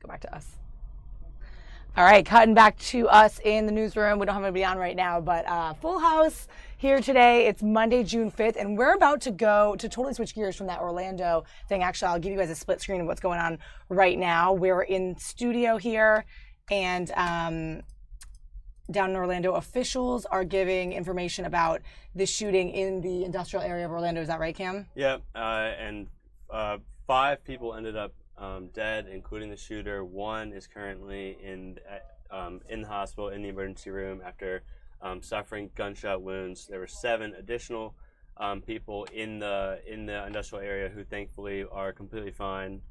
Go back to us. All right, cutting back to us in the newsroom. We don't have anybody on right now, but full house here today. It's Monday, June 5th, and we're about to go to totally switch gears from that Orlando thing. Actually, I'll give you guys a split screen of what's going on right now. We're in studio here, and down in Orlando, officials are giving information about the shooting in the industrial area of Orlando. Is that right, Cam? Yeah, and 5 people ended up dead, including the shooter. 1 is currently in the hospital in the emergency room after suffering gunshot wounds. There were 7 additional people in the industrial area who thankfully are completely fine.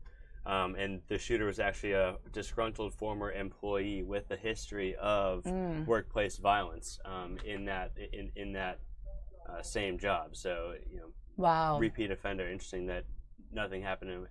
And the shooter was actually a disgruntled former employee with a history of workplace violence in that same job. So, wow, repeat offender. Interesting that nothing happened to him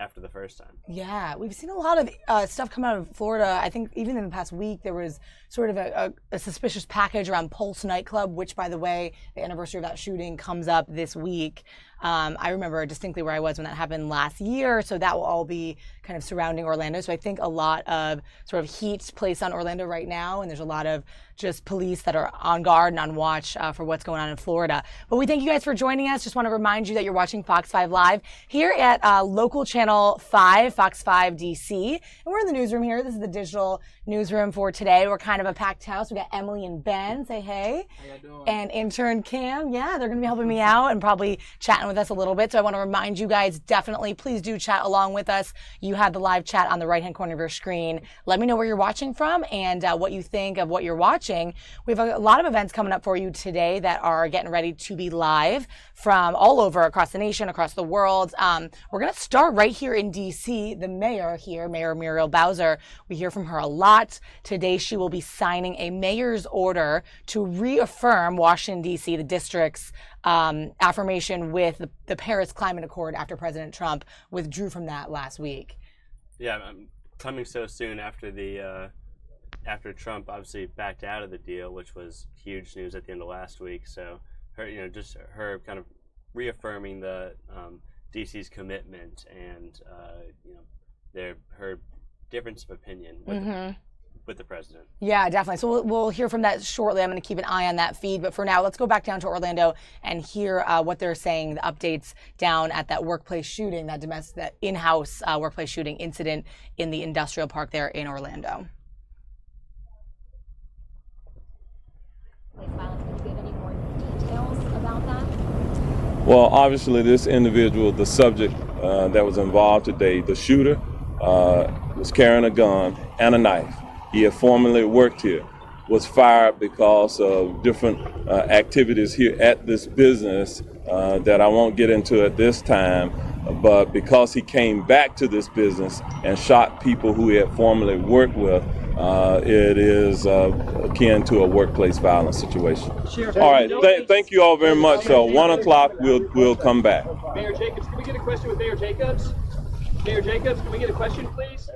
after the first time. Yeah, we've seen a lot of stuff come out of Florida. I think even in the past week there was sort of a suspicious package around Pulse nightclub, which, by the way, the anniversary of that shooting comes up this week. I remember distinctly where I was when that happened last year, so that will all be kind of surrounding Orlando. So I think a lot of sort of heat placed on Orlando right now, and there's a lot of just police that are on guard and on watch for what's going on in Florida. But we thank you guys for joining us. Just want to remind you that you're watching Fox 5 Live here at local channel 5, Fox 5 DC. And we're in the newsroom here. This is the digital newsroom for today. We're kind of a packed house. We got Emily and Ben. Say hey. How y'all doing? And intern Cam. Yeah, they're going to be helping me out and probably chatting with us a little bit. So I want to remind you guys, definitely, please do chat along with us. You have the live chat on the right-hand corner of your screen. Let me know where you're watching from and what you think of what you're watching. We have a lot of events coming up for you today that are getting ready to be live from all over across the nation, across the world. We're going to start right here in D.C. The mayor here, Mayor Muriel Bowser, we hear from her a lot. Today she will be signing a mayor's order to reaffirm Washington, D.C., the district's affirmation with the Paris Climate Accord after President Trump withdrew from that last week. Yeah, coming so soon after after Trump obviously backed out of the deal, which was huge news at the end of last week. So her, just her kind of reaffirming the DC's commitment and her difference of opinion with the president. Yeah, definitely. So we'll hear from that shortly. I'm going to keep an eye on that feed. But for now, let's go back down to Orlando and hear what they're saying, the updates down at that workplace shooting, that in-house workplace shooting incident in the industrial park there in Orlando. Can you give any more details about that? Well, obviously, this individual, the subject that was involved today, the shooter, was carrying a gun and a knife. He had formerly worked here, was fired because of different activities here at this business that I won't get into at this time. But because he came back to this business and shot people who he had formerly worked with, it is akin to a workplace violence situation. All right, thank you all very much. So 1 o'clock, we'll come back. Mayor Jacobs, can we get a question with Mayor Jacobs? Mayor Jacobs, can we get a question, please?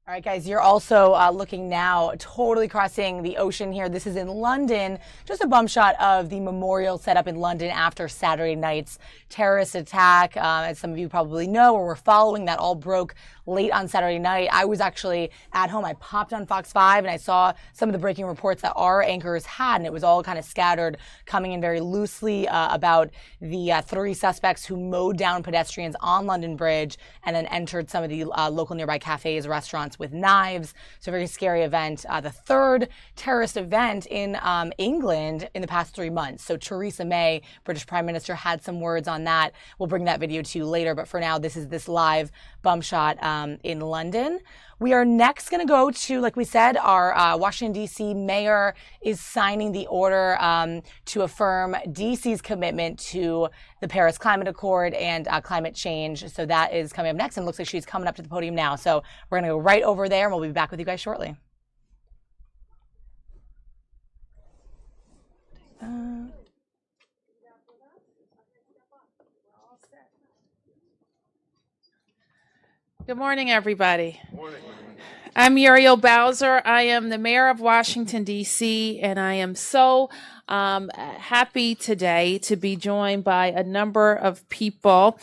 All right, guys, you're also looking now, totally crossing the ocean here. This is in London, just a bump shot of the memorial set up in London after Saturday night's terrorist attack. As some of you probably know, or were following, that all broke late on Saturday night. I was actually at home. I popped on Fox 5 and I saw some of the breaking reports that our anchors had, and it was all kind of scattered, coming in very loosely about the 3 suspects who mowed down pedestrians on London Bridge and then entered some of the local nearby cafes, restaurants with knives. So a very scary event. The 3rd terrorist event in England in the past 3 months. So Theresa May, British Prime Minister, had some words on that. We'll bring that video to you later. But for now, this is this live bump shot in London. We are next going to go to, like we said, our Washington, D.C. mayor is signing the order to affirm D.C.'s commitment to the Paris Climate Accord and climate change. So that is coming up next, and it looks like she's coming up to the podium now. So we're going to go right over there, and we'll be back with you guys shortly. Good morning, everybody. Good morning. I'm Muriel Bowser. I am the mayor of Washington, D.C., and I am so Happy today to be joined by a number of people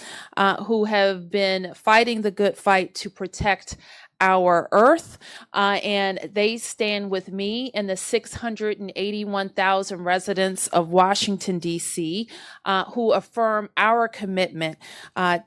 who have been fighting the good fight to protect our earth, and they stand with me and the 681,000 residents of Washington, D.C., who affirm our commitment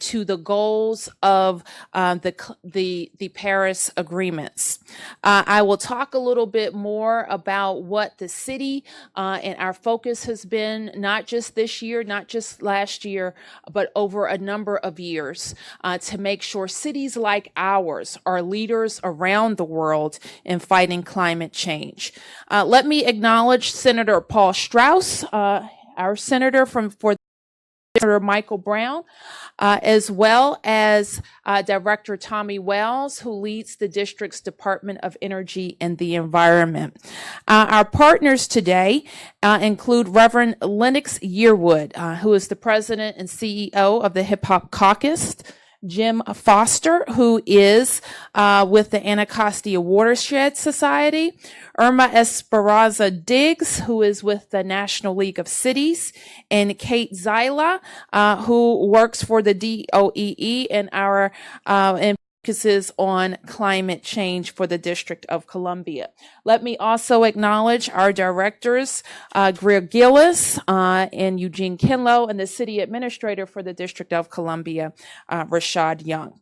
to the goals of the Paris agreements. I will talk a little bit more about what the city and our focus has been, not just this year, not just last year, but over a number of years, to make sure cities like ours are leaders around the world in fighting climate change. Let me acknowledge Senator Paul Strauss, our senator for Senator Michael Brown, as well as Director Tommy Wells, who leads the district's Department of Energy and the Environment. Our partners today include Reverend Lennox Yearwood, who is the president and CEO of the Hip Hop Caucus, Jim Foster, who is with the Anacostia Watershed Society, Irma Esperanza Diggs, who is with the National League of Cities, and Kate Zyla, who works for the DOEE and our focuses on climate change for the District of Columbia. Let me also acknowledge our directors, Greer Gillis and Eugene Kinlow, and the city administrator for the District of Columbia, Rashad Young.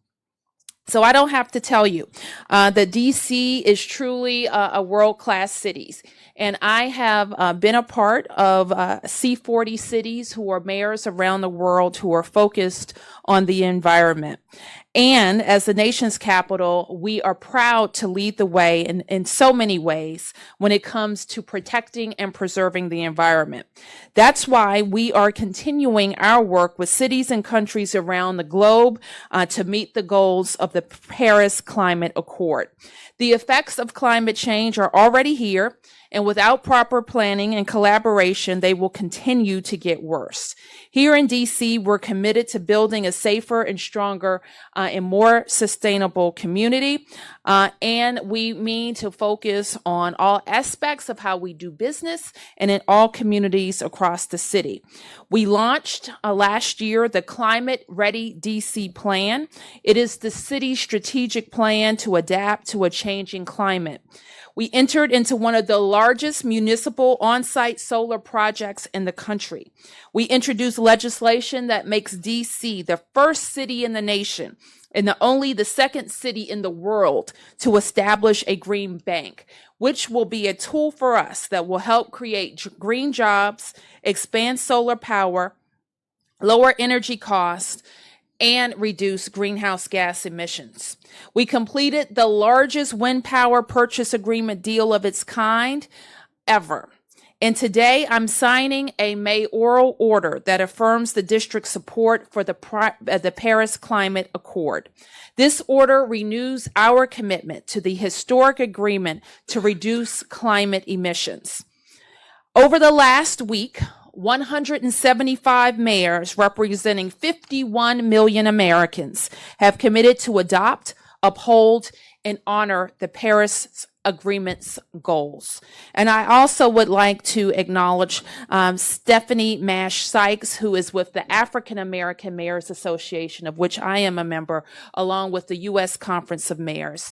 So I don't have to tell you that DC is truly a world-class city. And I have been a part of C40 cities who are mayors around the world who are focused on the environment. And as the nation's capital, we are proud to lead the way in so many ways when it comes to protecting and preserving the environment. That's why we are continuing our work with cities and countries around the globe to meet the goals of the Paris Climate Accord. The effects of climate change are already here, and without proper planning and collaboration, they will continue to get worse. Here in DC, we're committed to building a safer and stronger and more sustainable community. And we mean to focus on all aspects of how we do business and in all communities across the city. We launched last year the Climate Ready DC Plan. It is the city's strategic plan to adapt to a changing climate. We entered into one of the largest municipal on-site solar projects in the country. We introduced legislation that makes DC the first city in the nation and only the second city in the world to establish a green bank, which will be a tool for us that will help create green jobs, expand solar power, lower energy costs, and reduce greenhouse gas emissions. We completed the largest wind power purchase agreement deal of its kind ever. And today I'm signing a mayoral order that affirms the district's support for the Paris Climate Accord. This order renews our commitment to the historic agreement to reduce climate emissions. Over the last week, 175 mayors representing 51 million Americans have committed to adopt, uphold, and honor the Paris Agreement's goals. And I also would like to acknowledge Stephanie Mash Sykes, who is with the African American Mayors Association, of which I am a member, along with the U.S. Conference of Mayors.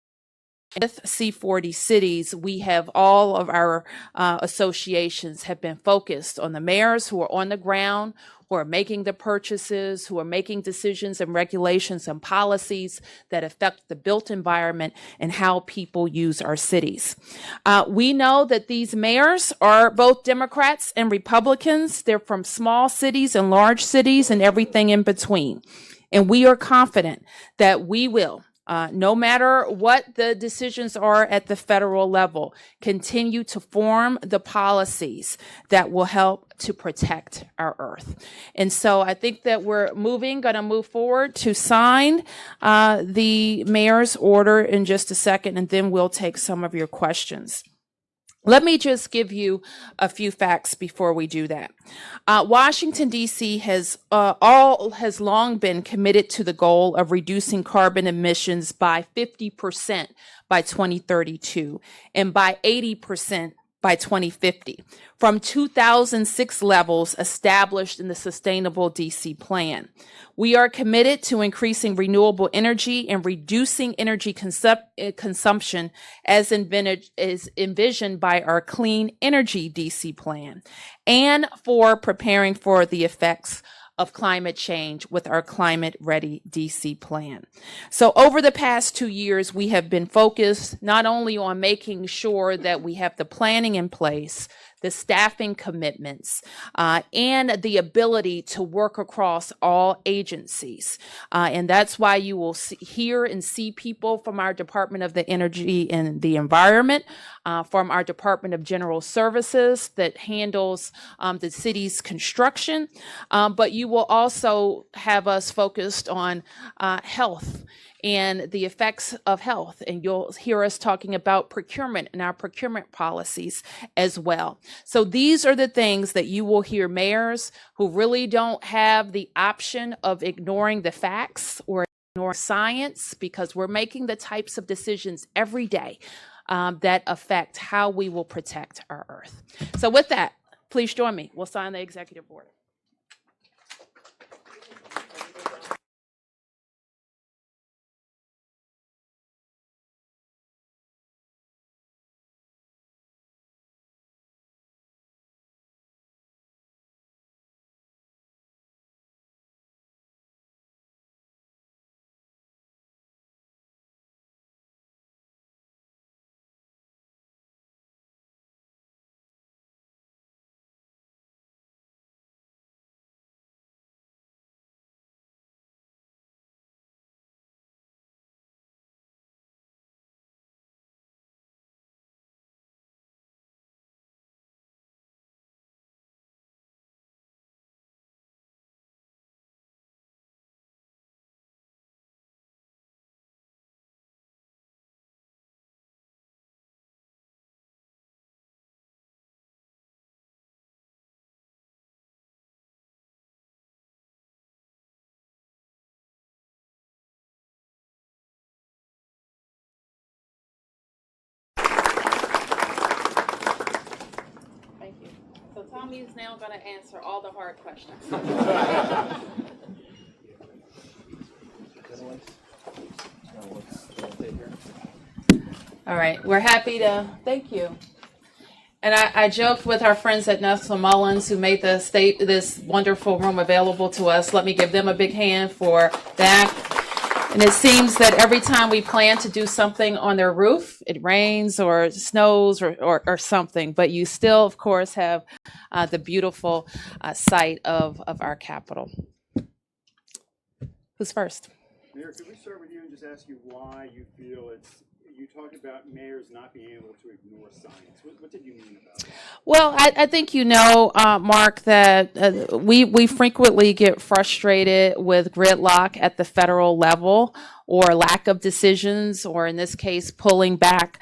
With C40 cities, we have all of our associations have been focused on the mayors who are on the ground, who are making the purchases, who are making decisions and regulations and policies that affect the built environment and how people use our cities. We know that these mayors are both Democrats and Republicans. They're from small cities and large cities and everything in between. And we are confident that we will, no matter what the decisions are at the federal level, continue to form the policies that will help to protect our earth. And so I think that we're going to move forward to sign the mayor's order in just a second, and then we'll take some of your questions. Let me just give you a few facts before we do that. Washington, D.C. has long been committed to the goal of reducing carbon emissions by 50% by 2032 and by 80% by 2050 from 2006 levels established in the Sustainable DC Plan. We are committed to increasing renewable energy and reducing energy consumption as envisioned by our Clean Energy DC Plan, and for preparing for the effects of climate change with our Climate Ready DC Plan. So over the past 2 years, we have been focused not only on making sure that we have the planning in place, the staffing commitments, and the ability to work across all agencies. And that's why you will hear and see people from our Department of the Energy and the Environment, from our Department of General Services that handles the city's construction, but you will also have us focused on health and the effects of health. And you'll hear us talking about procurement and our procurement policies as well. So these are the things that you will hear mayors who really don't have the option of ignoring the facts or ignoring science, because we're making the types of decisions every day that affect how we will protect our earth. So with that, please join me. We'll sign the executive order. So Tommy is now going to answer all the hard questions. All right, we're happy to, thank you. And I joked with our friends at Nestle Mullins who made this wonderful room available to us. Let me give them a big hand for that. And it seems that every time we plan to do something on their roof, it rains or snows or something, but you still, of course, have the beautiful site of our Capitol. Who's first? Mayor, could we start with you and just ask you why you feel you talked about mayors not being able to ignore science. What did you mean about that? Well, I think you know, Mark, that we frequently get frustrated with gridlock at the federal level, or lack of decisions, or in this case, pulling back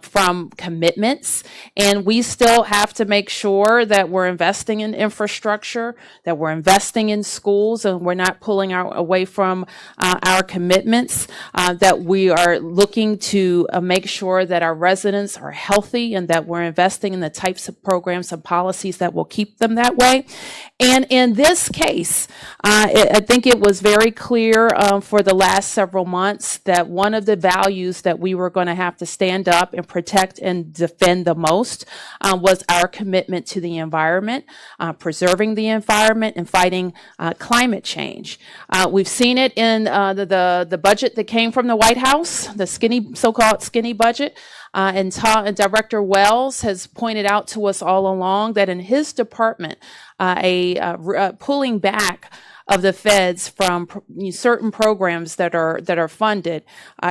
from commitments. And we still have to make sure that we're investing in infrastructure, that we're investing in schools, and we're not pulling away from our commitments, that we are looking to make sure that our residents are healthy and that we're investing in the types of programs and policies that will keep them that way. And in this case, I think it was very clear for the last several months that one of the values that we were going to have to stand up and protect and defend the most was our commitment to the environment, preserving the environment, and fighting climate change. We've seen it in the budget that came from the White House, the so-called skinny budget. And Director Wells has pointed out to us all along that in his department, pulling back of the feds from certain programs that are funded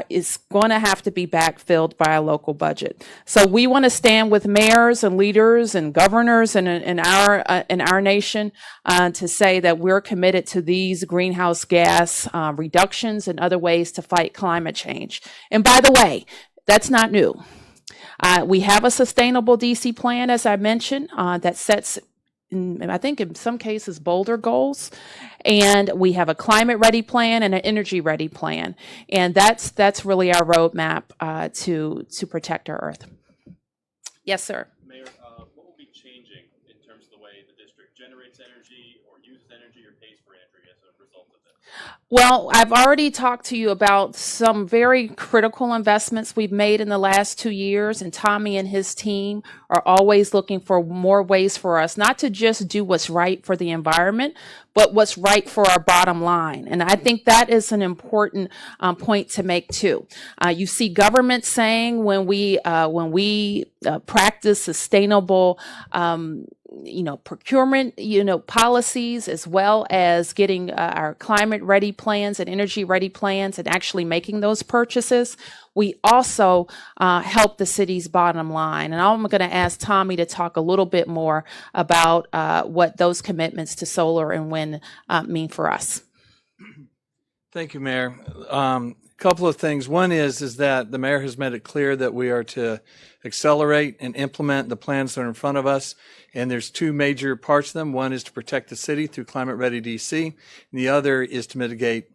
is going to have to be backfilled by a local budget. So we want to stand with mayors and leaders and governors in our nation to say that we're committed to these greenhouse gas reductions and other ways to fight climate change. And by the way, that's not new. We have a sustainable DC plan, as I mentioned, that sets, I think in some cases, bolder goals. And we have a climate ready plan and an energy ready plan. And that's really our roadmap to protect our earth. Yes, sir. Mayor, Well, I've already talked to you about some very critical investments we've made in the last 2 years, and Tommy and his team are always looking for more ways for us not to just do what's right for the environment, but what's right for our bottom line. And I think that is an important point to make too. You see government saying when we practice sustainable procurement, policies, as well as getting our climate ready plans and energy ready plans and actually making those purchases, we also help the city's bottom line. And I'm going to ask Tommy to talk a little bit more about what those commitments to solar and wind mean for us. Thank you, Mayor. Couple of things. One is that the mayor has made it clear that we are to accelerate and implement the plans that are in front of us. And there's two major parts of them. One is to protect the city through Climate Ready DC, and the other is to mitigate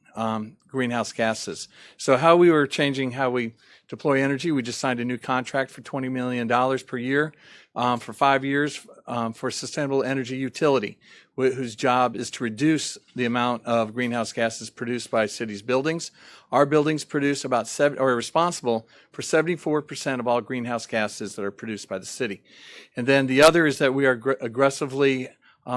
greenhouse gases. So how we were changing how we deploy energy, we just signed a new contract for $20 million per year for 5 years for sustainable energy utility, whose job is to reduce the amount of greenhouse gases produced by cities' buildings. Our buildings produce are responsible for 74% of all greenhouse gases that are produced by the city. And then the other is that we are aggressively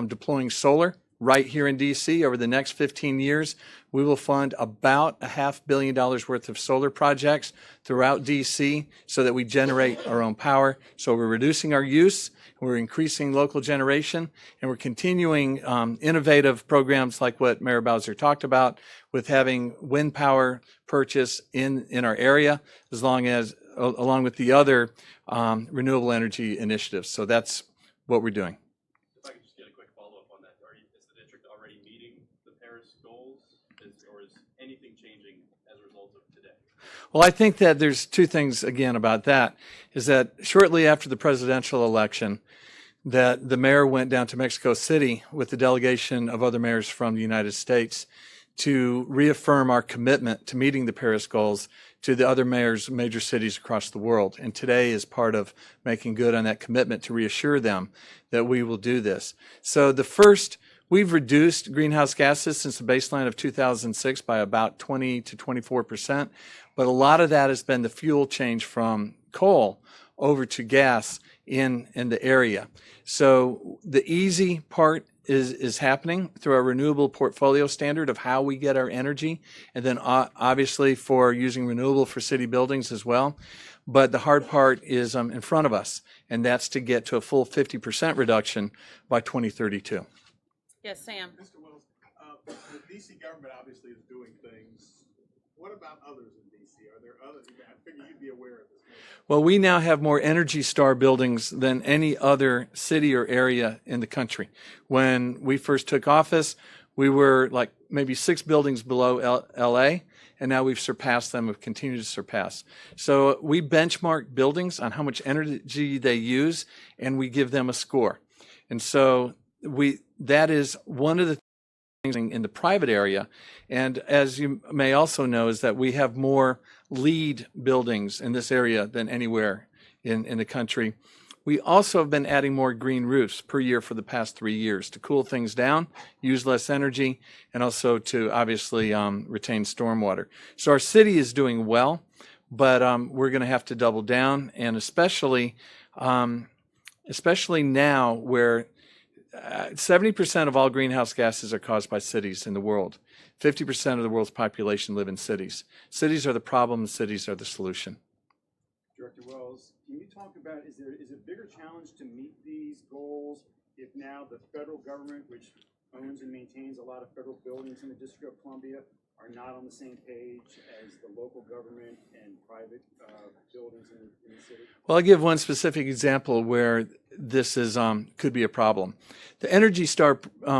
deploying solar right here in DC. Over the next 15 years, we will fund about $500 million worth of solar projects throughout DC so that we generate our own power. So we're reducing our use, we're increasing local generation, and we're continuing innovative programs like what Mayor Bowser talked about with having wind power purchase in our area, along with the other renewable energy initiatives. So that's what we're doing. If I could just get a quick follow-up on that, is the district already meeting the Paris goals, or is anything changing as a result of today? Well, I think that there's two things, again, about that, is that shortly after the presidential election, that the mayor went down to Mexico City with the delegation of other mayors from the United States to reaffirm our commitment to meeting the Paris goals to the other mayors, major cities across the world. And today is part of making good on that commitment to reassure them that we will do this. So we've reduced greenhouse gases since the baseline of 2006 by about 20 to 24%. But a lot of that has been the fuel change from coal over to gas in the area. So the easy part is happening through our renewable portfolio standard of how we get our energy, and then obviously for using renewable for city buildings as well. But the hard part is in front of us, and that's to get to a full 50% reduction by 2032. Yes, Sam. Mr. Wells, the DC government obviously is doing things. What about others in DC? Are there others? I figure you'd be aware of this. Well, we now have more Energy Star buildings than any other city or area in the country. When we first took office, we were like maybe 6 buildings below LA, and now we've surpassed them, we've continued to surpass. So we benchmark buildings on how much energy they use, and we give them a score. And so that is one of the things in the private area. And as you may also know, is that we have more LEED buildings in this area than anywhere in the country. We also have been adding more green roofs per year for the past 3 years to cool things down, use less energy, and also to obviously retain stormwater. So our city is doing well, but we're going to have to double down, and especially now where 70% of all greenhouse gases are caused by cities in the world. 50% of the world's population live in cities. Cities are the problem, cities are the solution. Director Wells, can you talk about, is it a bigger challenge to meet these goals if now the federal government, which owns and maintains a lot of federal buildings in the District of Columbia, are not on the same page as the local government and private buildings in the city? Well, I'll give one specific example where this is could be a problem. The Energy Star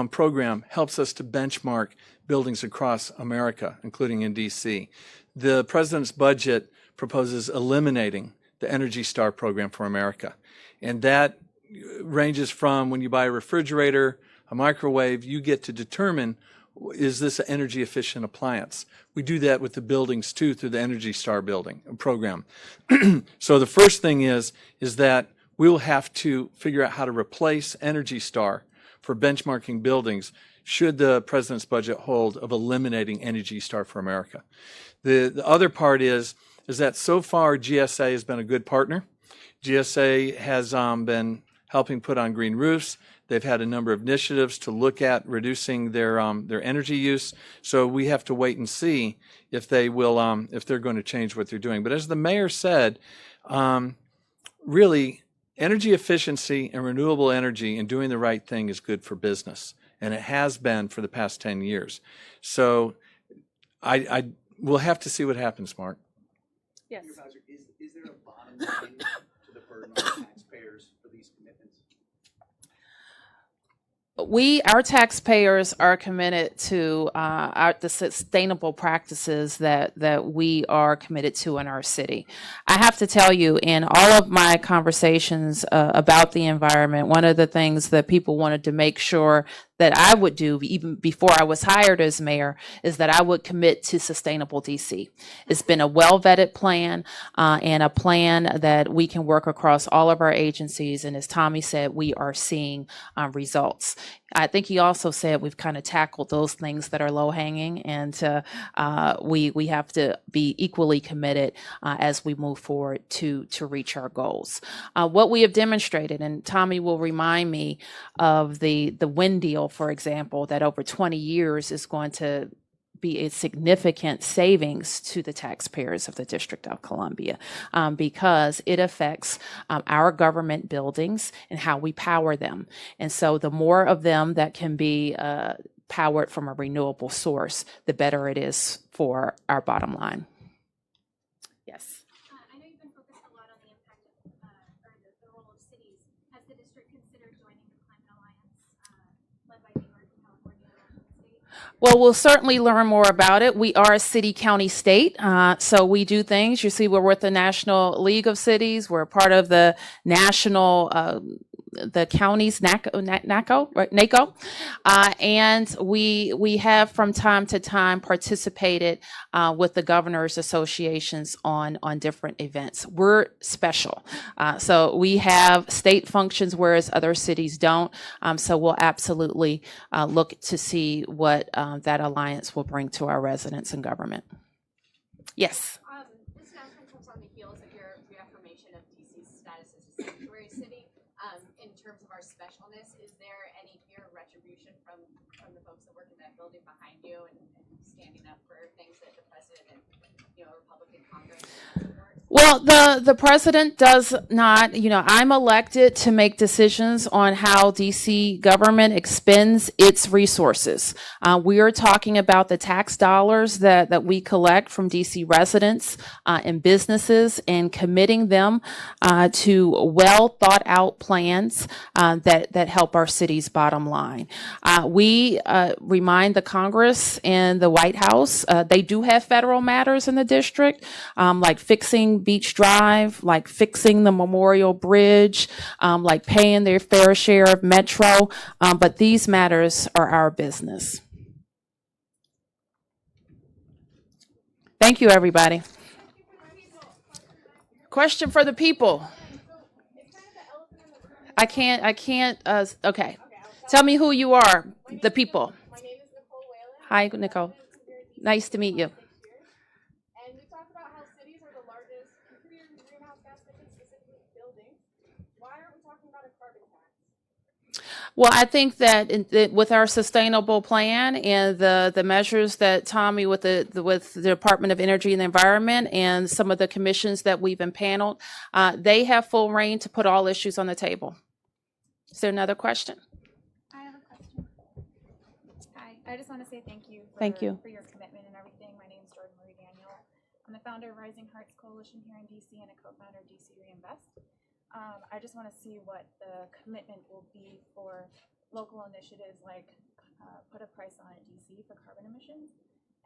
program helps us to benchmark buildings across America, including in DC. The president's budget proposes eliminating the Energy Star program for America. And that ranges from when you buy a refrigerator, a microwave, you get to determine, is this an energy efficient appliance? We do that with the buildings too through the Energy Star building program. So the first thing is that we'll have to figure out how to replace Energy Star for benchmarking buildings should the president's budget hold, of eliminating Energy Star for America. The other part is that so far GSA has been a good partner. GSA has been helping put on green roofs. They've had a number of initiatives to look at reducing their energy use. So we have to wait and see if they will, if they're going to change what they're doing. But as the mayor said, really, energy efficiency and renewable energy and doing the right thing is good for business, and it has been for the past 10 years. So I we'll have to see what happens, Mark. Yes. Mayor Bowser, is there a bottom line to the burden on taxpayers for these commitments? Our taxpayers are committed to the sustainable practices that we are committed to in our city. I have to tell you, in all of my conversations about the environment, one of the things that people wanted to make sure that I would do even before I was hired as mayor is that I would commit to sustainable DC. It's been a well-vetted plan and a plan that we can work across all of our agencies. And as Tommy said, we are seeing results. I think he also said we've kind of tackled those things that are low-hanging, and we have to be equally committed as we move forward to reach our goals. What we have demonstrated, and Tommy will remind me of the wind deal, for example, that over 20 years is going to be a significant savings to the taxpayers of the District of Columbia because it affects our government buildings and how we power them. And so the more of them that can be powered from a renewable source, the better it is for our bottom line. Yes. I know you've been focused a lot on the impact of, or the role of cities. Has the district considered joining the Climate Alliance led by New York and California and Washington State? Well, we'll certainly learn more about it. We are a city, county, state, so we do things. You see, we're with the National League of Cities. We're part of the national, the counties, NACO, and we have from time to time participated with the governors associations on different events. We're special, so we have state functions whereas other cities don't. So we'll absolutely look to see what that alliance will bring to our residents and government. Yes. This announcement comes on the heels of your reaffirmation of DC's status as a sanctuary city. In terms of our specialness, is there any fear of retribution from the folks that work in that building behind you and standing up for things that the president and Republican Congress support? Well, the president does not, I'm elected to make decisions on how DC government expends its resources. We are talking about the tax dollars that we collect from DC residents and businesses and committing them to well thought out plans that help our city's bottom line. We remind the Congress and the White House, they do have federal matters in the district, like fixing Beach Drive, like fixing the Memorial Bridge, like paying their fair share of Metro, but these matters are our business. Thank you, everybody. Question for the people. I can't, okay. Tell me who you are, the people. My name is Nicole Whalen. Hi, Nicole. Nice to meet you. And we talked about how cities are the largest contributor to greenhouse gas emissions, specifically buildings. Why aren't we talking about a carbon tax? Well, I think that with our sustainable plan and the measures that Tommy with the Department of Energy and the Environment and some of the commissions that we've impaneled, they have full reign to put all issues on the table. Is there another question? I have a question. Hi, I just want to say thank you for your commitment and everything. My name is Jordan Marie Daniel. I'm the founder of Rising Hearts Coalition here in DC and a co-founder of DC Reinvest. I just want to see what the commitment will be for local initiatives like Put a Price on It DC for carbon emissions,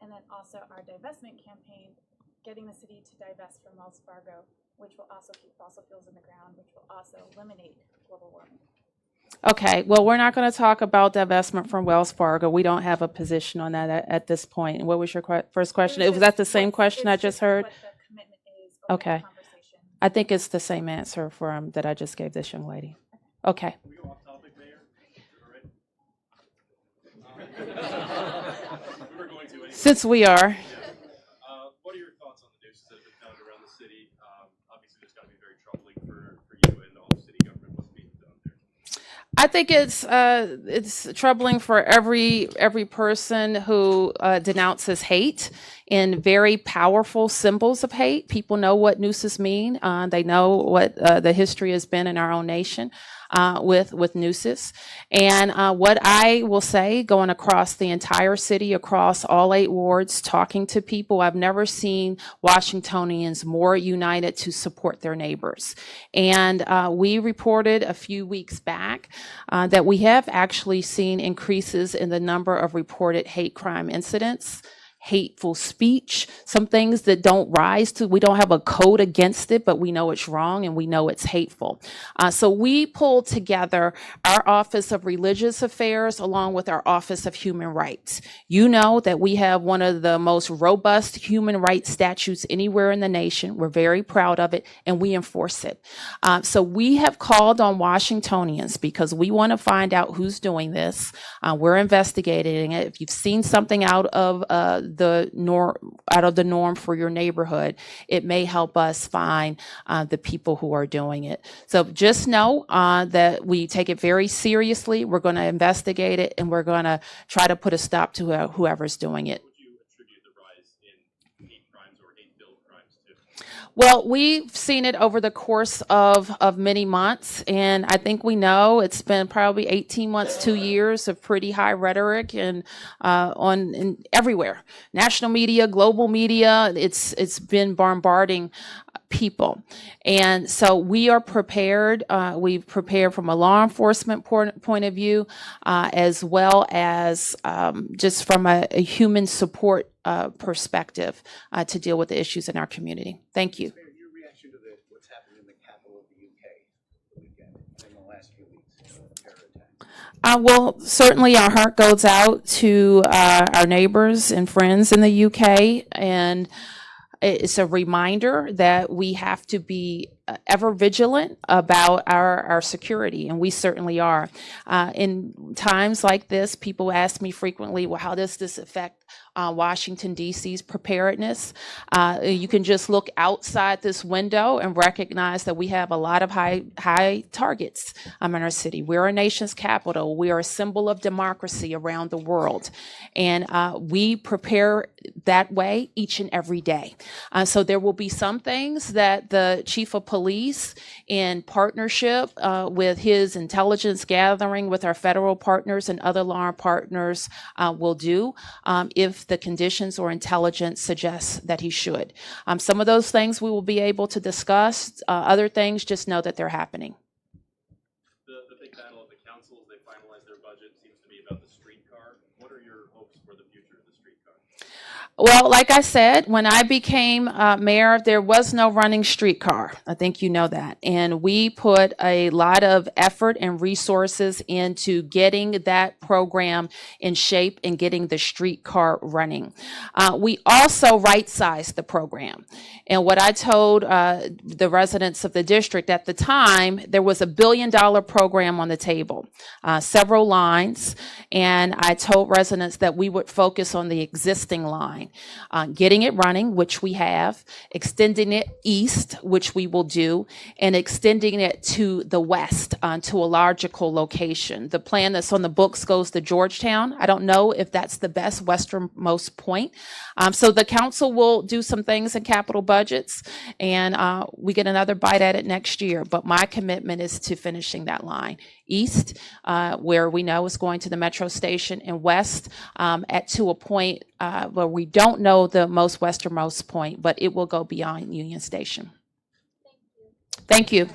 and then also our divestment campaign, getting the city to divest from Wells Fargo, which will also keep fossil fuels in the ground, which will also eliminate global warming. Okay, well, we're not going to talk about divestment from Wells Fargo. We don't have a position on that at this point. What was your first question? Was that the same question I just heard? What the commitment is. Okay. I think it's the same answer that I just gave this young lady. Okay. Can we go off topic, Mayor? We were going to anyway. Since we are. What are your thoughts on the nooses that have been found around the city? Obviously, there's got to be very troubling for you and all of city government what's being done there. I think it's troubling for every person who denounces hate in very powerful symbols of hate. People know what nooses mean. They know what the history has been in our own nation with nooses. And what I will say, going across the entire city, across all 8 wards, talking to people, I've never seen Washingtonians more united to support their neighbors. And we reported a few weeks back that we have actually seen increases in the number of reported hate crime incidents, hateful speech, some things that don't rise to, we don't have a code against it, but we know it's wrong and we know it's hateful. So we pulled together our Office of Religious Affairs along with our Office of Human Rights. You know that we have one of the most robust human rights statutes anywhere in the nation. We're very proud of it and we enforce it. So we have called on Washingtonians because we want to find out who's doing this. We're investigating it. If you've seen something out of the norm for your neighborhood, it may help us find the people who are doing it. So just know that we take it very seriously. We're going to investigate it and we're going to try to put a stop to whoever's doing it. Would you attribute the rise in hate crimes or hate-filled crimes to? Well, we've seen it over the course of many months, and I think we know it's been probably 18 months, 2 years of pretty high rhetoric and everywhere, national media, global media. It's been bombarding people, and so we are prepared. We've prepared from a law enforcement point of view, as well as just from a human support perspective to deal with the issues in our community. Thank you. Mayor, your reaction to what's happened in the capital of the UK the weekend, in the last few weeks, terror attack? Well, certainly our heart goes out to our neighbors and friends in the UK, and it's a reminder that we have to be ever vigilant about our security, and we certainly are. In times like this, people ask me frequently, well, how does this affect Washington, D.C.'s preparedness? You can just look outside this window and recognize that we have a lot of high targets in our city. We're our nation's capital. We are a symbol of democracy around the world. And we prepare that way each and every day. So there will be some things that the chief of police, in partnership with his intelligence gathering with our federal partners and other law partners, will do if the conditions or intelligence suggests that he should. Some of those things we will be able to discuss. Other things, just know that they're happening. The big battle of the councils, they finalized their budget, seems to be about the streetcar. What are your hopes for the future of the streetcar? Well, like I said, when I became mayor, there was no running streetcar. I think you know that. And we put a lot of effort and resources into getting that program in shape and getting the streetcar running. We also right-sized the program. And what I told the residents of the district at the time, there was $1 billion program on the table, several lines. And I told residents that we would focus on the existing line. Getting it running, which we have, extending it east, which we will do, and extending it to the west, to a logical location. The plan that's on the books goes to Georgetown. I don't know if that's the best westernmost point. So the council will do some things in capital budgets, and we get another bite at it next year. But my commitment is to finishing that line east, where we know is going to the metro station, and west to a point where we don't know the most westernmost point, but it will go beyond Union Station. Thank you.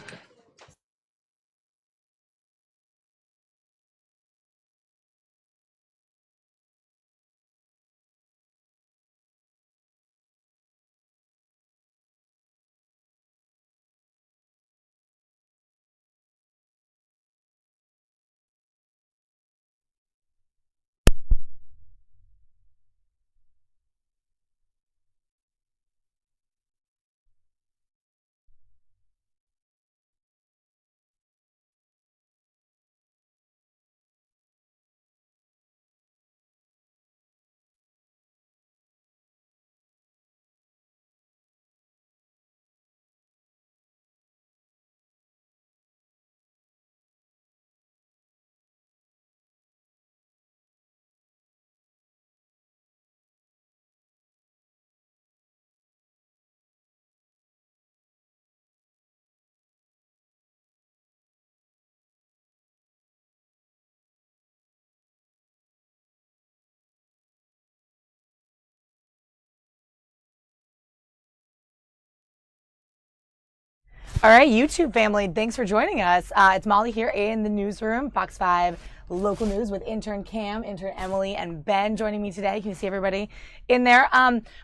All right, YouTube family, thanks for joining us. It's Molly here in the newsroom, Fox 5 local news with intern Cam, intern Emily, and Ben joining me today. Can you see everybody in there?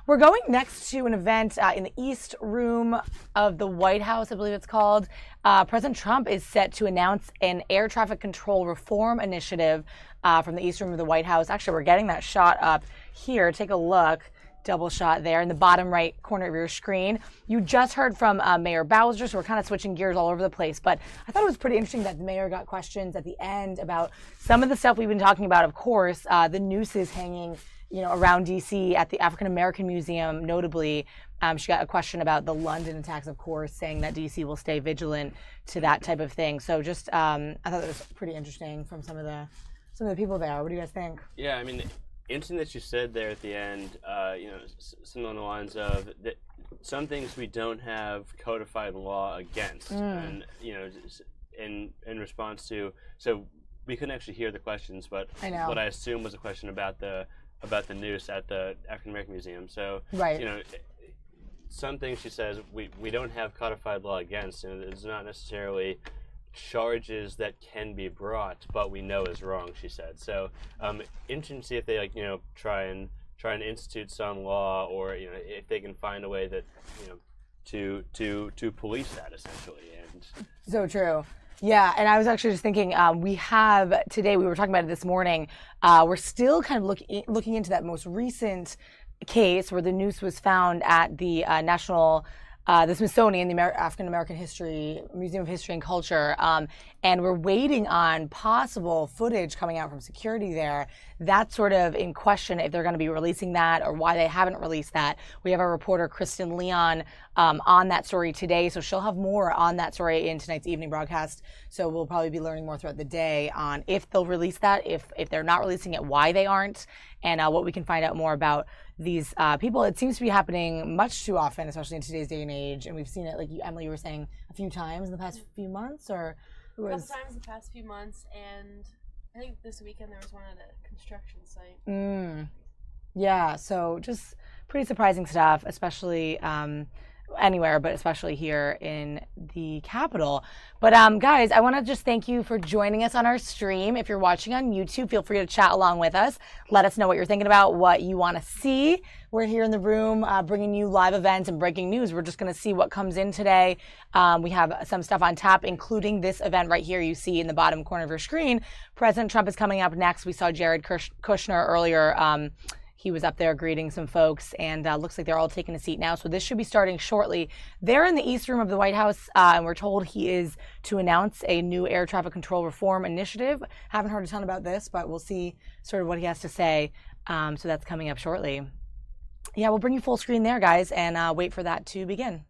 We're going next to an event in the East Room of the White House, I believe it's called. President Trump is set to announce an air traffic control reform initiative from the East Room of the White House. Actually, we're getting that shot up here. Take a look. Double shot there in the bottom right corner of your screen. You just heard from Mayor Bowser, so we're kind of switching gears all over the place. But I thought it was pretty interesting that the mayor got questions at the end about some of the stuff we've been talking about. Of course, the nooses hanging, around D.C. at the African American Museum, notably. She got a question about the London attacks, of course, saying that D.C. will stay vigilant to that type of thing. So just, I thought that was pretty interesting from some of the people there. What do you guys think? Yeah, I mean, interesting that you said there at the end, something along the lines of that some things we don't have codified law against, and in response to, so we couldn't actually hear the questions, but what I assume was a question about the noose at the African American Museum. So right. Some things she says we don't have codified law against, and it's not necessarily charges that can be brought, but we know is wrong, she said. So interesting to see if they try and institute some law, or if they can find a way that to police that essentially. And so true. Yeah, and I was actually just thinking, we have today, we were talking about it this morning, we're still kind of looking into that most recent case where the noose was found at the the Smithsonian, the African American History Museum of History and Culture, and we're waiting on possible footage coming out from security there. That's sort of in question if they're going to be releasing that or why they haven't released that. We have our reporter Kristen Leon on that story today, so she'll have more on that story in tonight's evening broadcast. So we'll probably be learning more throughout the day on if they'll release that, if they're not releasing it, why they aren't, and what we can find out more about these people. It seems to be happening much too often, especially in today's day and age, and we've seen it, like Emily, you were saying, a few times in the past few months, or a couple times in the past few months, and I think this weekend there was one at a construction site. Yeah, so just pretty surprising stuff, especially anywhere, but especially here in the Capitol. But guys, I want to just thank you for joining us on our stream. If you're watching on YouTube, feel free to chat along with us. Let us know what you're thinking about, what you want to see. We're here in the room bringing you live events and breaking news. We're just going to see what comes in today. We have some stuff on tap, including this event right here you see in the bottom corner of your screen. President Trump is coming up next. We saw Jared Kushner earlier. He was up there greeting some folks, and looks like they're all taking a seat now. So this should be starting shortly. They're in the East Room of the White House, and we're told he is to announce a new air traffic control reform initiative. Haven't heard a ton about this, but we'll see sort of what he has to say. So that's coming up shortly. Yeah, we'll bring you full screen there, guys, and wait for that to begin.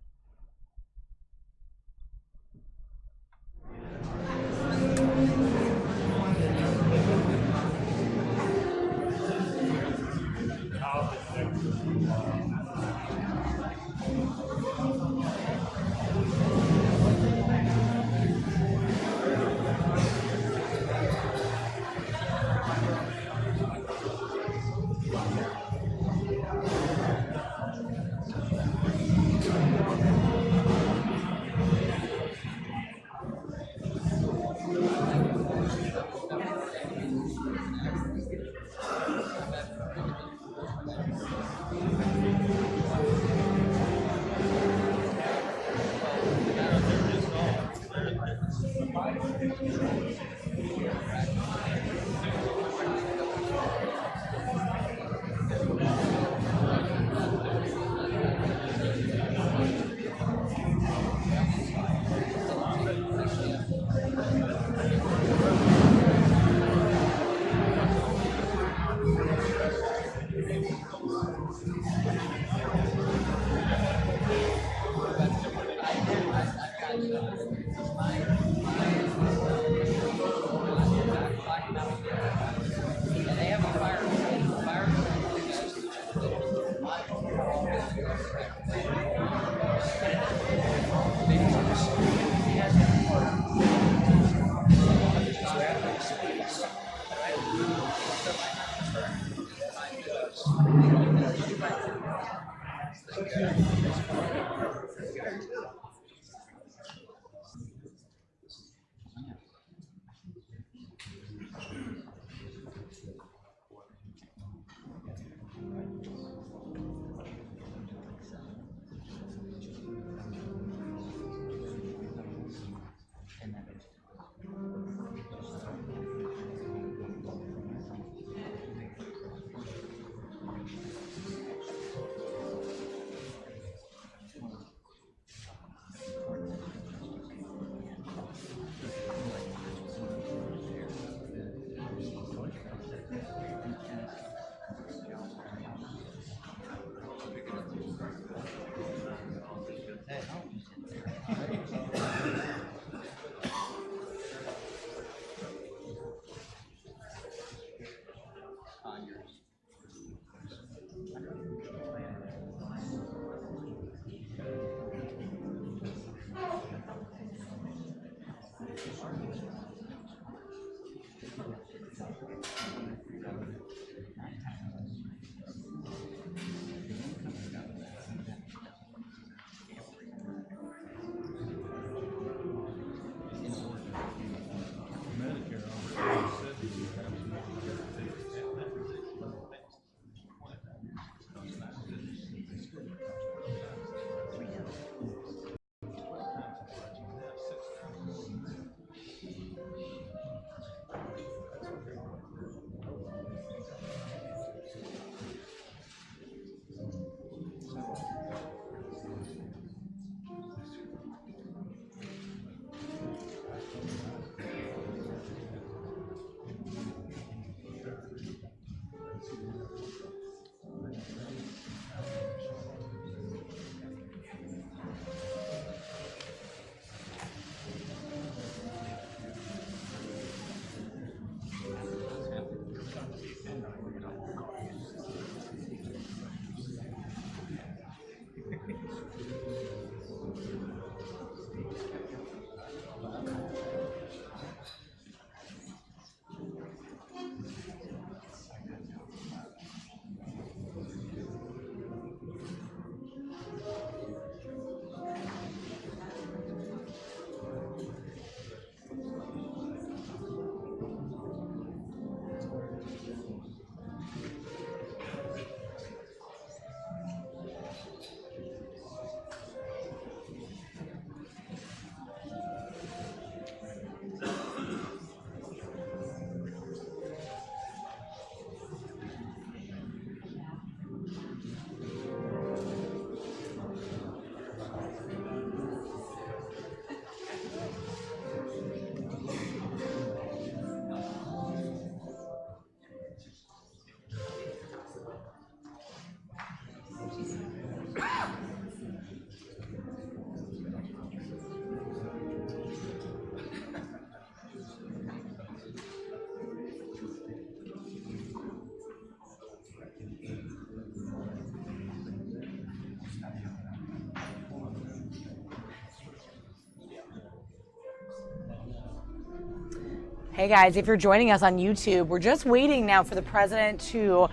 Hey guys, if you're joining us on YouTube, we're just waiting now for the president to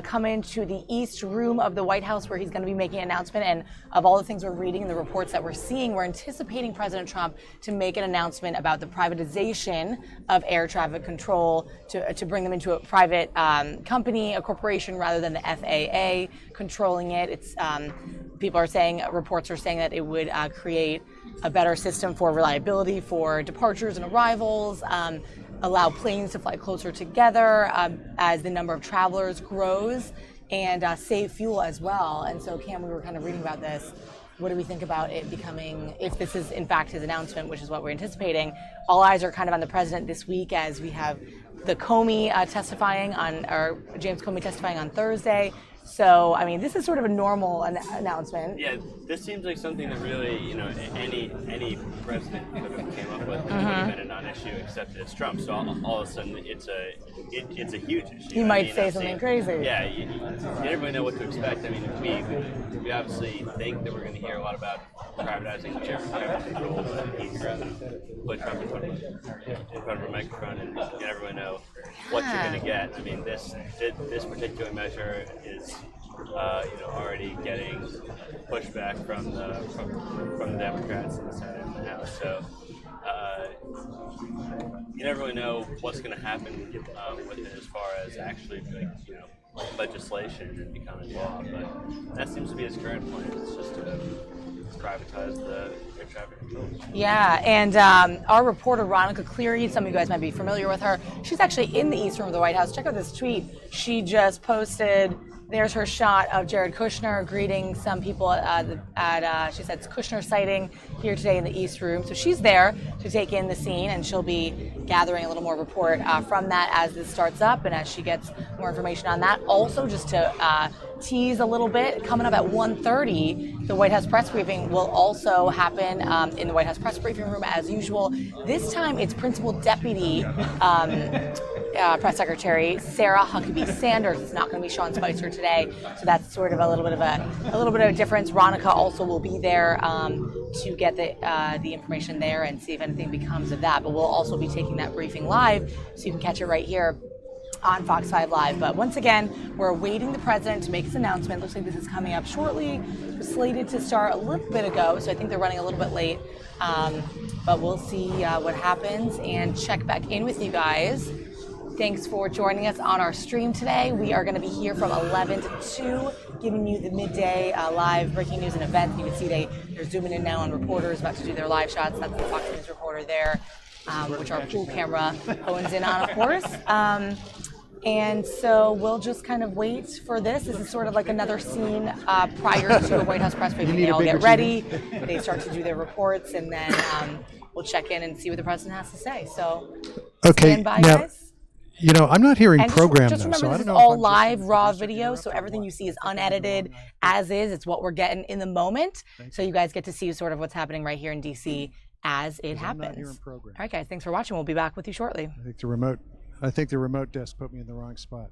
come into the East Room of the White House where he's going to be making an announcement. And of all the things we're reading and the reports that we're seeing, we're anticipating President Trump to make an announcement about the privatization of air traffic control to bring them into a private company, a corporation, rather than the FAA controlling it. It's people are saying, reports are saying that it would create a better system for reliability for departures and arrivals, allow planes to fly closer together as the number of travelers grows, and save fuel as well. And so, Cam, we were kind of reading about this. What do we think about it becoming, if this is in fact his announcement, which is what we're anticipating? All eyes are kind of on the president this week as we have the Comey testifying on, or James Comey testifying on Thursday. So, I mean, this is sort of a normal announcement. Yeah, this seems like something that really, any president could have came up with, and it would have been a non-issue, except it's Trump. So all of a sudden, it's a huge issue. He might say something crazy. Yeah, you never really know what to expect. I mean, we obviously think that we're going to hear a lot about privatizing air traffic control, but he's going to put Trump in front of a microphone, and you never really know what you're going to get. I mean, this particular measure is already getting pushback from the Democrats in the Senate and the House. So you never really know what's going to happen with it as far as actually legislation and becoming law. But that seems to be his current plan. It's just to privatize the air traffic control. Yeah, and our reporter Ronica Cleary, some of you guys might be familiar with her. She's actually in the East Room of the White House. Check out this tweet she just posted. There's her shot of Jared Kushner greeting some people she said it's Kushner sighting here today in the East Room. So she's there to take in the scene, and she'll be gathering a little more report from that as this starts up and as she gets more information on that. Also, just to tease a little bit, coming up at 1:30, the White House press briefing will also happen in the White House press briefing room as usual. This time it's Principal Deputy Press Secretary Sarah Huckabee Sanders. It's not going to be Sean Spicer today, so that's sort of a little bit of a difference. Ronica also will be there to get the information there and see if anything becomes of that. But we'll also be taking that briefing live, so you can catch it right here on Fox 5 Live. But once again, we're awaiting the president to make his announcement. Looks like this is coming up shortly. It was slated to start a little bit ago, so I think they're running a little bit late. But we'll see what happens and check back in with you guys. Thanks for joining us on our stream today. We are going to be here from 11 to 2, giving you the midday live breaking news and events. You can see they're zooming in now on reporters about to do their live shots. That's the Fox News reporter there, which our pool camera hones in on, of course. And so we'll just kind of wait for this. This is sort of like another scene prior to a White House press briefing. They all get ready. They start to do their reports, and then we'll check in and see what the president has to say. So stand by, guys. I'm not hearing and program. Just remember, so this is all live, raw video, so everything you see is unedited, as is. It's what we're getting in the moment. So you guys get to see sort of what's happening right here in D.C. as it happens. All right, guys, thanks for watching. We'll be back with you shortly. I think the remote desk put me in the wrong spot.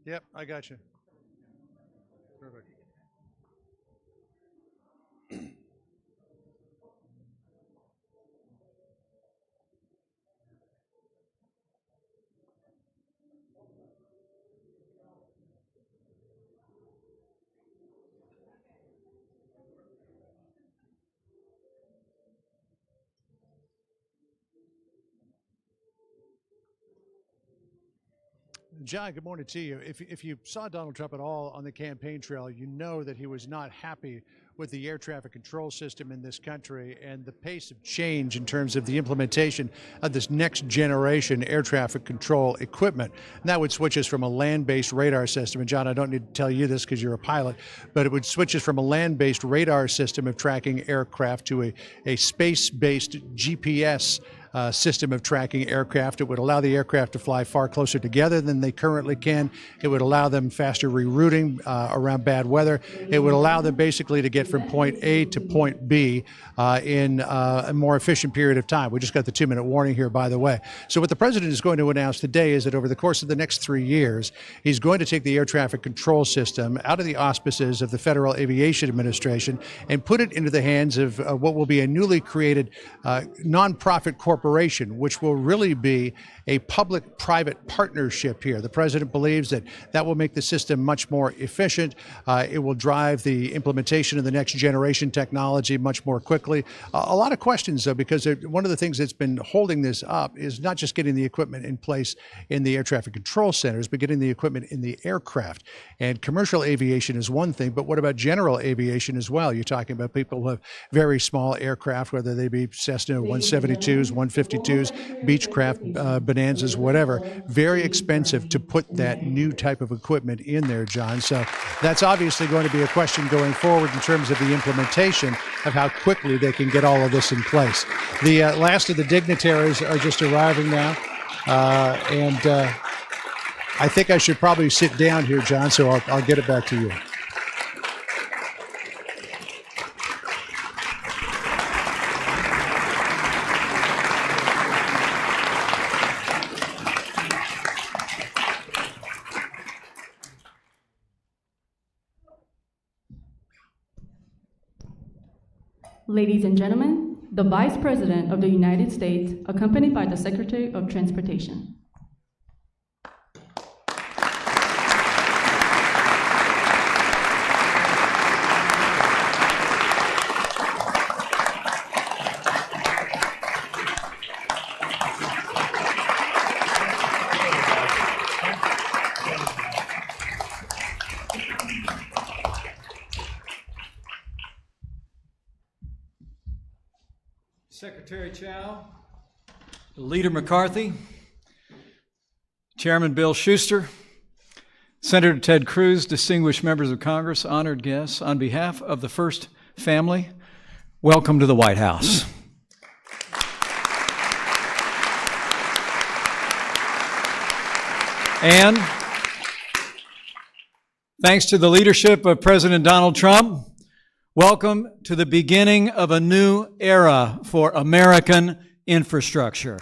Yep, I got you. Perfect. John, good morning to you. If you saw Donald Trump at all on the campaign trail, you know that he was not happy with the air traffic control system in this country and the pace of change in terms of the implementation of this next generation air traffic control equipment. And that would switch us from a land-based radar system. And John, I don't need to tell you this because you're a pilot, but it would switch us from a land-based radar system of tracking aircraft to a space-based GPS system of tracking aircraft. It would allow the aircraft to fly far closer together than they currently can. It would allow them faster rerouting around bad weather. It would allow them basically to get from point A to point B in a more efficient period of time. We just got the 2-minute warning here, by the way. So what the president is going to announce today is that over the course of the next 3 years, he's going to take the air traffic control system out of the auspices of the Federal Aviation Administration and put it into the hands of what will be a newly created nonprofit corporation, which will really be a public-private partnership here. The president believes that that will make the system much more efficient. It will drive the implementation of the next generation technology much more quickly. A lot of questions, though, because one of the things that's been holding this up is not just getting the equipment in place in the air traffic control centers, but getting the equipment in the aircraft. And commercial aviation is one thing, but what about general aviation as well? You're talking about people who have very small aircraft, whether they be Cessna 172s, 152s, Beechcraft, Bonanzas, whatever. Very expensive to put that new type of equipment in there, John. So that's obviously going to be a question going forward in terms of the implementation of how quickly they can get all of this in place. The last of the dignitaries are just arriving now. I think I should probably sit down here, John, so I'll get it back to you. Ladies and gentlemen, the Vice President of the United States, accompanied by the Secretary of Transportation. Secretary Chow, Leader McCarthy, Chairman Bill Schuster, Senator Ted Cruz, distinguished members of Congress, honored guests, on behalf of the First Family, welcome to the White House. And thanks to the leadership of President Donald Trump, welcome to the beginning of a new era for American infrastructure.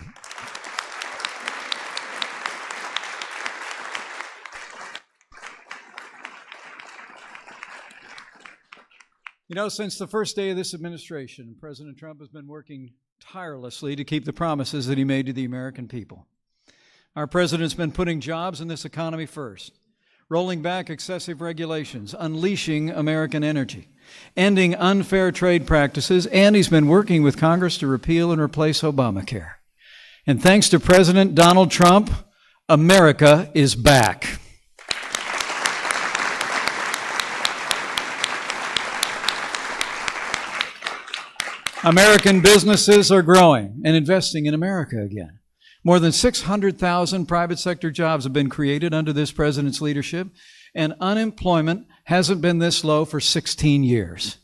You know, since the first day of this administration, President Trump has been working tirelessly to keep the promises that he made to the American people. Our president's been putting jobs in this economy first, rolling back excessive regulations, unleashing American energy, ending unfair trade practices, and he's been working with Congress to repeal and replace Obamacare. And thanks to President Donald Trump, America is back. American businesses are growing and investing in America again. More than 600,000 private sector jobs have been created under this president's leadership, and unemployment hasn't been this low for 16 years.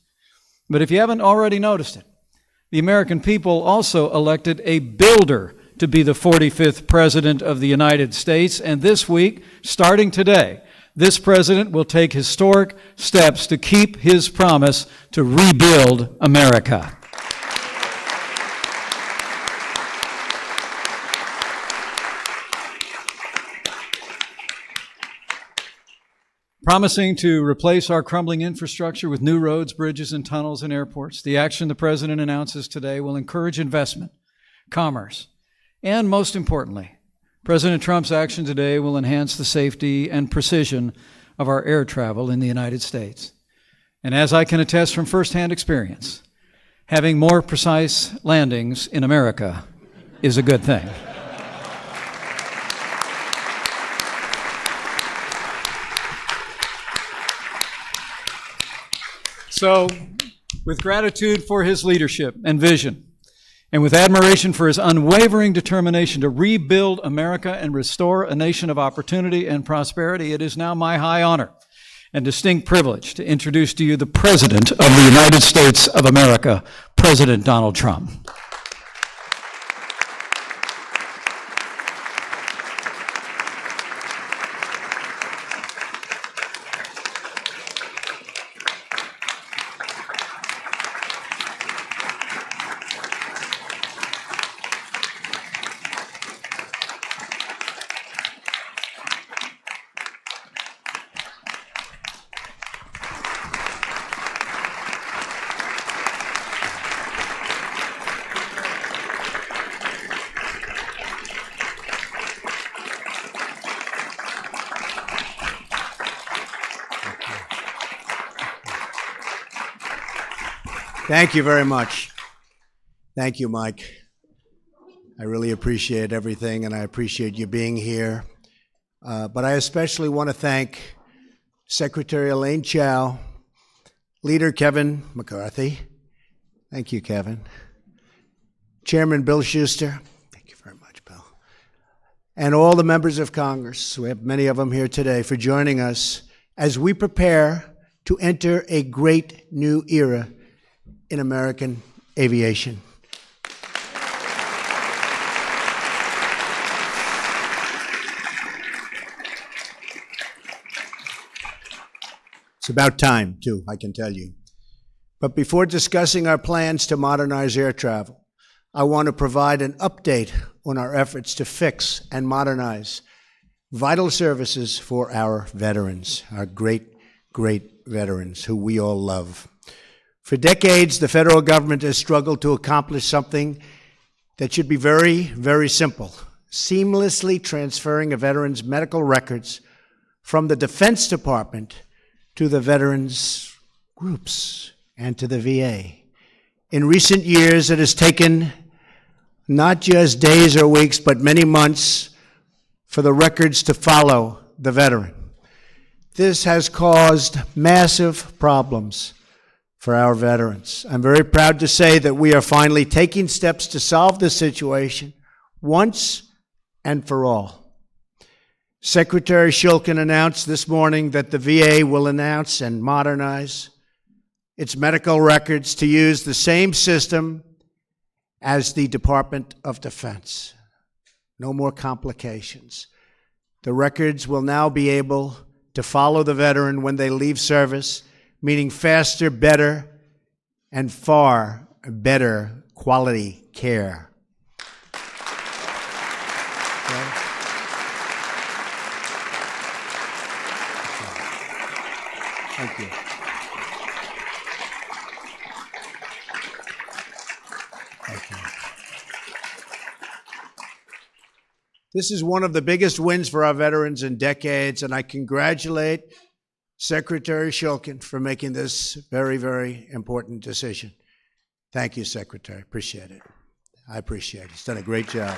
But if you haven't already noticed it, the American people also elected a builder to be the 45th president of the United States, and this week, starting today, this president will take historic steps to keep his promise to rebuild America. Promising to replace our crumbling infrastructure with new roads, bridges, and tunnels and airports, the action the president announces today will encourage investment, commerce, and most importantly, President Trump's action today will enhance the safety and precision of our air travel in the United States. And as I can attest from firsthand experience, having more precise landings in America is a good thing. So, with gratitude for his leadership and vision, and with admiration for his unwavering determination to rebuild America and restore a nation of opportunity and prosperity, it is now my high honor and distinct privilege to introduce to you the President of the United States of America, President Donald Trump. Thank you very much. Thank you, Mike. I really appreciate everything, and I appreciate you being here. But I especially want to thank Secretary Elaine Chao, Leader Kevin McCarthy. Thank you, Kevin. Chairman Bill Schuster. Thank you very much, Bill. And all the members of Congress, we have many of them here today, for joining us as we prepare to enter a great new era in American aviation. It's about time, too, I can tell you. But before discussing our plans to modernize air travel, I want to provide an update on our efforts to fix and modernize vital services for our veterans, our great, great veterans who we all love. For decades, the federal government has struggled to accomplish something that should be very, very simple: seamlessly transferring a veteran's medical records from the Defense Department to the veterans' groups and to the VA. In recent years, it has taken not just days or weeks, but many months for the records to follow the veteran. This has caused massive problems for our veterans. I'm very proud to say that we are finally taking steps to solve this situation once and for all. Secretary Shulkin announced this morning that the VA will announce and modernize its medical records to use the same system as the Department of Defense. No more complications. The records will now be able to follow the veteran when they leave service, meaning faster, better, and far better quality care. Okay. Thank you. Thank you. This is one of the biggest wins for our veterans in decades, and I congratulate Secretary Shulkin for making this very, very important decision. Thank you, Secretary. Appreciate it. I appreciate it. He's done a great job.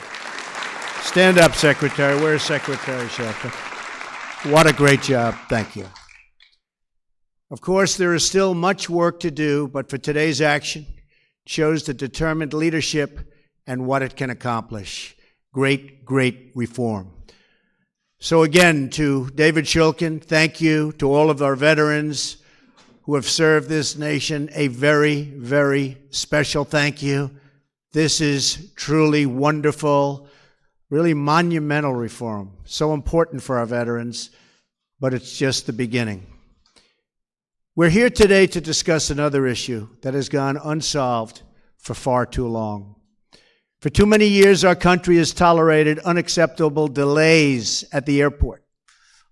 Stand up, Secretary. Where's Secretary Shulkin? What a great job. Thank you. Of course, there is still much work to do, but for today's action, it shows the determined leadership and what it can accomplish. Great, great reform. So again, to David Shulkin, thank you. To all of our veterans who have served this nation, a very, very special thank you. This is truly wonderful, really monumental reform. So important for our veterans, but it's just the beginning. We're here today to discuss another issue that has gone unsolved for far too long. For too many years, our country has tolerated unacceptable delays at the airport,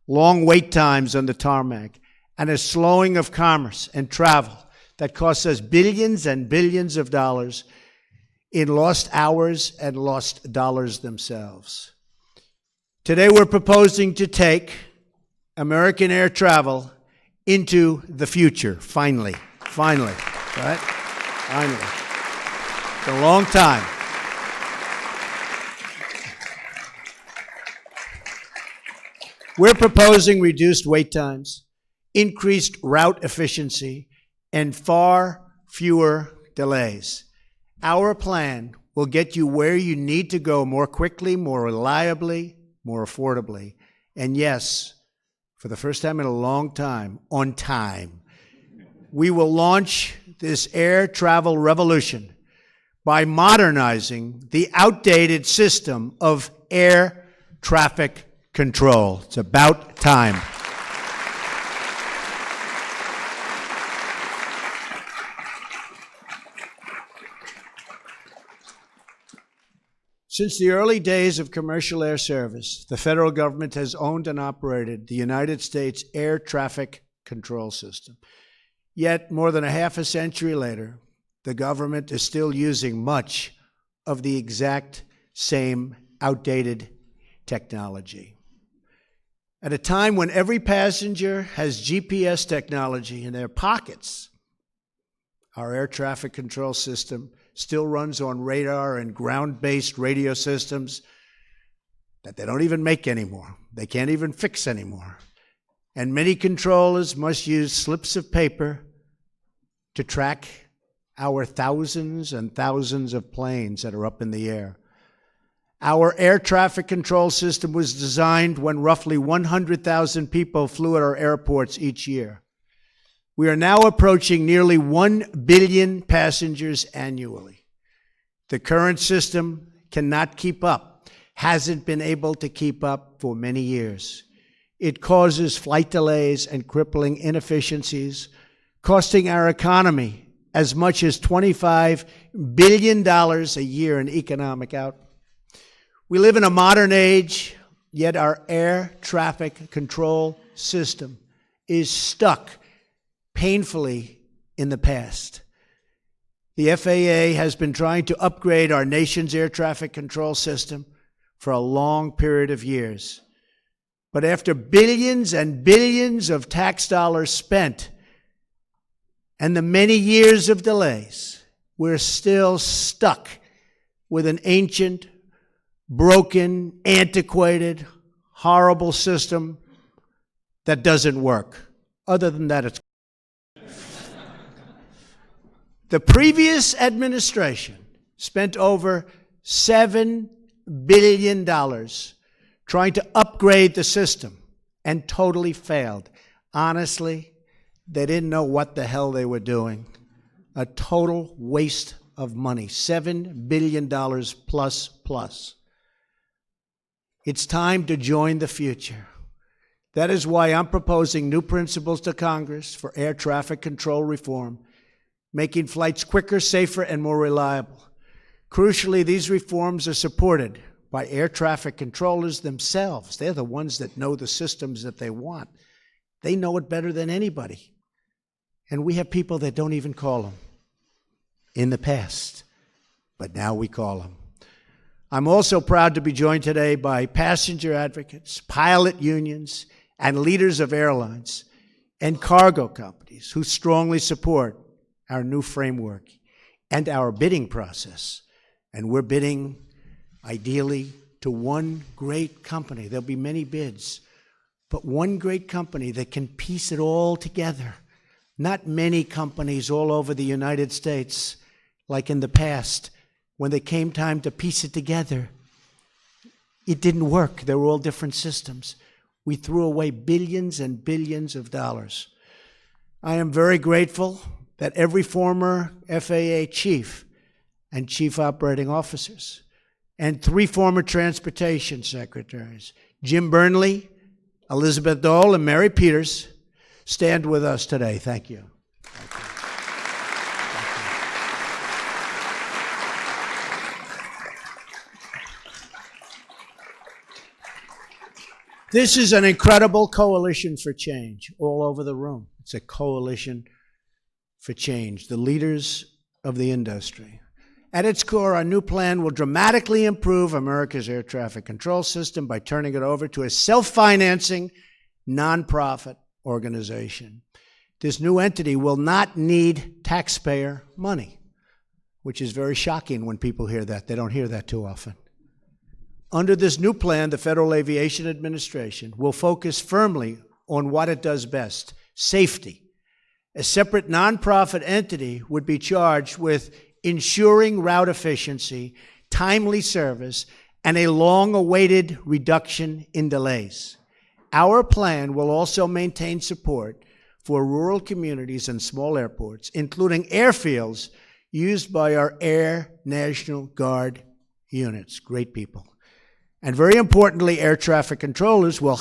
long wait times on the tarmac, and a slowing of commerce and travel that costs us billions and billions of dollars in lost hours and lost dollars themselves. Today, we're proposing to take American air travel into the future, finally, right? Finally. It's a long time. We're proposing reduced wait times, increased route efficiency, and far fewer delays. Our plan will get you where you need to go more quickly, more reliably, more affordably, and yes, for the first time in a long time, on time. We will launch this air travel revolution by modernizing the outdated system of air traffic control. It's about time. Since the early days of commercial air service, the federal government has owned and operated the United States air traffic control system. Yet, more than a half a century later, the government is still using much of the exact same outdated technology. At a time when every passenger has GPS technology in their pockets, Our air traffic control system still runs on radar and ground-based radio systems that they don't even make anymore. They can't even fix anymore. And many controllers must use slips of paper to track our thousands and thousands of planes that are up in the air. Our air traffic control system was designed when roughly 100,000 people flew at our airports each year. We are now approaching nearly 1 billion passengers annually. The current system cannot keep up, hasn't been able to keep up for many years. It causes flight delays and crippling inefficiencies, costing our economy as much as $25 billion a year in economic output. We live in a modern age, yet our air traffic control system is stuck painfully in the past. The FAA has been trying to upgrade our nation's air traffic control system for a long period of years. But after billions and billions of tax dollars spent and the many years of delays, we're still stuck with an ancient, broken, antiquated, horrible system that doesn't work. Other than that, it's the previous administration spent over $7 billion trying to upgrade the system and totally failed. Honestly, they didn't know what the hell they were doing. A total waste of money, $7 billion plus. It's time to join the future. That is why I'm proposing new principles to Congress for air traffic control reform, making flights quicker, safer, and more reliable. Crucially, these reforms are supported by air traffic controllers themselves. They're the ones that know the systems that they want. They know it better than anybody. And we have people that don't even call them in the past, but now we call them. I'm also proud to be joined today by passenger advocates, pilot unions, and leaders of airlines and cargo companies who strongly support our new framework and our bidding process. And we're bidding, ideally, to one great company. There'll be many bids, but one great company that can piece it all together. Not many companies all over the United States, like in the past, when it came time to piece it together, it didn't work. They were all different systems. We threw away billions and billions of dollars. I am very grateful that every former FAA chief and chief operating officers and 3 former transportation secretaries, Jim Burnley, Elizabeth Dole, and Mary Peters, stand with us today. Thank you. This is an incredible coalition for change all over the room. It's a coalition for change, the leaders of the industry. At its core, our new plan will dramatically improve America's air traffic control system by turning it over to a self-financing, nonprofit organization. This new entity will not need taxpayer money, which is very shocking when people hear that. They don't hear that too often. Under this new plan, the Federal Aviation Administration will focus firmly on what it does best, safety. A separate nonprofit entity would be charged with ensuring route efficiency, timely service, and a long-awaited reduction in delays. Our plan will also maintain support for rural communities and small airports, including airfields used by our Air National Guard units. Great people. And very importantly, air traffic controllers will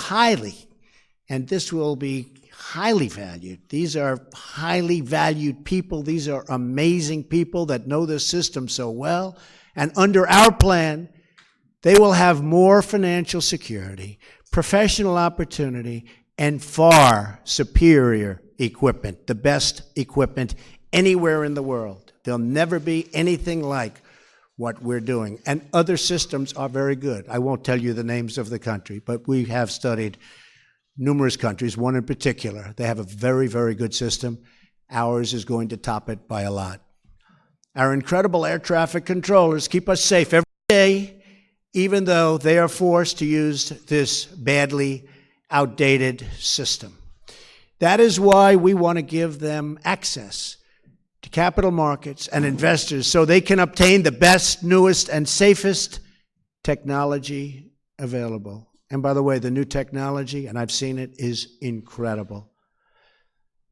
and this will be highly valued. These are highly valued people. These are amazing people that know this system so well. And under our plan, they will have more financial security, professional opportunity, and far superior equipment, the best equipment anywhere in the world. There'll never be anything like what we're doing. And other systems are very good. I won't tell you the names of the country, but we have studied numerous countries, one in particular. They have a very, very good system. ours is going to top it by a lot. Our incredible air traffic controllers keep us safe every day, even though they are forced to use this badly outdated system. That is why we want to give them access to capital markets and investors so they can obtain the best, newest, and safest technology available. And by the way, the new technology, and I've seen it, is incredible.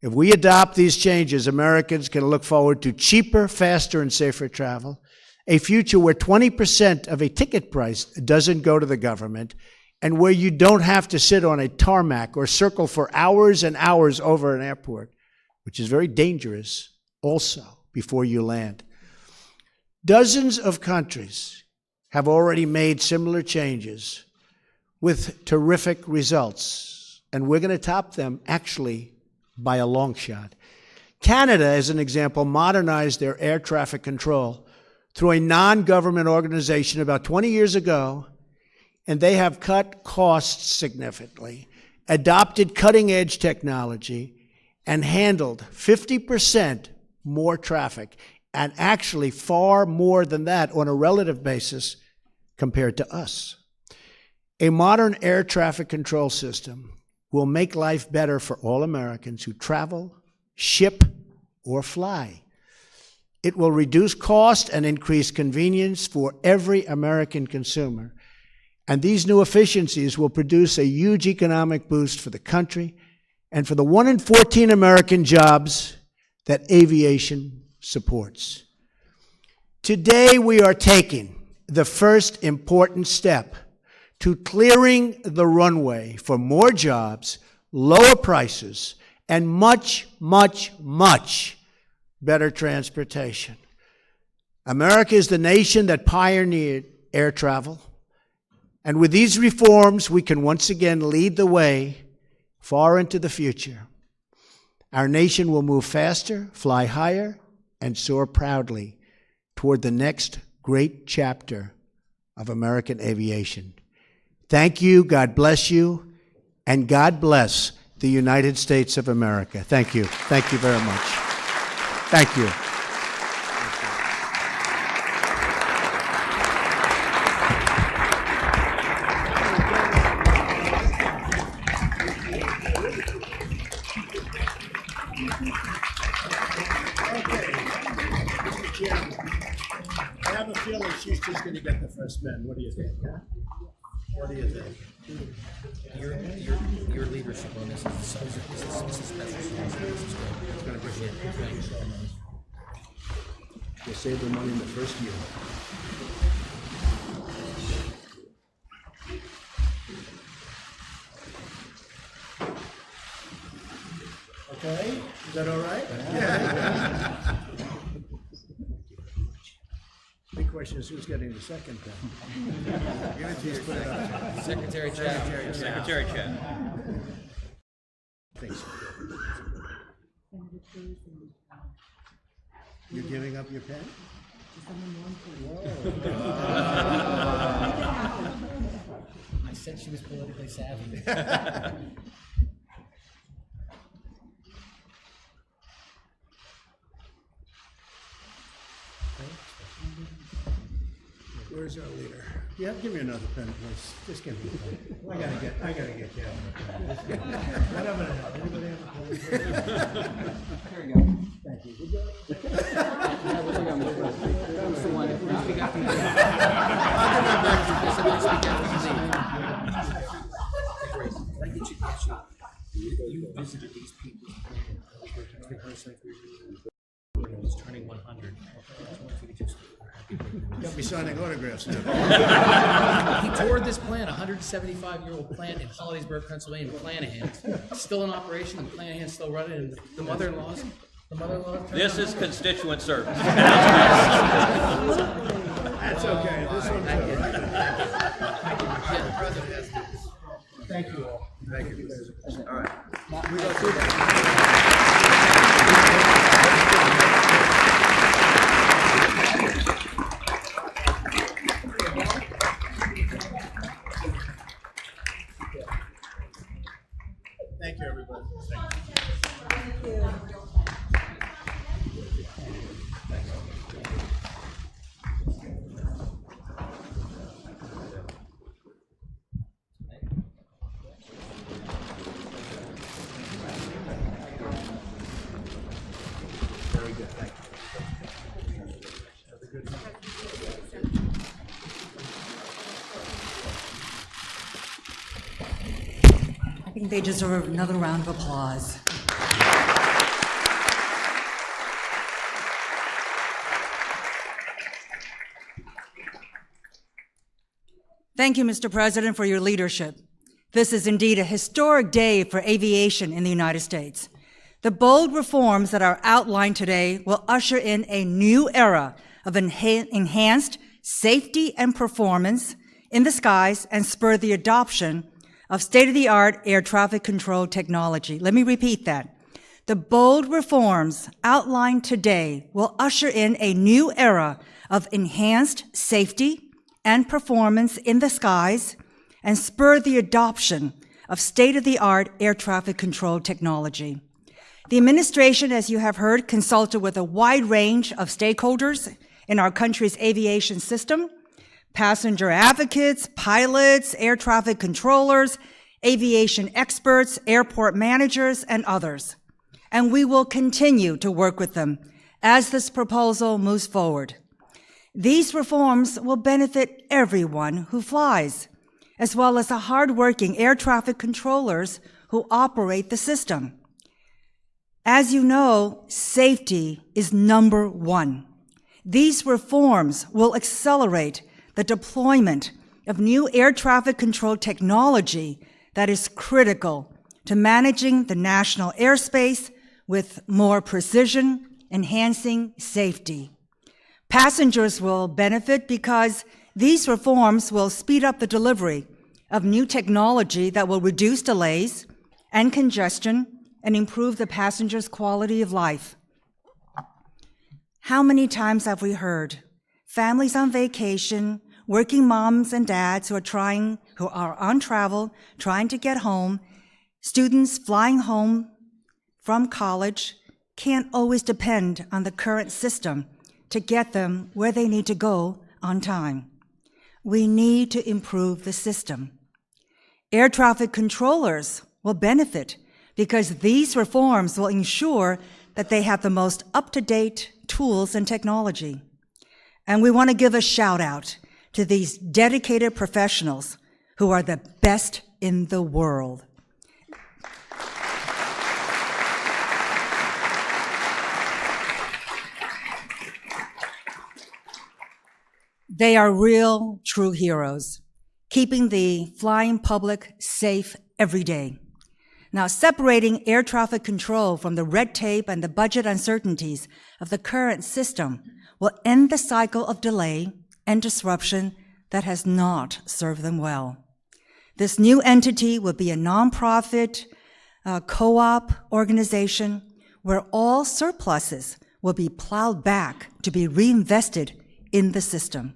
If we adopt these changes, Americans can look forward to cheaper, faster, and safer travel, a future where 20% of a ticket price doesn't go to the government, and where you don't have to sit on a tarmac or circle for hours and hours over an airport, which is very dangerous also before you land. Dozens of countries have already made similar changes with terrific results, and we're going to top them actually by a long shot. Canada, as an example, modernized their air traffic control through a non-government organization about 20 years ago, and they have cut costs significantly, adopted cutting-edge technology, and handled 50% more traffic, and actually far more than that on a relative basis compared to us. A modern air traffic control system will make life better for all Americans who travel, ship, or fly. It will reduce cost and increase convenience for every American consumer. And these new efficiencies will produce a huge economic boost for the country and for the 1 in 14 American jobs that aviation supports. Today, we are taking the first important step to clearing the runway for more jobs, lower prices, and much, much, much better transportation. America is the nation that pioneered air travel, and with these reforms, we can once again lead the way far into the future. Our nation will move faster, fly higher, and soar proudly toward the next great chapter of American aviation. Thank you, God bless you, and God bless the United States of America. Thank you. Thank you very much. Thank you. I have a feeling she's just going to get the first man. What do you think? Huh? What do you think? Your leadership on this is special. This is special. It's going to bring you. Thank you so much. You'll save the money in the first year. Okay, is that all right? Yeah. Big question is who's getting the second then? Give it to your Secretary Chad. Secretary Chad. Thanks. You're giving up your pen? Whoa. I said she was politically savvy. Where's our leader? Yeah, give me another pen, please. Just give me a pen. I gotta get Kevin a pen. I don't know. Anybody have a pen? There we go. Thank you. Good job. That's the one. We got the You visited these people. He's turning 100. Got me signing autographs now. He toured this plant, a 175-year-old plant in Hollidaysburg, Pennsylvania, Planahan. Still in operation, and Planahan's still running, and the mother-in-law. This is constituent service. That's okay. This one's all right. Thank you all. Thank you. All right. We go through that. Thank you, everybody. Thank you. think they deserve another round of applause. Thank you, Mr. President, for your leadership. This is indeed a historic day for aviation in the United States. The bold reforms that are outlined today will usher in a new era of enhanced safety and performance in the skies and spur the adoption of state-of-the-art air traffic control technology. Let me repeat that. The bold reforms outlined today will usher in a new era of enhanced safety and performance in the skies and spur the adoption of state-of-the-art air traffic control technology. The administration, as you have heard, consulted with a wide range of stakeholders in our country's aviation system: passenger advocates, pilots, air traffic controllers, aviation experts, airport managers, and others. And we will continue to work with them as this proposal moves forward. These reforms will benefit everyone who flies, as well as the hardworking air traffic controllers who operate the system. As you know, safety is number one. These reforms will accelerate the deployment of new air traffic control technology that is critical to managing the national airspace with more precision, enhancing safety. Passengers will benefit because these reforms will speed up the delivery of new technology that will reduce delays and congestion and improve the passengers' quality of life. How many times have we heard families on vacation, working moms and dads who are on travel, trying to get home, students flying home from college can't always depend on the current system to get them where they need to go on time. We need to improve the system. Air traffic controllers will benefit because these reforms will ensure that they have the most up-to-date tools and technology. And we want to give a shout out to these dedicated professionals who are the best in the world. They are real, true heroes, keeping the flying public safe every day. Now, separating air traffic control from the red tape and the budget uncertainties of the current system will end the cycle of delay and disruption that has not served them well. This new entity will be a nonprofit, co-op organization where all surpluses will be plowed back to be reinvested in the system.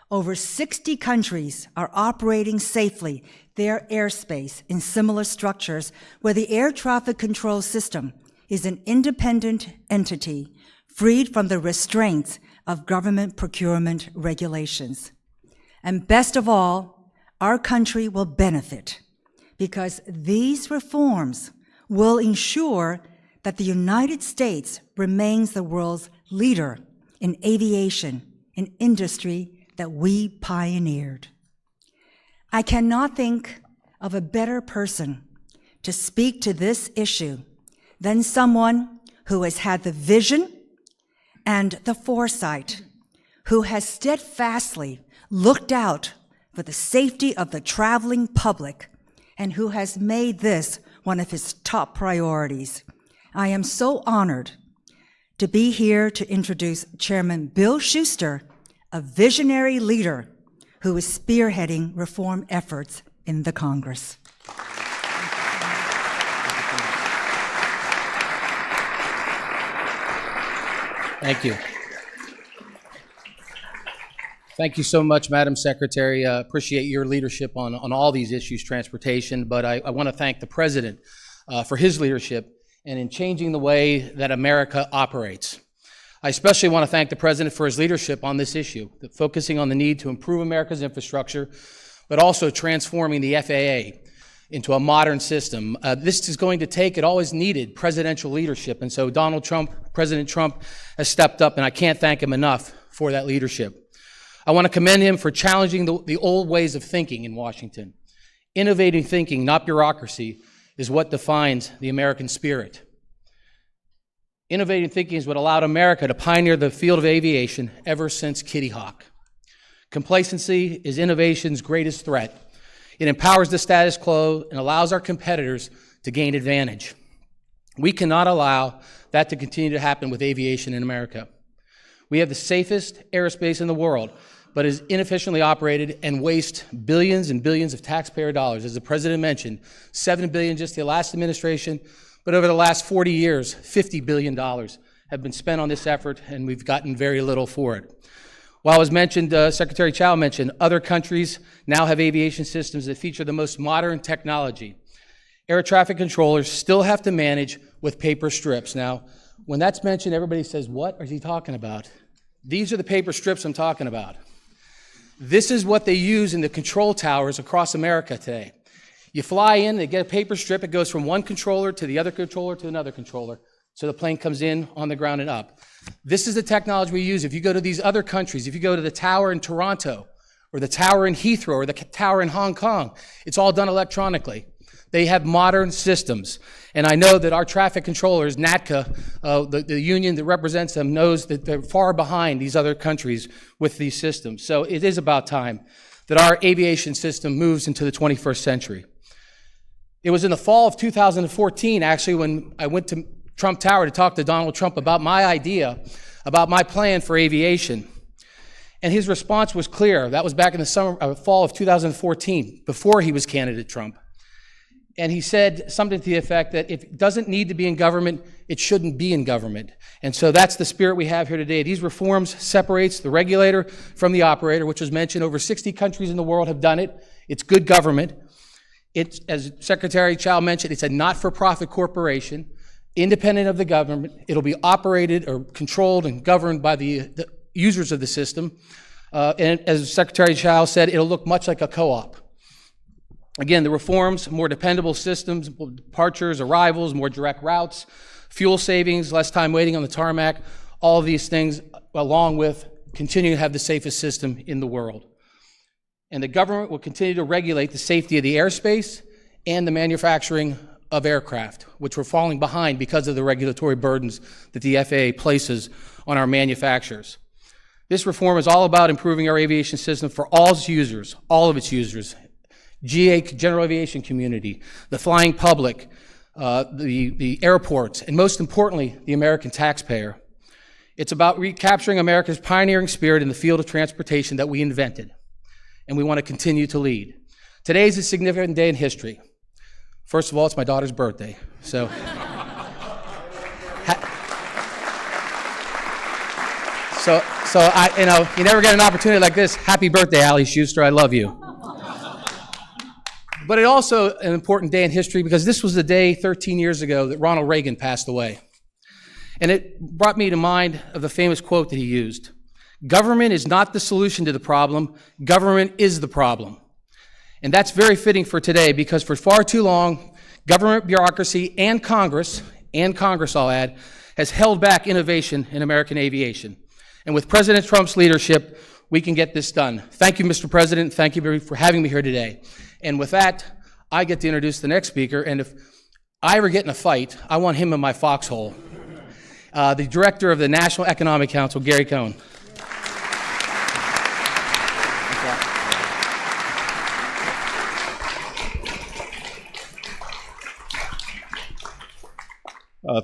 Over 60 countries are operating safely their airspace in similar structures where the air traffic control system is an independent entity freed from the restraints of government procurement regulations. And best of all, our country will benefit because these reforms will ensure that the United States remains the world's leader in aviation, an industry that we pioneered. I cannot think of a better person to speak to this issue than someone who has had the vision and the foresight, who has steadfastly looked out for the safety of the traveling public, and who has made this one of his top priorities. I am so honored to be here to introduce Chairman Bill Schuster, a visionary leader who is spearheading reform efforts in the Congress. Thank you. Thank you so much, Madam Secretary. Appreciate your leadership on all these issues, transportation, but I want to thank the President for his leadership and in changing the way that America operates. I especially want to thank the President for his leadership on this issue, focusing on the need to improve America's infrastructure, but also transforming the FAA into a modern system. This is going to take, it always needed, presidential leadership, and so President Trump has stepped up, and I can't thank him enough for that leadership. I want to commend him for challenging the old ways of thinking in Washington, innovative thinking, not bureaucracy, is what defines the American spirit. Innovative thinking is what allowed America to pioneer the field of aviation ever since Kitty Hawk. Complacency is innovation's greatest threat. It empowers the status quo and allows our competitors to gain advantage. We cannot allow that to continue to happen with aviation in America. We have the safest airspace in the world, but is inefficiently operated and wastes billions and billions of taxpayer dollars. As the president mentioned, $7 billion just the last administration, but over the last 40 years, $50 billion have been spent on this effort, and we've gotten very little for it. While as mentioned, Secretary Chow mentioned, other countries now have aviation systems that feature the most modern technology. Air traffic controllers still have to manage with paper strips. Now, when that's mentioned, everybody says, what is he talking about? These are the paper strips I'm talking about. This is what they use in the control towers across America today. You fly in, they get a paper strip, it goes from one controller to the other controller to another controller, so the plane comes in on the ground and up. This is the technology we use. If you go to these other countries, if you go to the tower in Toronto, or the tower in Heathrow, or the tower in Hong Kong, it's all done electronically. They have modern systems. And I know that our traffic controllers, NATCA, the union that represents them, knows that they're far behind these other countries with these systems. So it is about time that our aviation system moves into the 21st century. It was in the fall of 2014, actually, when I went to Trump Tower to talk to Donald Trump about my idea, about my plan for aviation. And his response was clear. That was back in the fall of 2014, before he was candidate Trump. And he said something to the effect that if it doesn't need to be in government, it shouldn't be in government. And so that's the spirit we have here today. These reforms separates the regulator from the operator, which was mentioned. Over 60 countries in the world have done it. It's good government. It's, as Secretary Chow mentioned, it's a not-for-profit corporation, independent of the government. It'll be operated or controlled and governed by the users of the system. And as Secretary Chow said, it'll look much like a co-op. Again, the reforms, more dependable systems, departures, arrivals, more direct routes, fuel savings, less time waiting on the tarmac, all of these things, along with continuing to have the safest system in the world. And the government will continue to regulate the safety of the airspace and the manufacturing of aircraft, which we're falling behind because of the regulatory burdens that the FAA places on our manufacturers. This reform is all about improving our aviation system for all its users, all of its users, GA, general aviation community, the flying public, the airports, and most importantly, the American taxpayer. It's about recapturing America's pioneering spirit in the field of transportation that we invented, and we want to continue to lead. Today is a significant day in history. First of all, it's my daughter's birthday, so. So you never get an opportunity like this. Happy birthday, Allie Schuster, I love you. But it's also an important day in history because this was the day 13 years ago that Ronald Reagan passed away. And it brought me to mind of the famous quote that he used. Government is not the solution to the problem, government is the problem. And that's very fitting for today because for far too long, government bureaucracy and Congress I'll add, has held back innovation in American aviation. And with President Trump's leadership, we can get this done. Thank you, Mr. President. Thank you for having me here today. And with that, I get to introduce the next speaker. And if I ever get in a fight, I want him in my foxhole. The director of the National Economic Council, Gary Cohn.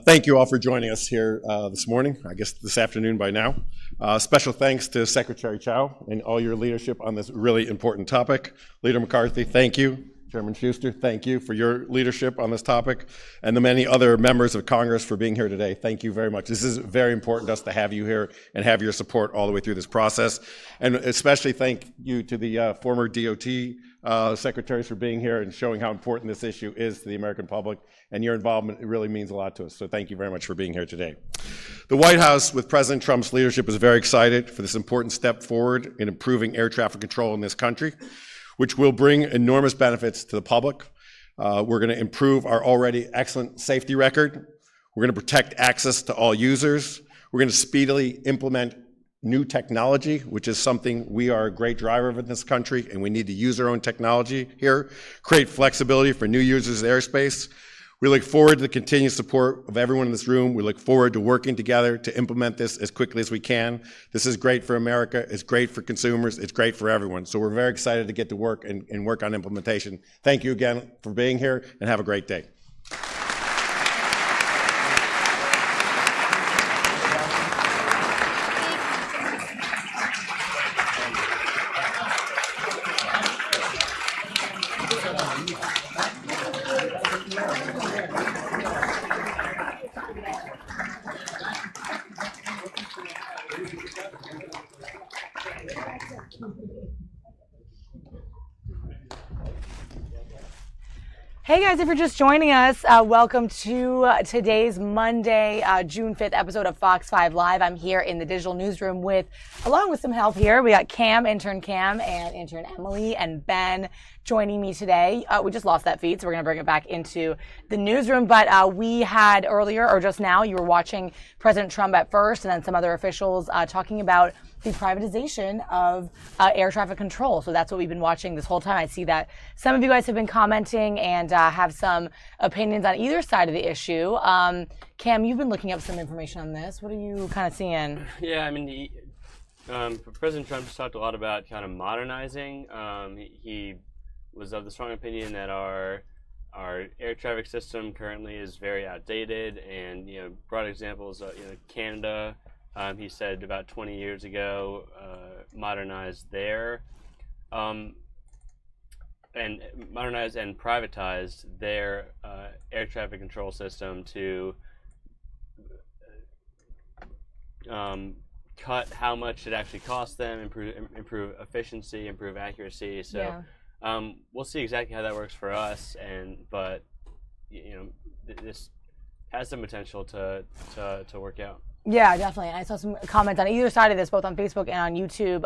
Thank you all for joining us here this morning, I guess this afternoon by now. Special thanks to Secretary Chow and all your leadership on this really important topic. Leader McCarthy, thank you. Chairman Schuster, thank you for your leadership on this topic. And the many other members of Congress for being here today, thank you very much. This is very important to us to have you here and have your support all the way through this process. And especially thank you to the former DOT secretaries for being here and showing how important this issue is to the American public. And your involvement, it really means a lot to us. So thank you very much for being here today. The White House, with President Trump's leadership, is very excited for this important step forward in improving air traffic control in this country, which will bring enormous benefits to the public. We're going to improve our already excellent safety record. We're going to protect access to all users. We're going to speedily implement new technology, which is something we are a great driver of in this country, and we need to use our own technology here, create flexibility for new users of airspace. We look forward to the continued support of everyone in this room. We look forward to working together to implement this as quickly as we can. This is great for America. It's great for consumers. It's great for everyone. So we're very excited to get to work and work on implementation. Thank you again for being here, and have a great day. Hey guys, if you're just joining us, welcome to today's Monday, June 5th episode of Fox 5 Live. I'm here in the digital newsroom along with some help here. We got intern Cam, and intern Emily and Ben joining me today. We just lost that feed, so we're going to bring it back into the newsroom. But we had earlier, or just now, you were watching President Trump at first, and then some other officials talking about the privatization of air traffic control. So that's what we've been watching this whole time. I see that some of you guys have been commenting and have some opinions on either side of the issue. Cam, you've been looking up some information on this. What are you kind of seeing? Yeah, I mean, President Trump just talked a lot about kind of modernizing. He was of the strong opinion that our air traffic system currently is very outdated, and brought examples of Canada. He said about 20 years ago, modernized their and modernized and privatized their air traffic control system to cut how much it actually costs them, improve efficiency, improve accuracy. So we'll see exactly how that works for us, but this has some potential to work out. Yeah, definitely. And I saw some comments on either side of this, both on Facebook and on YouTube,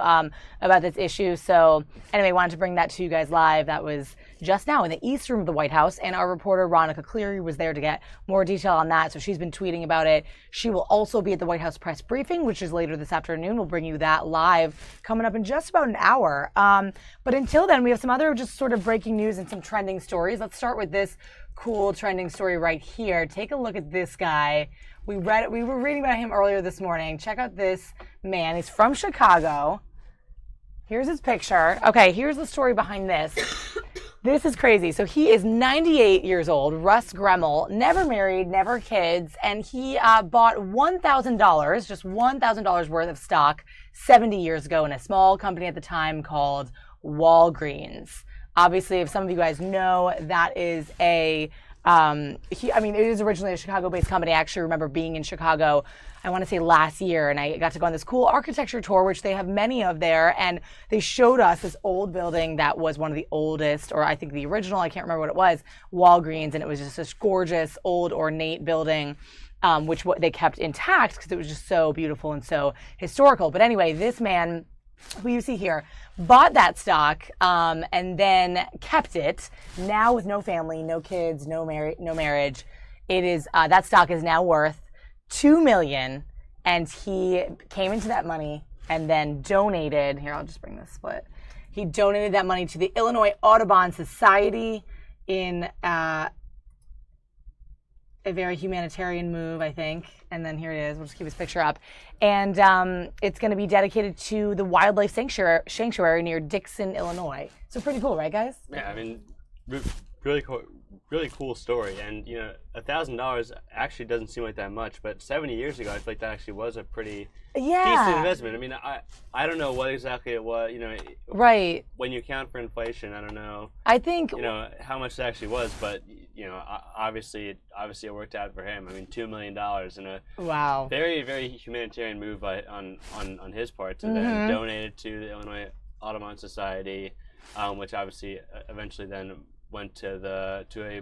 about this issue. So anyway, wanted to bring that to you guys live. That was just now in the East Room of the White House, and our reporter Ronica Cleary was there to get more detail on that. So she's been tweeting about it. She will also be at the White House press briefing, which is later this afternoon. We'll bring you that live coming up in just about an hour. But until then, we have some other just sort of breaking news and some trending stories. Let's start with this cool trending story right here. Take a look at this guy. We were reading about him earlier this morning. Check out this man. He's from Chicago. Here's his picture. Okay, here's the story behind this. This is crazy. So he is 98 years old, Russ Gremmel, never married, never kids, and he bought $1,000, just $1,000 worth of stock 70 years ago in a small company at the time called Walgreens. Obviously, if some of you guys know, that is it is originally a Chicago-based company. I actually remember being in Chicago, I want to say last year, and I got to go on this cool architecture tour, which they have many of there, and they showed us this old building that was one of the oldest, or I think the original, I can't remember what it was, Walgreens, and it was just this gorgeous, old, ornate building, which they kept intact because it was just so beautiful and so historical. But anyway, this man, who you see here, bought that stock and then kept it. Now with no family, no kids, no marriage, it is that stock is now worth $2 million, and he came into that money and then donated. Here, I'll just bring this split. He donated that money to the Illinois Audubon Society in a very humanitarian move, I think. And then here it is. We'll just keep his picture up. And it's going to be dedicated to the wildlife sanctuary near Dixon, Illinois. So pretty cool, right, guys? Yeah, I mean, really cool story. And, $1,000 actually doesn't seem like that much, but 70 years ago, I feel like that actually was a pretty decent investment. I mean, I don't know what exactly it was, Right. When you account for inflation, I don't know. I think, how much it actually was, but, obviously it worked out for him. I mean, $2 million in a very, very humanitarian move on his part to then donate it to the Illinois Audubon Society, which obviously eventually then went to a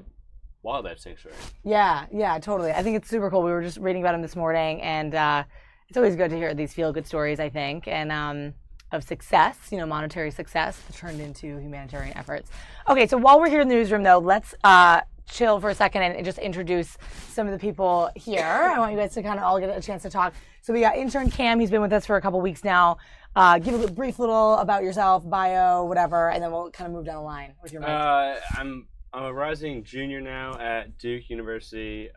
wildlife sanctuary. Yeah, totally. I think it's super cool. We were just reading about him this morning, and it's always good to hear these feel-good stories, I think, and of success, monetary success turned into humanitarian efforts. Okay, so while we're here in the newsroom, though, let's chill for a second and just introduce some of the people here. I want you guys to kind of all get a chance to talk. So we got intern Cam. He's been with us for a couple weeks now. Give a brief little about yourself, bio, whatever, and then we'll kind of move down the line with your mic. I'm a rising junior now at Duke University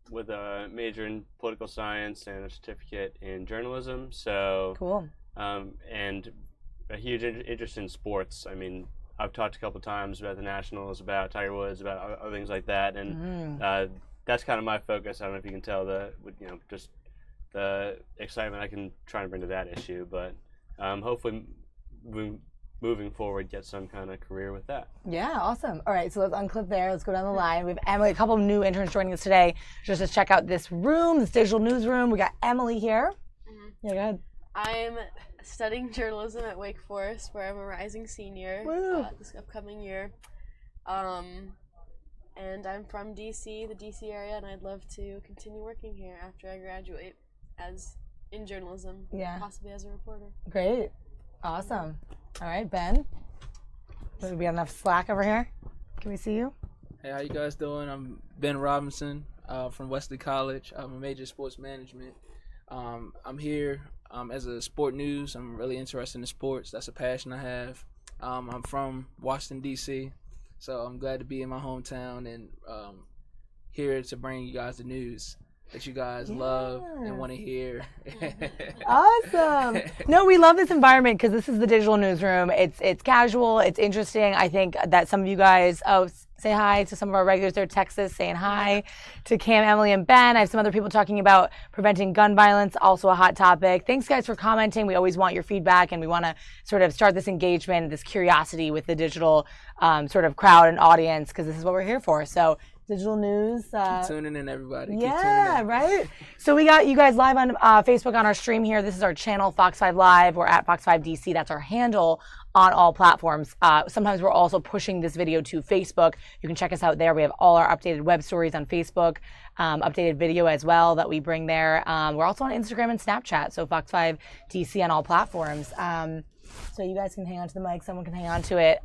with a major in political science and a certificate in journalism. So cool. And a huge interest in sports. I mean, I've talked a couple times about the Nationals, about Tiger Woods, about other things like that, and that's kind of my focus. I don't know if you can tell just the excitement I can try to bring to that issue, but hopefully moving forward, get some kind of career with that. Yeah, awesome. All right, so let's unclip there. Let's go down the line. We have Emily, a couple of new interns joining us today just to check out this room, this digital newsroom. We got Emily here. Yeah, go ahead. I'm studying journalism at Wake Forest, where I'm a rising senior this upcoming year. And I'm from DC, the DC area, and I'd love to continue working here after I graduate in journalism, possibly as a reporter. Great. Awesome. All right, Ben. Do we got enough slack over here? Can we see you? Hey, how you guys doing? I'm Ben Robinson from Wesley College. I'm a major in sports management. I'm here as a sport news. I'm really interested in sports. That's a passion I have. I'm from Washington, D.C., so I'm glad to be in my hometown and here to bring you guys the news that you guys love and want to hear. Awesome. No, we love this environment because this is the digital newsroom. It's casual. It's interesting. I think that some of you guys, say hi to some of our regulars there, Texas, saying hi to Cam, Emily, and Ben. I have some other people talking about preventing gun violence, also a hot topic. Thanks, guys, for commenting. We always want your feedback, and we want to sort of start this engagement, this curiosity with the digital sort of crowd and audience, because this is what we're here for. So digital news. Keep tuning in, everybody. Yeah, right? So we got you guys live on Facebook on our stream here. This is our channel, Fox 5 Live. We're at Fox 5 DC. That's our handle on all platforms. Sometimes we're also pushing this video to Facebook. You can check us out there. We have all our updated web stories on Facebook, updated video as well that we bring there. We're also on Instagram and Snapchat, so Fox 5 DC on all platforms. So you guys can hang on to the mic. Someone can hang on to it.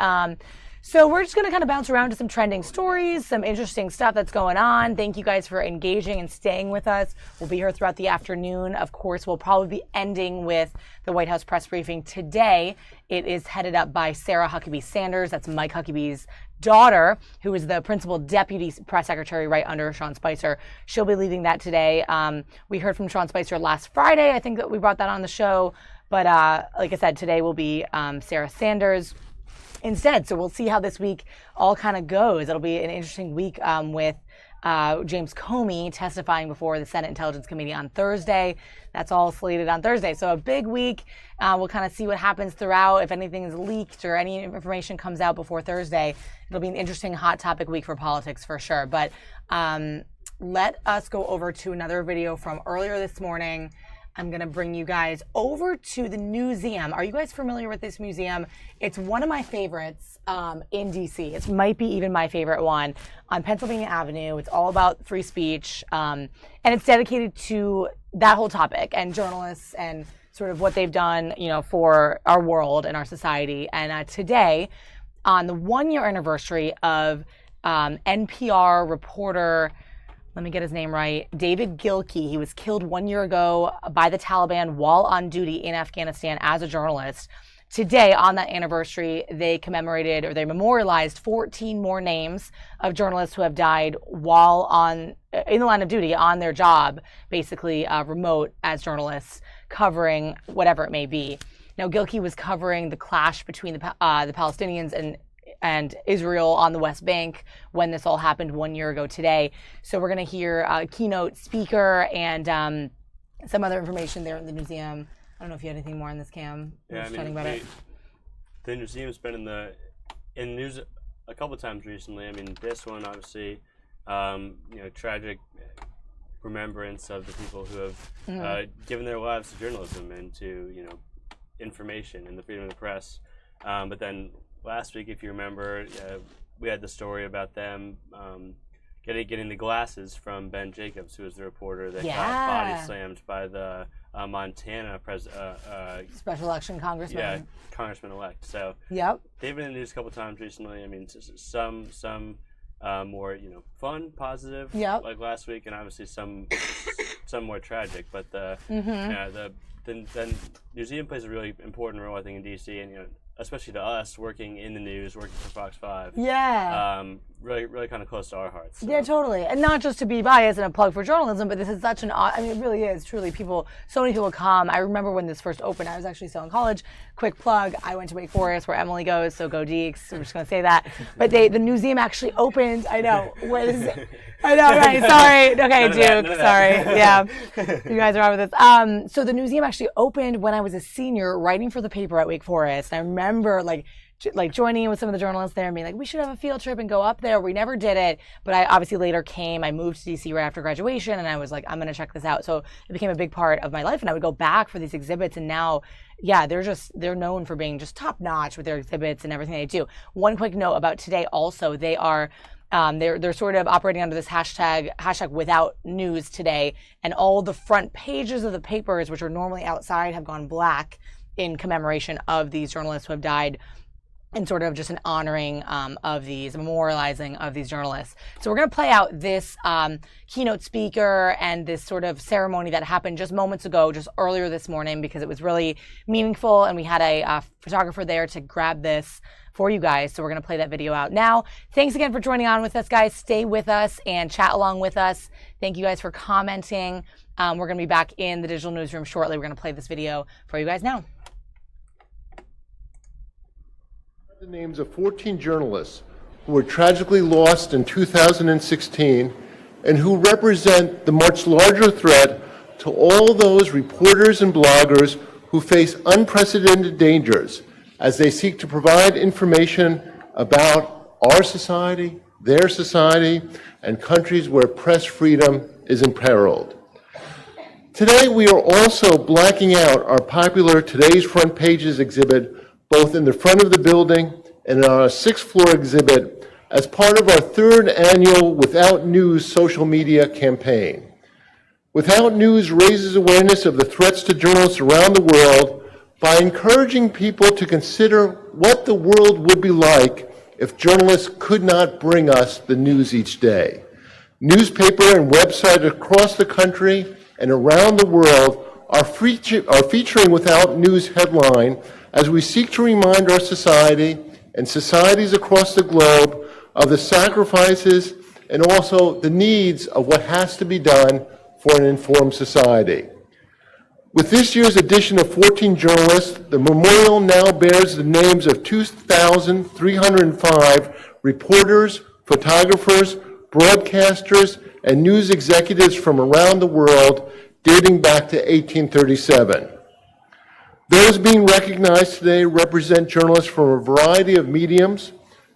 So we're just going to kind of bounce around to some trending stories, some interesting stuff that's going on. Thank you guys for engaging and staying with us. We'll be here throughout the afternoon. Of course, we'll probably be ending with the White House press briefing today. It is headed up by Sarah Huckabee Sanders. That's Mike Huckabee's daughter, who is the principal deputy press secretary right under Sean Spicer. She'll be leading that today. We heard from Sean Spicer last Friday. I think that we brought that on the show. But like I said, today will be Sarah Sanders instead. So we'll see how this week all kind of goes. It'll be an interesting week with James Comey testifying before the Senate Intelligence Committee on Thursday. That's all slated on Thursday. So a big week. We'll kind of see what happens throughout. If anything is leaked or any information comes out before Thursday, it'll be an interesting hot topic week for politics for sure. But let us go over to another video from earlier this morning. I'm going to bring you guys over to the Newseum. Are you guys familiar with this museum? It's one of my favorites in DC. It might be even my favorite one on Pennsylvania Avenue. It's all about free speech, and it's dedicated to that whole topic and journalists and sort of what they've done, for our world and our society. And today, on the 1-year anniversary of NPR reporter, let me get his name right, David Gilkey. He was killed 1 year ago by the Taliban while on duty in Afghanistan as a journalist. Today, on that anniversary, they commemorated or they memorialized 14 more names of journalists who have died while in the line of duty on their job, basically remote as journalists, covering whatever it may be. Now, Gilkey was covering the clash between the Palestinians and Israel on the West Bank when this all happened 1 year ago today. So we're going to hear a keynote speaker and some other information there in the museum. I don't know if you had anything more on this, Cam. Yeah, the museum's been in the news a couple times recently. I mean, this one obviously, tragic remembrance of the people who have given their lives to journalism and to information and the freedom of the press. But then last week, if you remember, we had the story about them getting the glasses from Ben Jacobs, who was the reporter that got body slammed by the Montana special election congressman. Yeah, congressman-elect. So they've been in the news a couple times recently. I mean, some more, fun, positive, Yep. like last week, and obviously some more tragic. But the Newseum plays a really important role, I think, in DC, and especially to us working in the news, working for Fox 5. Yeah. Really kind of close to our hearts. So. Yeah, totally. And not just to be biased and a plug for journalism, but this is such an, it really is, truly, so many people come. I remember when this first opened, I was actually still in college. Quick plug, I went to Wake Forest, where Emily goes, so go Deeks. I'm just going to say that. But the Newseum actually opened, I know, I know, right, sorry. Okay, Duke, sorry. Yeah, you guys are on with this. So the Newseum actually opened when I was a senior writing for the paper at Wake Forest. And I remember, like joining in with some of the journalists there and being like, we should have a field trip and go up there. We never did it, but I obviously later came. I moved to DC right after graduation, and I was like, I'm going to check this out. So it became a big part of my life, and I would go back for these exhibits. And now, yeah, they're known for being just top notch with their exhibits and everything they do. One quick note about today also, they are. They're sort of operating under this hashtag without news today, and all the front pages of the papers, which are normally outside, have gone black in commemoration of these journalists who have died, and sort of just an honoring of these, memorializing of these journalists. So we're going to play out this keynote speaker and this sort of ceremony that happened just moments ago, just earlier this morning, because it was really meaningful, and we had a photographer there to grab this for you guys. So we're going to play that video out now. Thanks again for joining on with us, guys. Stay with us and chat along with us. Thank you guys for commenting. We're going to be back in the digital newsroom shortly. We're going to play this video for you guys now. The names of 14 journalists who were tragically lost in 2016 and who represent the much larger threat to all those reporters and bloggers who face unprecedented dangers as they seek to provide information about our society, their society, and countries where press freedom is imperiled. Today, we are also blacking out our popular Today's Front Pages exhibit, both in the front of the building and in our 6th floor exhibit, as part of our 3rd annual Without News social media campaign. Without News raises awareness of the threats to journalists around the world by encouraging people to consider what the world would be like if journalists could not bring us the news each day. Newspaper and websites across the country and around the world are featuring Without News headline as we seek to remind our society and societies across the globe of the sacrifices and also the needs of what has to be done for an informed society. With this year's edition of 14 journalists, the memorial now bears the names of 2,305 reporters, photographers, broadcasters, and news executives from around the world, dating back to 1837. Those being recognized today represent journalists from a variety of mediums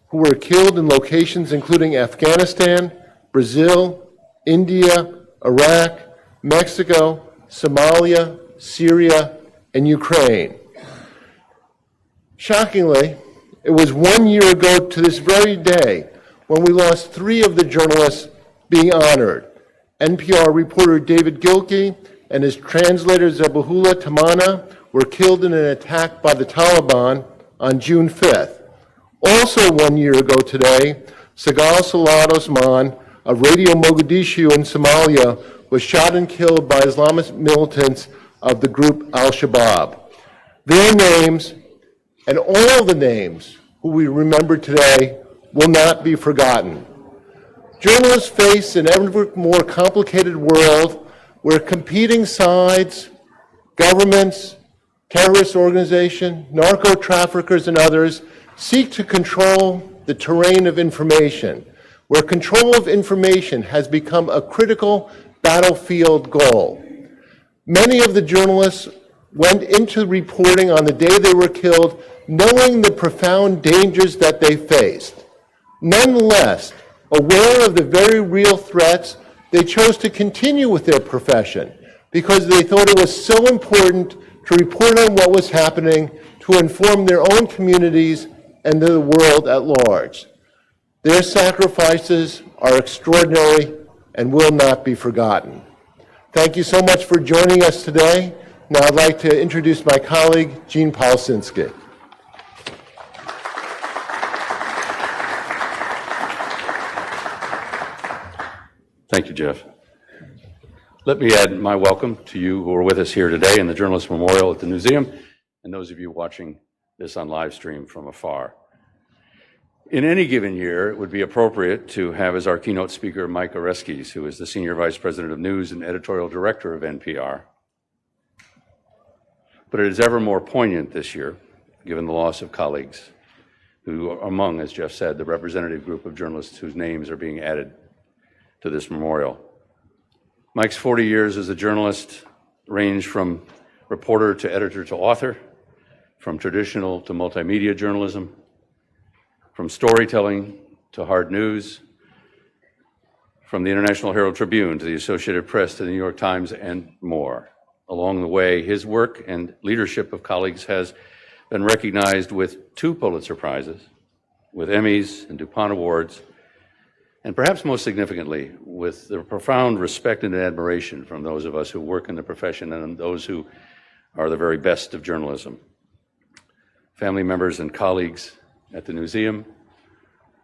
who were killed in locations including Afghanistan, Brazil, India, Iraq, Mexico, Somalia, Syria, and Ukraine. Shockingly, it was 1 year ago to this very day when we lost 3 of the journalists being honored. NPR reporter David Gilkey and his translator Zabihullah Tamana were killed in an attack by the Taliban on June 5th. Also 1 year ago today, Sagal Salat Osman of Radio Mogadishu in Somalia was shot and killed by Islamist militants of the group Al-Shabaab. Their names and all the names who we remember today will not be forgotten. Journalists face an ever more complicated world where competing sides, governments, terrorist organizations, narco-traffickers, and others seek to control the terrain of information, where control of information has become a critical battlefield goal. Many of the journalists went into reporting on the day they were killed knowing the profound dangers that they faced. Nonetheless, aware of the very real threats, they chose to continue with their profession because they thought it was so important to report on what was happening, to inform their own communities and the world at large. Their sacrifices are extraordinary and will not be forgotten. Thank you so much for joining us today. Now I'd like to introduce my colleague, Jean Palsinski. Thank you, Jeff. Let me add my welcome to you who are with us here today in the Journalist Memorial at the Newseum, and those of you watching this on live stream from afar. In any given year, it would be appropriate to have as our keynote speaker Mike Oreskes, who is the Senior Vice President of News and Editorial Director of NPR. But it is ever more poignant this year, given the loss of colleagues who are among, as Jeff said, the representative group of journalists whose names are being added to this memorial. Mike's 40 years as a journalist range from reporter to editor to author, from traditional to multimedia journalism, from storytelling to hard news, from the International Herald Tribune to the Associated Press to the New York Times and more. Along the way, his work and leadership of colleagues has been recognized with 2 Pulitzer Prizes, with Emmys and DuPont Awards, and perhaps most significantly, with the profound respect and admiration from those of us who work in the profession and those who are the very best of journalism. Family members and colleagues at the Newseum,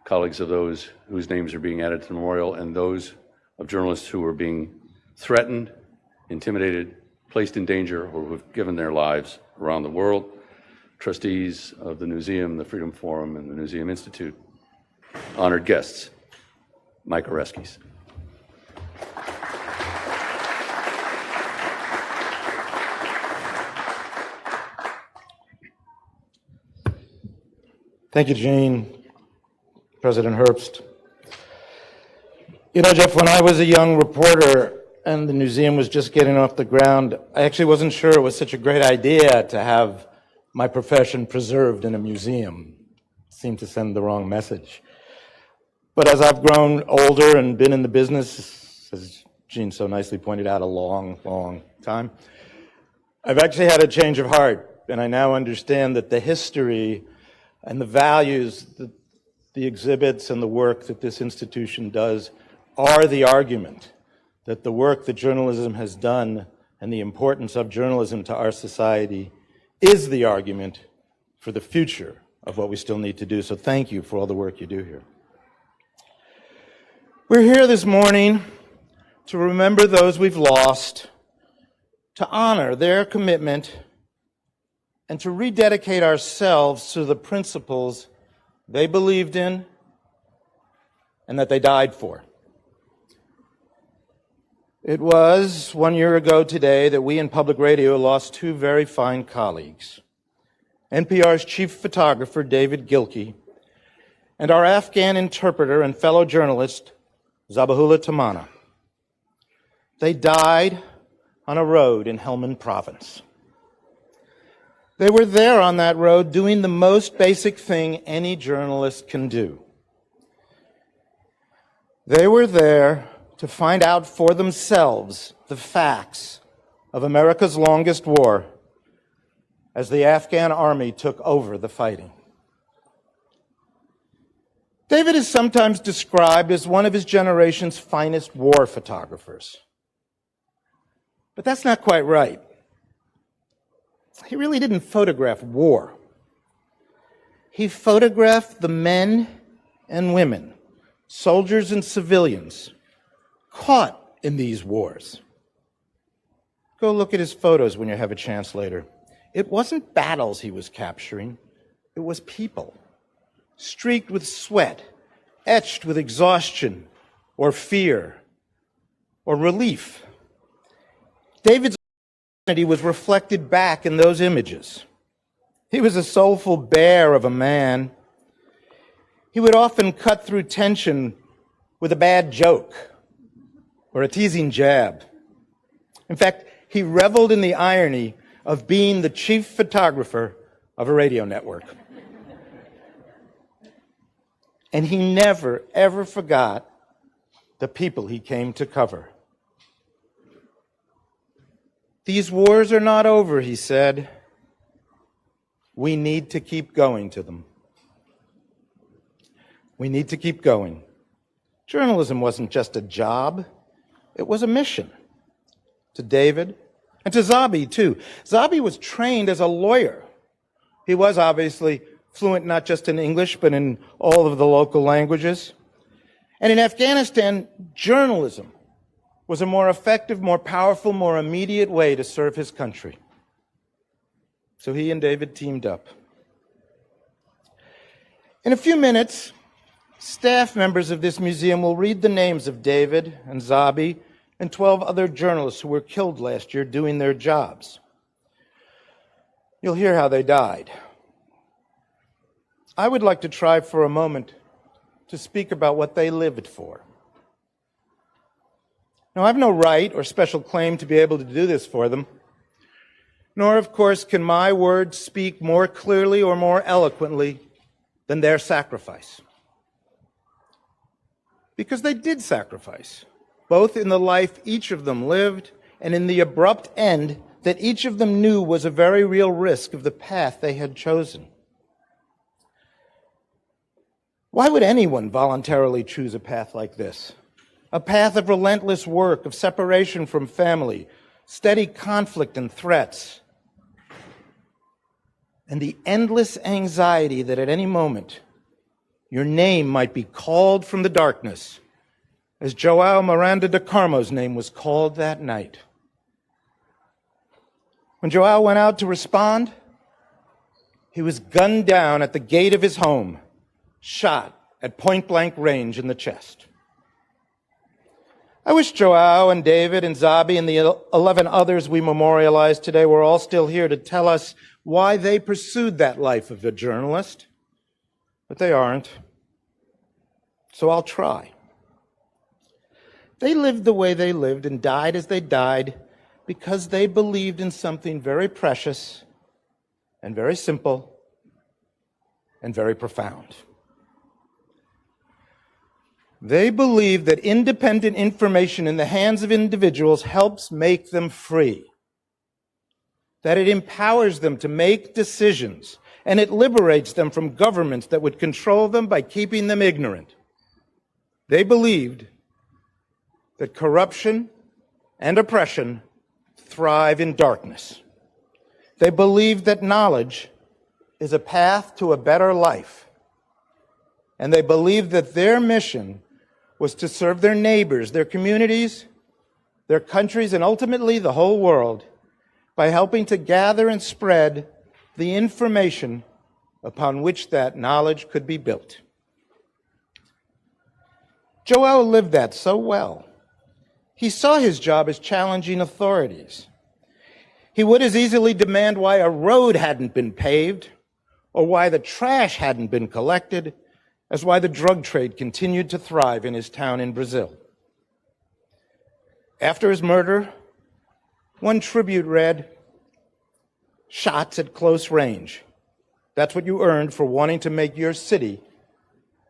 colleagues of those whose names are being added to the memorial, and those of journalists who are being threatened, intimidated, placed in danger, or who have given their lives around the world, trustees of the Newseum, the Freedom Forum, and the Newseum Institute, honored guests, Mike Oreskes. Thank you, Gene, President Herbst. You know, Jeff, when I was a young reporter and the Newseum was just getting off the ground, I actually wasn't sure it was such a great idea to have my profession preserved in a museum. It seemed to send the wrong message. But as I've grown older and been in the business, as Gene so nicely pointed out, a long, long time, I've actually had a change of heart, and I now understand that the history and the values, the exhibits and the work that this institution does are the argument that the work that journalism has done and the importance of journalism to our society is the argument for the future of what we still need to do. So thank you for all the work you do here. We're here this morning to remember those we've lost, to honor their commitment, and to rededicate ourselves to the principles they believed in and that they died for. It was 1 year ago today that we in public radio lost 2 very fine colleagues, NPR's chief photographer, David Gilkey, and our Afghan interpreter and fellow journalist, Zabihullah Tamana. They died on a road in Helmand Province. They were there on that road doing the most basic thing any journalist can do. They were there to find out for themselves the facts of America's longest war as the Afghan army took over the fighting. David is sometimes described as one of his generation's finest war photographers. But that's not quite right. He really didn't photograph war. He photographed the men and women, soldiers and civilians, caught in these wars. Go look at his photos when you have a chance later. It wasn't battles he was capturing, it was people, streaked with sweat, etched with exhaustion or fear or relief. David's identity was reflected back in those images. He was a soulful bear of a man. He would often cut through tension with a bad joke or a teasing jab. In fact, he reveled in the irony of being the chief photographer of a radio network. And he never, ever forgot the people he came to cover. These wars are not over, he said. We need to keep going to them. We need to keep going. Journalism wasn't just a job, it was a mission. To David, and to Zabi, too. Zabi was trained as a lawyer. He was obviously fluent not just in English, but in all of the local languages. And in Afghanistan, journalism was a more effective, more powerful, more immediate way to serve his country. So he and David teamed up. In a few minutes, staff members of this museum will read the names of David and Zabi and 12 other journalists who were killed last year doing their jobs. You'll hear how they died. I would like to try for a moment to speak about what they lived for. Now, I have no right or special claim to be able to do this for them, nor, of course, can my words speak more clearly or more eloquently than their sacrifice. Because they did sacrifice, both in the life each of them lived and in the abrupt end that each of them knew was a very real risk of the path they had chosen. Why would anyone voluntarily choose a path like this? A path of relentless work, of separation from family, steady conflict and threats, and the endless anxiety that at any moment your name might be called from the darkness, as Joao Miranda de Carmo's name was called that night. When Joao went out to respond, he was gunned down at the gate of his home, shot at point-blank range in the chest. I wish Joao and David and Zabi and the 11 others we memorialized today were all still here to tell us why they pursued that life of a journalist, but they aren't. So I'll try. They lived the way they lived and died as they died because they believed in something very precious and very simple and very profound. They believe that independent information in the hands of individuals helps make them free, that it empowers them to make decisions, and it liberates them from governments that would control them by keeping them ignorant. They believed that corruption and oppression thrive in darkness. They believed that knowledge is a path to a better life. And they believed that their mission was to serve their neighbors, their communities, their countries, and ultimately the whole world by helping to gather and spread the information upon which that knowledge could be built. Joao lived that so well. He saw his job as challenging authorities. He would as easily demand why a road hadn't been paved or why the trash hadn't been collected as why the drug trade continued to thrive in his town in Brazil. After his murder, one tribute read, "Shots at close range. That's what you earned for wanting to make your city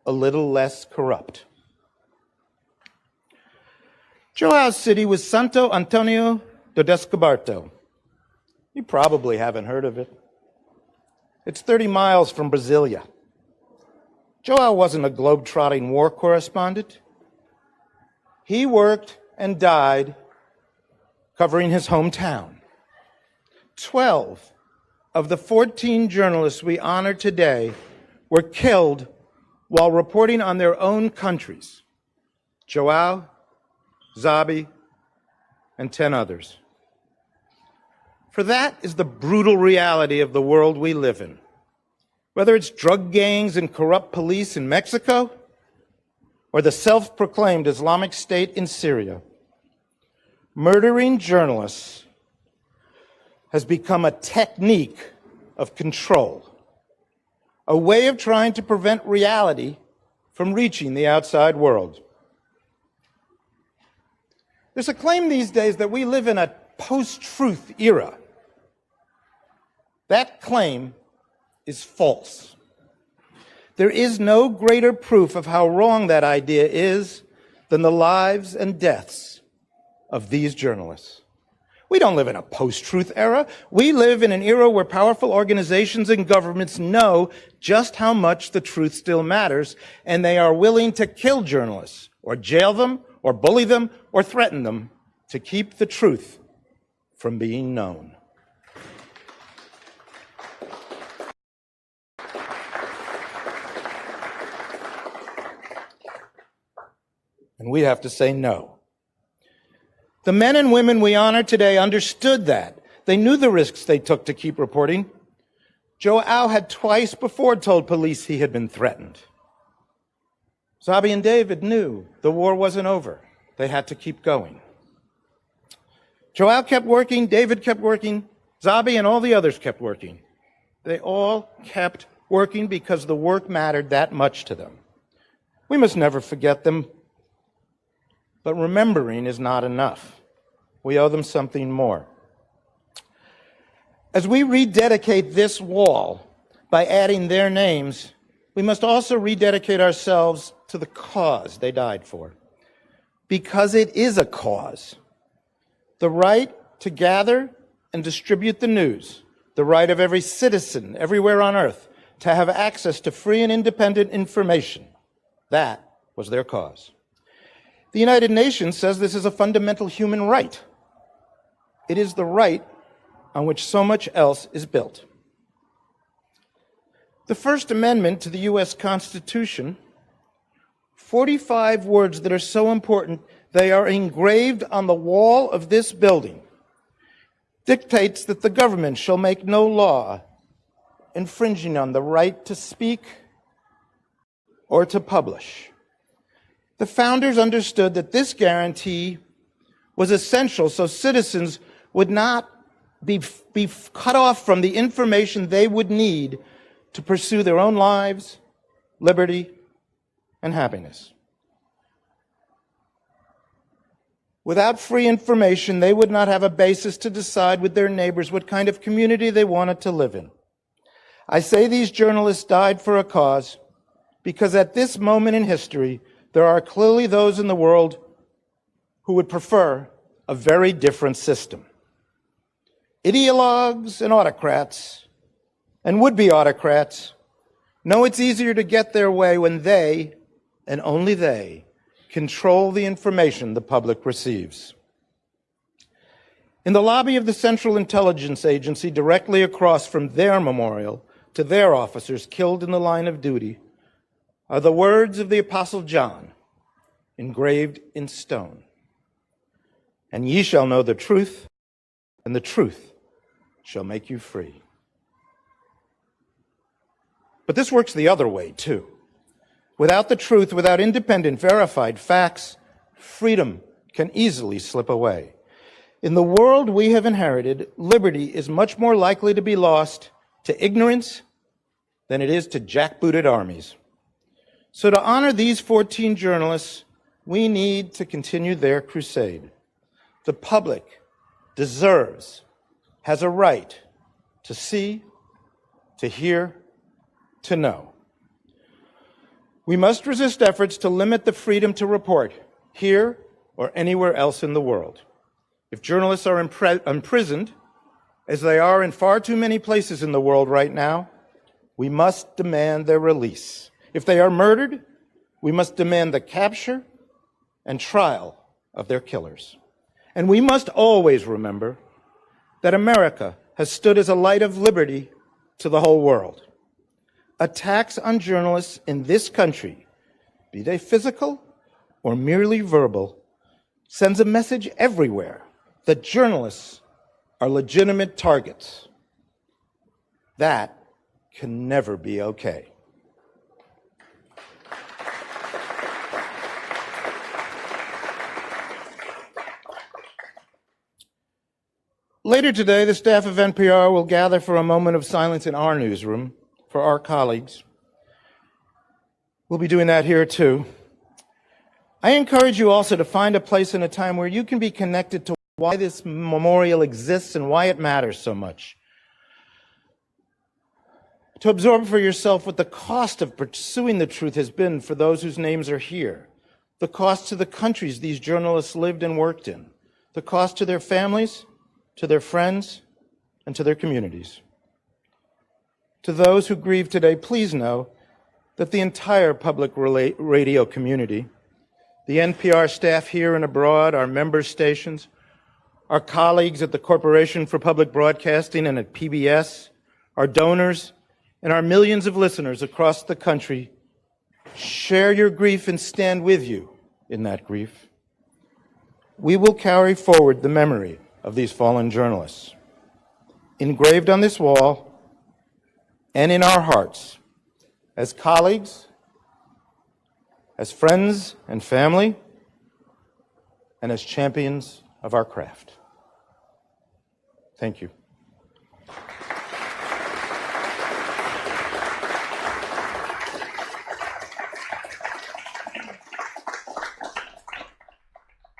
a little less corrupt." Joao's city was Santo Antonio do Descoberto. You probably haven't heard of it. It's 30 miles from Brasilia. Joao wasn't a globe-trotting war correspondent. He worked and died covering his hometown. 12 of the 14 journalists we honor today were killed while reporting on their own countries. Joao, Zabi, and 10 others. For that is the brutal reality of the world we live in. Whether it's drug gangs and corrupt police in Mexico, or the self-proclaimed Islamic State in Syria, murdering journalists has become a technique of control, a way of trying to prevent reality from reaching the outside world. There's a claim these days that we live in a post-truth era. That claim is false. There is no greater proof of how wrong that idea is than the lives and deaths of these journalists. We don't live in a post-truth era. We live in an era where powerful organizations and governments know just how much the truth still matters, and they are willing to kill journalists, or jail them, or bully them, or threaten them to keep the truth from being known. And we have to say no. The men and women we honor today understood that. They knew the risks they took to keep reporting. Joao had twice before told police he had been threatened. Zabi and David knew the war wasn't over. They had to keep going. Joao kept working, David kept working, Zabi and all the others kept working. They all kept working because the work mattered that much to them. We must never forget them, but remembering is not enough. We owe them something more. As we rededicate this wall by adding their names, we must also rededicate ourselves to the cause they died for. Because it is a cause. The right to gather and distribute the news, the right of every citizen everywhere on earth to have access to free and independent information. That was their cause. The United Nations says this is a fundamental human right. It is the right on which so much else is built. The First Amendment to the U.S. Constitution, 45 words that are so important, they are engraved on the wall of this building, dictates that the government shall make no law infringing on the right to speak or to publish. The founders understood that this guarantee was essential so citizens would not be cut off from the information they would need to pursue their own lives, liberty, and happiness. Without free information, they would not have a basis to decide with their neighbors what kind of community they wanted to live in. I say these journalists died for a cause because at this moment in history, there are clearly those in the world who would prefer a very different system. Ideologues and autocrats, and would-be autocrats, know it's easier to get their way when they, and only they, control the information the public receives. In the lobby of the Central Intelligence Agency, directly across from their memorial to their officers killed in the line of duty, are the words of the Apostle John, engraved in stone. And ye shall know the truth, and the truth shall make you free. But this works the other way, too. Without the truth, without independent, verified facts, freedom can easily slip away. In the world we have inherited, liberty is much more likely to be lost to ignorance than it is to jackbooted armies. So to honor these 14 journalists, we need to continue their crusade. The public deserves, has a right to see, to hear, to know. We must resist efforts to limit the freedom to report here or anywhere else in the world. If journalists are imprisoned, as they are in far too many places in the world right now, we must demand their release. If they are murdered, we must demand the capture and trial of their killers. And we must always remember that America has stood as a light of liberty to the whole world. Attacks on journalists in this country, be they physical or merely verbal, sends a message everywhere that journalists are legitimate targets. That can never be okay. Later today, the staff of NPR will gather for a moment of silence in our newsroom for our colleagues. We'll be doing that here too. I encourage you also to find a place and a time where you can be connected to why this memorial exists and why it matters so much. To absorb for yourself what the cost of pursuing the truth has been for those whose names are here, the cost to the countries these journalists lived and worked in, the cost to their families, to their friends, and to their communities. To those who grieve today, please know that the entire public radio community, the NPR staff here and abroad, our member stations, our colleagues at the Corporation for Public Broadcasting and at PBS, our donors, and our millions of listeners across the country share your grief and stand with you in that grief. we will carry forward the memory of these fallen journalists. Engraved on this wall and in our hearts, as colleagues, as friends and family, and as champions of our craft. Thank you.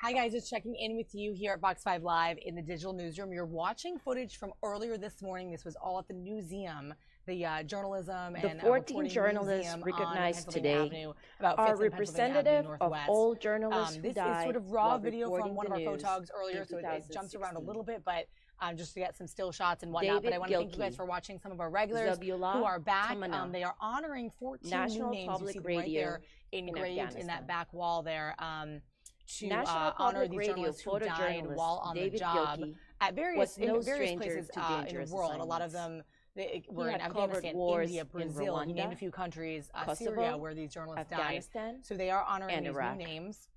Hi guys, just checking in with you here at Fox 5 Live in the digital newsroom. You're watching footage from earlier this morning. This was all at the Newseum, the journalism the and 14 journalists recognized today are representative of all journalists who this died is sort of raw while video from one of our reporting the photogs earlier, news so in it jumps around a 2016. little bit, but just to get some still shots and whatnot. David But I want to thank you guys Gilkey, for watching some of our regulars Zabiola who are back. Tamana, They are honoring 14 National new names. Public You see them right Radio there engraved in that back wall there. To National honor Public these Radio journalists who died photojournalist while on David the job Gilkey at various was no places stranger to in the dangerous world. A lot of assignments. them were in had covered Afghanistan, wars India, in Brazil. He named a Rwanda, few countries, Kosovo, Syria, where these journalists Afghanistan, died. So they are honoring and these Iraq. new names.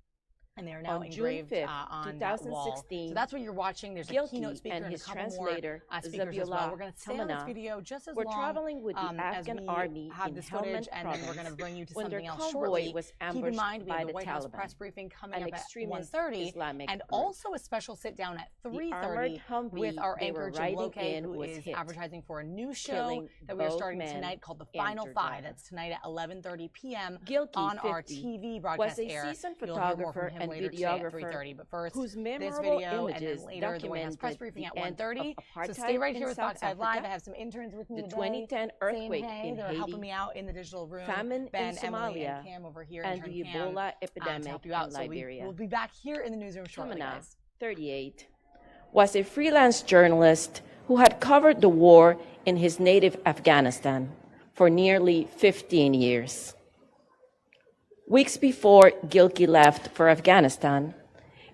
And they are now On June engraved 5th, on that wall. 2016, So that's what you're watching. There's a Gilkey keynote speaker and and his a couple translator, more speakers as well. We're going to stay on this Tamana, video just as were long traveling with the as Afghan we army have in this footage, Helmand and then we're going to province bring you to when something their else convoy shortly. was Keep in ambushed mind, we by have the the White House Taliban, press briefing coming an up at extremist 1:30, Islamic and group. also a special sit down at The armored 3:30 Humvee with our they anchor were Jim riding Loke, in who was is hit, advertising for a new show killing that we are both starting men tonight called The and Final their Five. driver. That's tonight at 11:30 p.m. Gilkey, on our 50, TV was broadcast a air. seasoned You'll hear more photographer from him and later today at videographer 3:30. But first, whose this memorable video, and images then later the White House press documented briefing at the end 1:30. of So apartheid stay right in here with South Fox 5 Live. Africa, I have some interns with me the today. 2010 earthquake Hey, in they're Haiti, helping me out in the digital room. famine Ben, in Emily, Somalia, and Cam over here. and intern the Cam, Ebola to epidemic help you out. in So Liberia. we'll be back here in the newsroom shortly, Tamana, guys. 38, was a freelance journalist who had covered the war in his native Afghanistan for nearly 15 years. Weeks before Gilkey left for Afghanistan,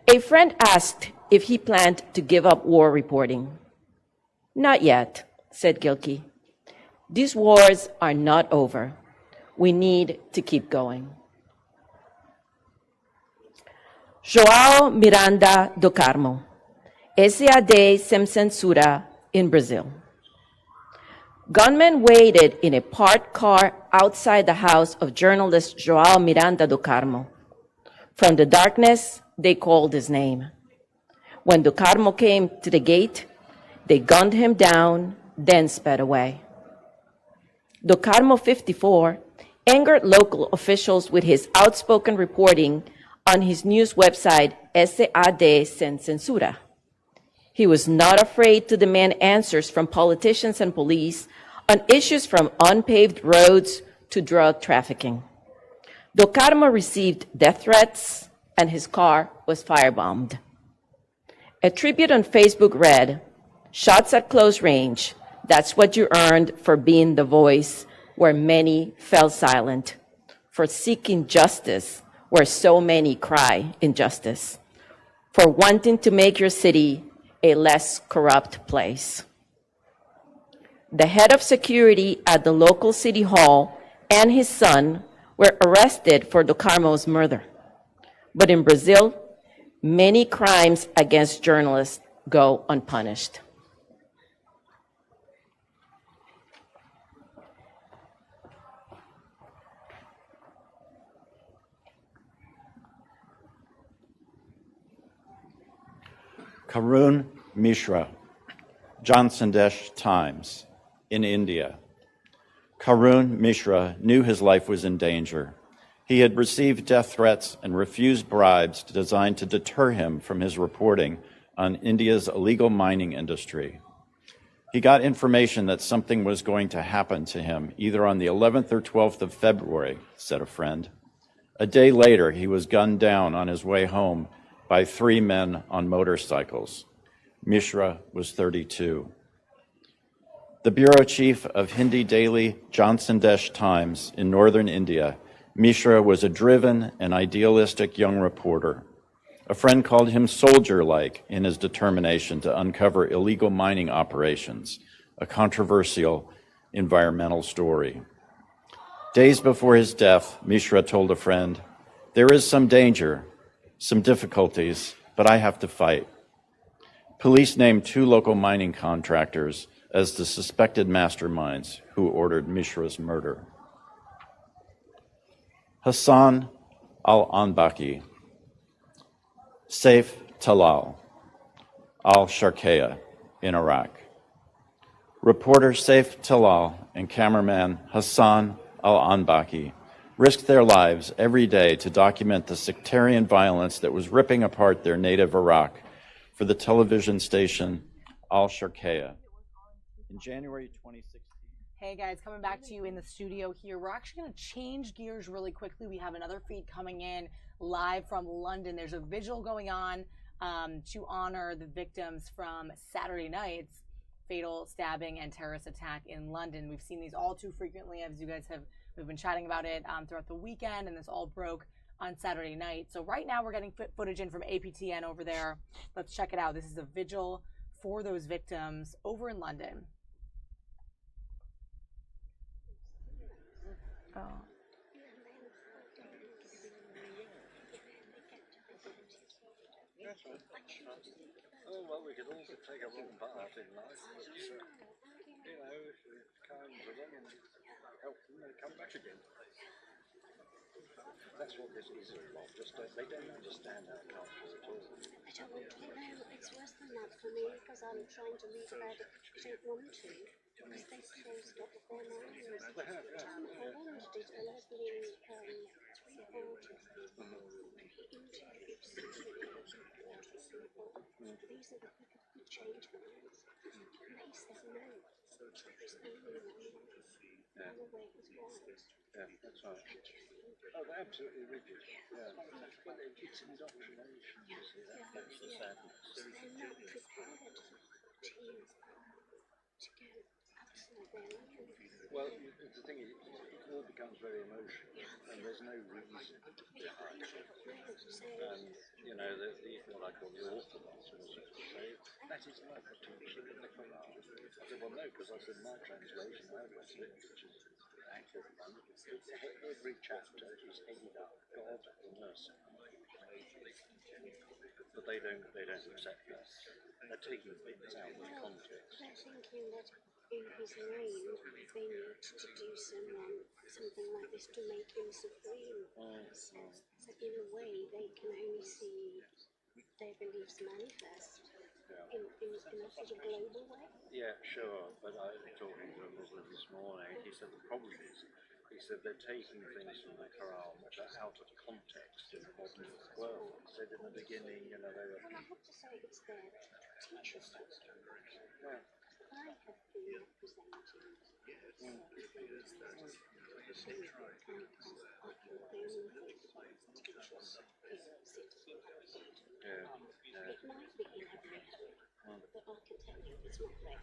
a friend asked if he planned to give up war reporting. "Not yet," said Gilkey. "These wars are not over. We need to keep going." João Miranda do Carmo, SAD sem censura in Brazil. Gunmen waited in a parked car outside the house of journalist João Miranda do Carmo. From the darkness, they called his name. When do Carmo came to the gate, they gunned him down, then sped away. Do Carmo, 54, angered local officials with his outspoken reporting on his news website, SAD Sem Censura. He was not afraid to demand answers from politicians and police on issues from unpaved roads to drug trafficking. Do Carmo received death threats, and his car was firebombed. A tribute on Facebook read, "Shots at close range, that's what you earned for being the voice where many fell silent, for seeking justice where so many cry injustice, for wanting to make your city a less corrupt place." The head of security at the local city hall and his son were arrested for Do Carmo's murder. But in Brazil, many crimes against journalists go unpunished. Karun Mishra, Jansandesh Times, in India. Karun Mishra knew his life was in danger. He had received death threats and refused bribes designed to deter him from his reporting on India's illegal mining industry. He got information that something was going to happen to him either on the 11th or 12th of February, said a friend. A day later, he was gunned down on his way home by 3 men on motorcycles. Mishra was 32. The bureau chief of Hindi daily Jansandesh Times in northern India, Mishra was a driven and idealistic young reporter. A friend called him soldier-like in his determination to uncover illegal mining operations, a controversial environmental story. Days before his death, Mishra told a friend, "There is some danger, some difficulties, but I have to fight. Police named 2 local mining contractors as the suspected masterminds who ordered Mishra's murder. Hassan al-Anbaki, Saif Talal, al-Sharqiya in Iraq. Reporter Saif Talal and cameraman Hassan al-Anbaki risked their lives every day to document the sectarian violence that was ripping apart their native Iraq for the television station al-Sharqiya. In January 2016. Hey guys, coming back to you in the studio here. We're actually going to change gears really quickly. We have another feed coming in live from London. There's a vigil going on to honor the victims from Saturday night's fatal stabbing and terrorist attack in London. We've seen these all too frequently, as you guys we've been chatting about it throughout the weekend, and this all broke on Saturday night. So right now we're getting footage in from APTN over there. Let's check it out. This is a vigil for those victims over in London. Oh. Oh, well, we could also take a wrong part in life. You know, kind of them and help them and come back again. That's what this is about. Just they don't understand our culture at all. I don't want to know. It's worse than that for me because I'm trying to leave bed. I don't want to because they've closed up their minds. Holland did a lovely report these are the people who change minds. And they said no. There's only one way was right. Yeah, that's right. Oh, they're absolutely rigid. Yeah. Well, it's indoctrination, you see. That's the sadness. They're not prepared to go outside their lines. Well, the thing is, it all becomes very emotional, and there's no reason behind it. And, you know, what I call the orthodox, say, that is not the teaching of the Quran. I said, well, no, because I said my translation, I read it, which is accurate one. Every chapter is headed up God or mercy. But they don't accept that. They're taking bits out of context. They're thinking that in his name they need to do something like this to make him supreme. So in a way they can only see their beliefs manifest in a sort of global way. Yeah, sure, but I was talking to a Muslim this morning. He said the problem is, he said they're taking things from the Quran which are out of context in the modern world. He said in the beginning, you know, they were... Well, I have to say it's there to teach us that. Yeah. I have been representing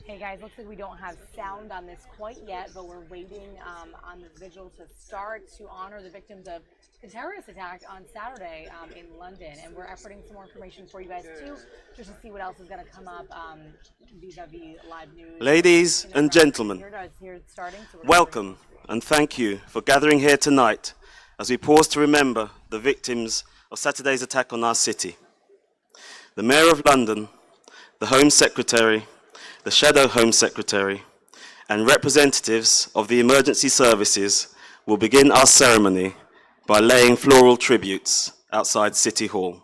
Hey guys, looks like we don't have sound on this quite yet, but we're waiting on the vigil to start to honor the victims of the terrorist attack on Saturday in London. And we're efforting some more information for you guys too, just to see what else is going to come up vis-a-vis live news. Ladies and gentlemen, welcome and thank you for gathering here tonight as we pause to remember the victims of Saturday's attack on our city. The Mayor of London, the Home Secretary, the Shadow Home Secretary, and representatives of the emergency services will begin our ceremony by laying floral tributes outside City Hall.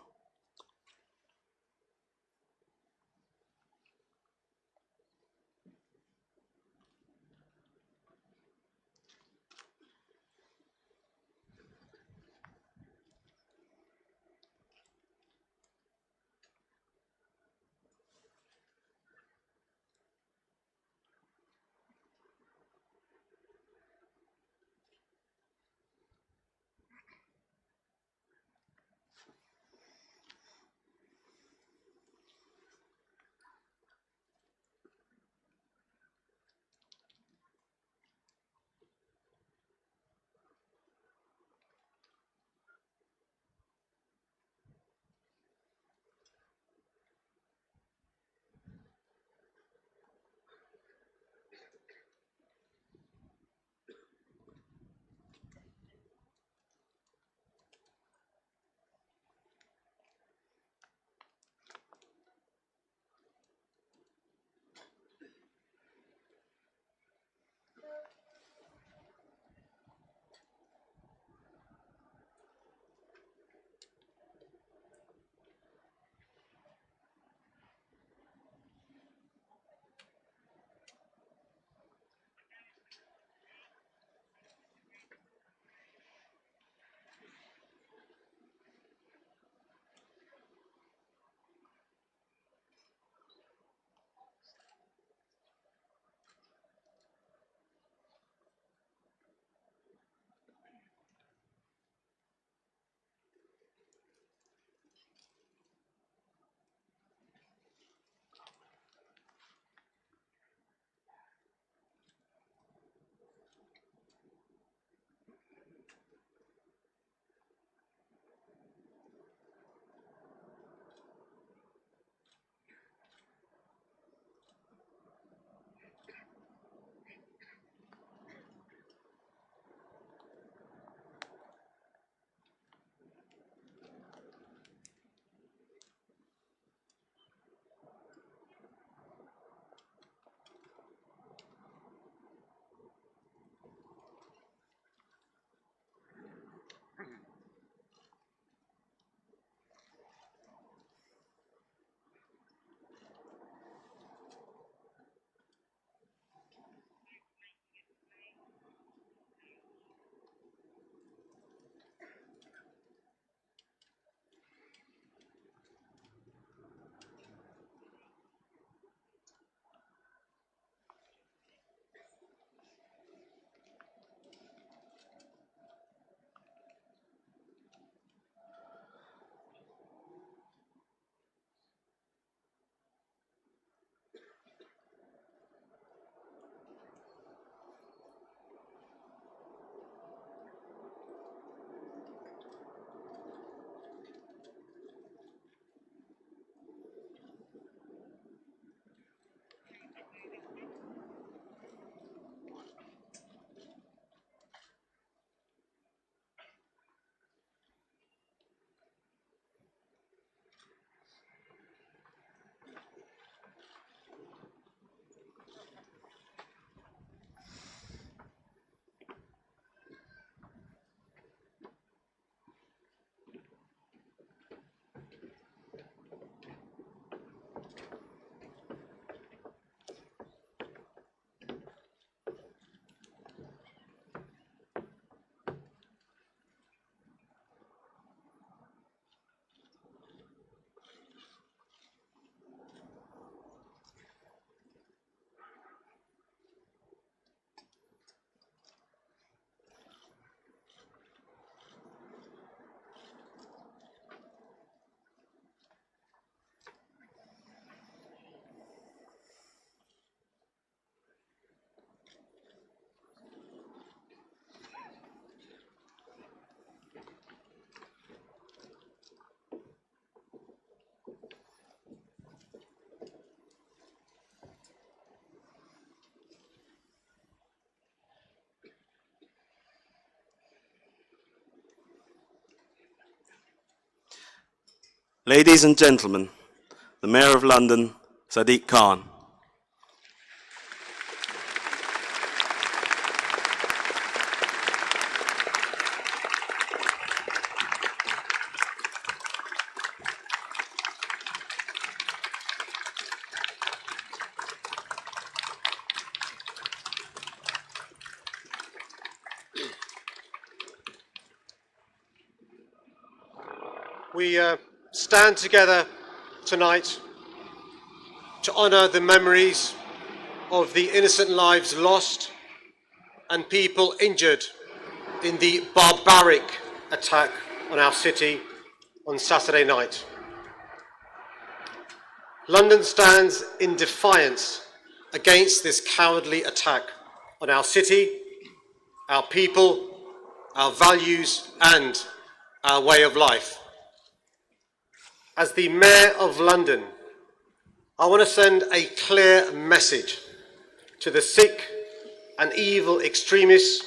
Ladies and gentlemen, the Mayor of London, Sadiq Khan. We stand together tonight to honour the memories of the innocent lives lost and people injured in the barbaric attack on our city on Saturday night. London stands in defiance against this cowardly attack on our city, our people, our values and our way of life. As the Mayor of London, I want to send a clear message to the sick and evil extremists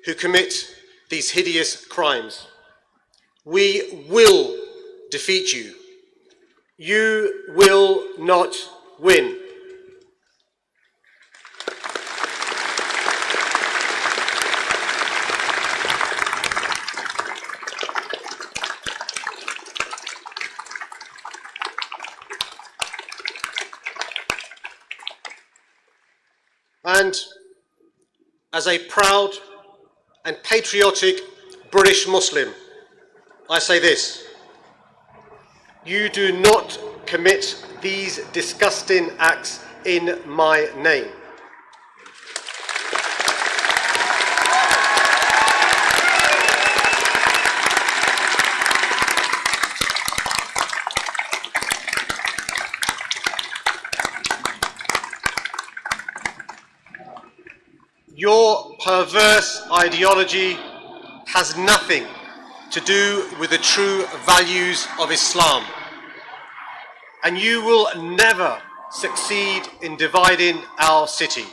who commit these hideous crimes. We will defeat you. You will not win. And as a proud and patriotic British Muslim, I say this: you do not commit these disgusting acts in my name. Your perverse ideology has nothing to do with the true values of Islam, and you will never succeed in dividing our city.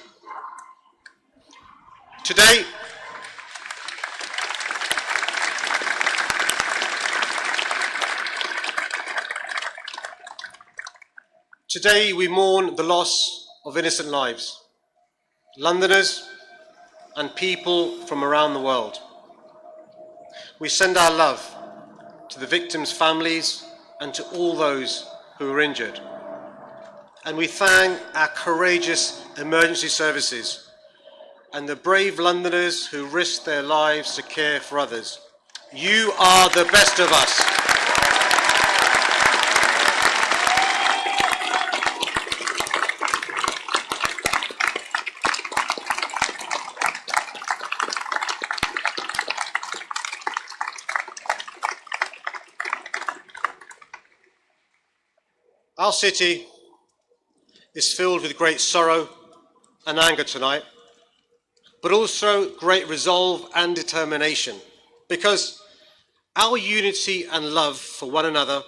Today, we mourn the loss of innocent lives, Londoners and people from around the world. We send our love to the victims' families and to all those who were injured. And we thank our courageous emergency services and the brave Londoners who risked their lives to care for others. You are the best of us. Our city is filled with great sorrow and anger tonight, but also great resolve and determination, because our unity and love for one another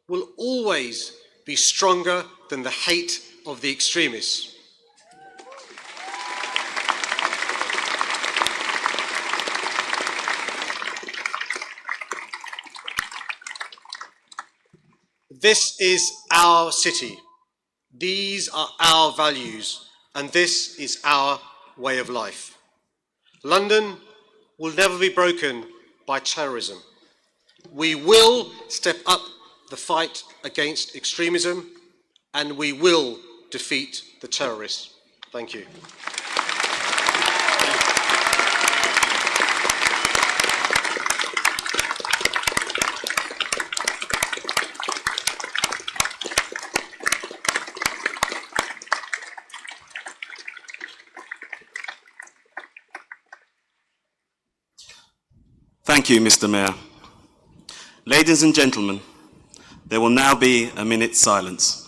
will always be stronger than the hate of the extremists. This is our city. These are our values, and this is our way of life. London will never be broken by terrorism. We will step up the fight against extremism, and we will defeat the terrorists. Thank you. Thank you, Mr. Mayor. Ladies and gentlemen, there will now be a minute's silence.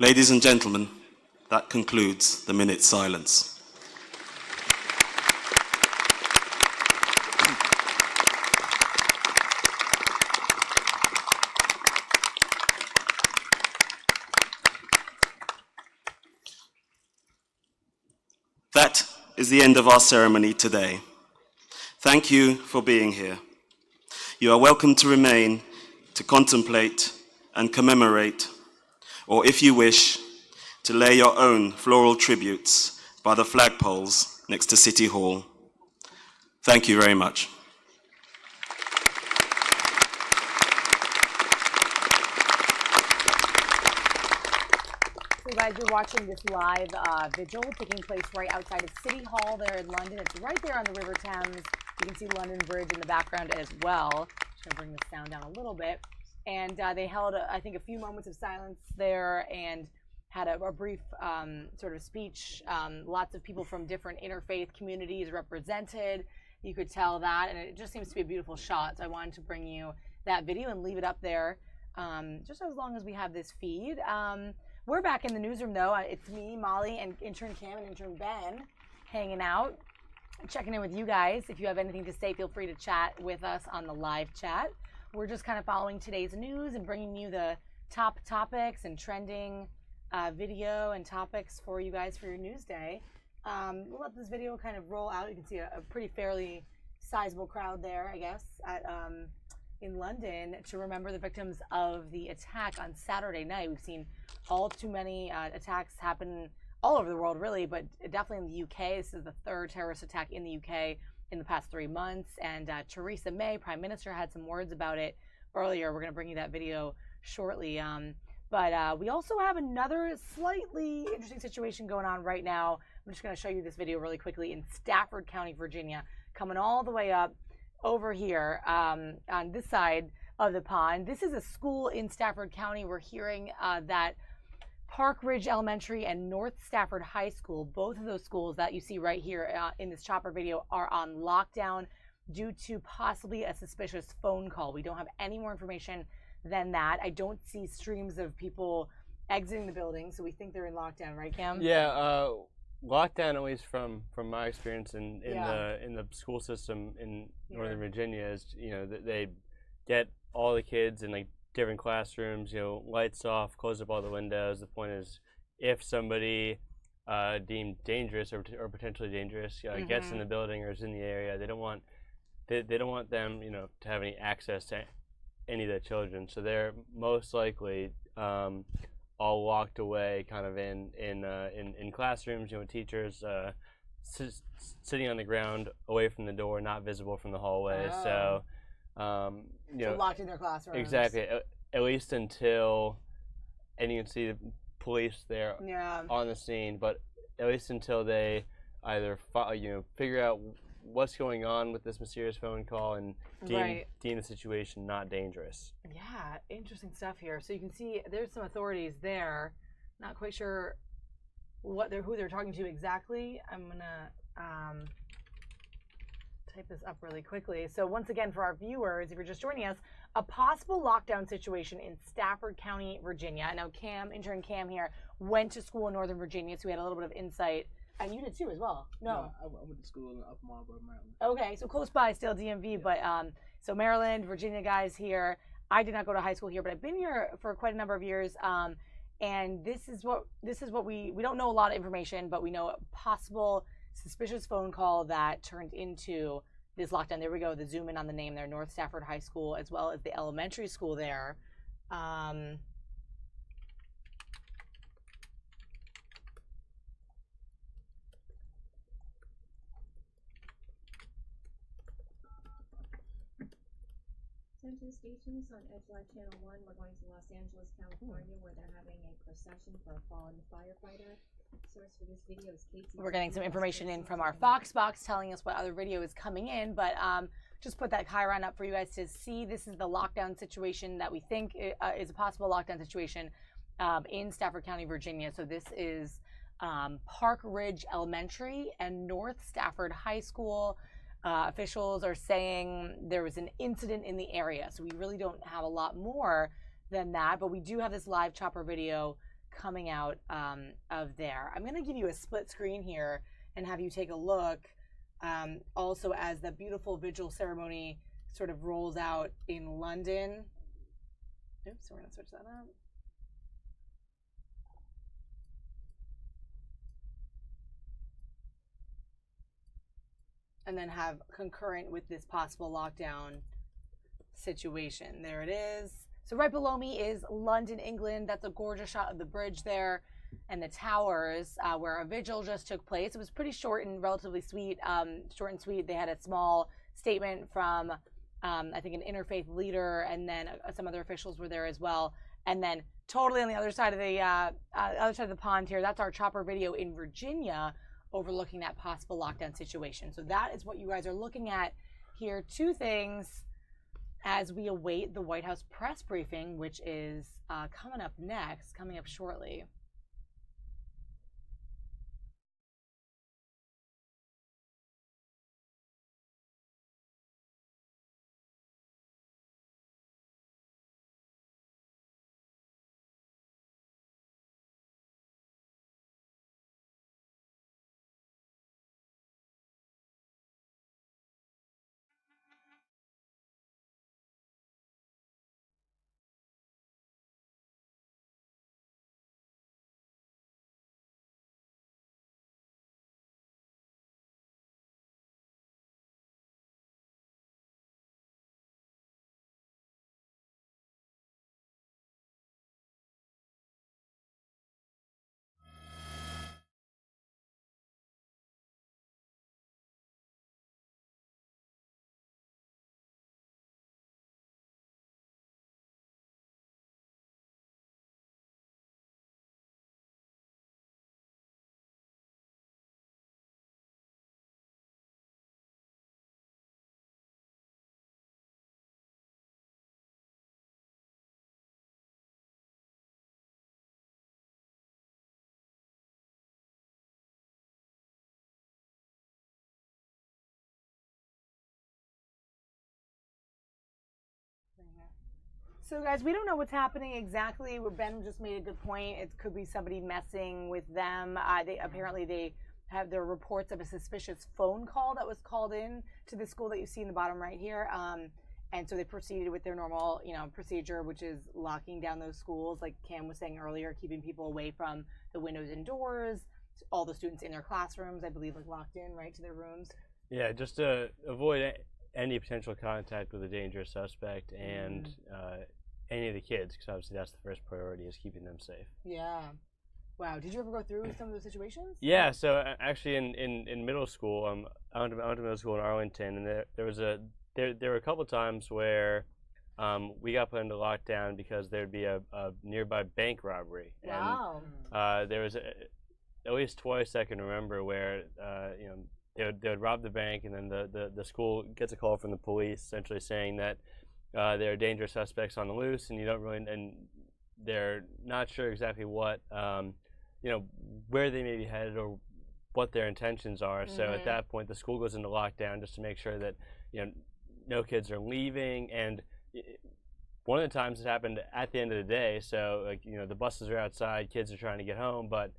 Ladies and gentlemen, that concludes the minute's silence. That is the end of our ceremony today. Thank you for being here. You are welcome to remain to contemplate and commemorate, or if you wish, to lay your own floral tributes by the flagpoles next to City Hall. Thank you very much. So guys, you're watching this live vigil taking place right outside of City Hall there in London. It's right there on the River Thames. You can see London Bridge in the background as well. Just gonna bring the sound down a little bit. And they held, I think, a few moments of silence there and had a brief sort of speech. Lots of people from different interfaith communities represented. You could tell that, and it just seems to be a beautiful shot. So I wanted to bring you that video and leave it up there just as long as we have this feed. We're back in the newsroom, though. It's me, Molly, and intern Cam and intern Ben hanging out, checking in with you guys. If you have anything to say, feel free to chat with us on the live chat. We're just kind of following today's news and bringing you the top topics and trending video and topics for you guys for your news day. We'll let this video kind of roll out. You can see a pretty fairly sizable crowd there, I guess, at in London to remember the victims of the attack on Saturday night. We've seen all too many attacks happen all over the world, really, but definitely in the UK. This is the third terrorist attack in the UK in the past 3 months, and Theresa May, Prime Minister, had some words about it earlier. We're going to bring you that video shortly. But we also have another slightly interesting situation going on right now. I'm just going to show you this video really quickly in Stafford County, Virginia, coming all the way up over here on this side of the pond. This is a school in Stafford County. We're hearing that Park Ridge Elementary and North Stafford High School, both of those schools that you see right here in this chopper video, are on lockdown due to possibly a suspicious phone call. We don't have any more information than that. I don't see streams of people exiting the building, so we think they're in lockdown, right, Cam? Yeah, lockdown, at least from my experience in the school system in Northern Virginia, is they get all the kids in like different classrooms, lights off, close up all the windows. The point is, if somebody deemed dangerous or potentially dangerous gets in the building or is in the area, they don't want them to have any access to any of the children. So they're most likely all locked away, kind of in classrooms. Teachers sitting on the ground, away from the door, not visible from the hallway. Oh. So locked in their classrooms. Exactly. At least until, and you can see the police there on the scene, but at least until they either figure out what's going on with this mysterious phone call and deem the situation not dangerous. Yeah, interesting stuff here. So you can see there's some authorities there. Not quite sure who they're talking to exactly. I'm gonna type this up really quickly. So once again, for our viewers, if you're just joining us, a possible lockdown situation in Stafford County, Virginia. Now, intern Cam here, went to school in Northern Virginia, so we had a little bit of insight. And you did too, as well. No, I went to school in Upper Marlboro, Maryland. Okay, so close by, still DMV, but so Maryland, Virginia guys here. I did not go to high school here, but I've been here for quite a number of years. And this is what we don't know a lot of information, but we know a possible suspicious phone call that turned into this lockdown. There we go, the zoom in on the name there, North Stafford High School, as well as the elementary school there. Center stations on Edgewise Channel 1. We're going to Los Angeles, California, where they're having a procession for a fallen firefighter. Source for this video is Casey. We're getting some information in from our Fox box telling us what other video is coming in, but just put that chyron up for you guys to see. This is the lockdown situation that we think is a possible lockdown situation in Stafford County, Virginia. So this is Park Ridge Elementary and North Stafford High School. Officials are saying there was an incident in the area, so we really don't have a lot more than that, but we do have this live chopper video coming out of there. I'm going to give you a split screen here and have you take a look also as the beautiful Vigil ceremony sort of rolls out in London. Oops, we're going to switch that up. And then have concurrent with this possible lockdown situation. There it is. So right below me is London, England. That's a gorgeous shot of the bridge there and the towers where a vigil just took place. It was pretty short and relatively sweet, short and sweet. They had a small statement from, I think, an interfaith leader, and then some other officials were there as well. And then totally on the other side of the pond here, that's our chopper video in Virginia, overlooking that possible lockdown situation. So that is what you guys are looking at here. Two things as we await the White House press briefing, which is coming up shortly. So guys, we don't know what's happening exactly. Ben just made a good point. It could be somebody messing with them. They have their reports of a suspicious phone call that was called in to the school that you see in the bottom right here. And so they proceeded with their normal, procedure, which is locking down those schools, like Cam was saying earlier, keeping people away from the windows and doors. All the students in their classrooms, I believe, like locked in right to their rooms. Yeah, just to avoid any potential contact with a dangerous suspect and any of the kids, because obviously that's the first priority, is keeping them safe. Yeah. Wow. Did you ever go through some of those situations? Yeah. So actually, in middle school, I went to middle school in Arlington, and there were a couple times where we got put into lockdown because there'd be a nearby bank robbery. Wow. And there was at least twice I can remember where they would rob the bank, and then the school gets a call from the police essentially saying that there are dangerous suspects on the loose, and they're not sure exactly what where they may be headed or what their intentions are. So at that point, the school goes into lockdown just to make sure that no kids are leaving. And one of the times it happened at the end of the day. So the buses are outside, kids are trying to get home, but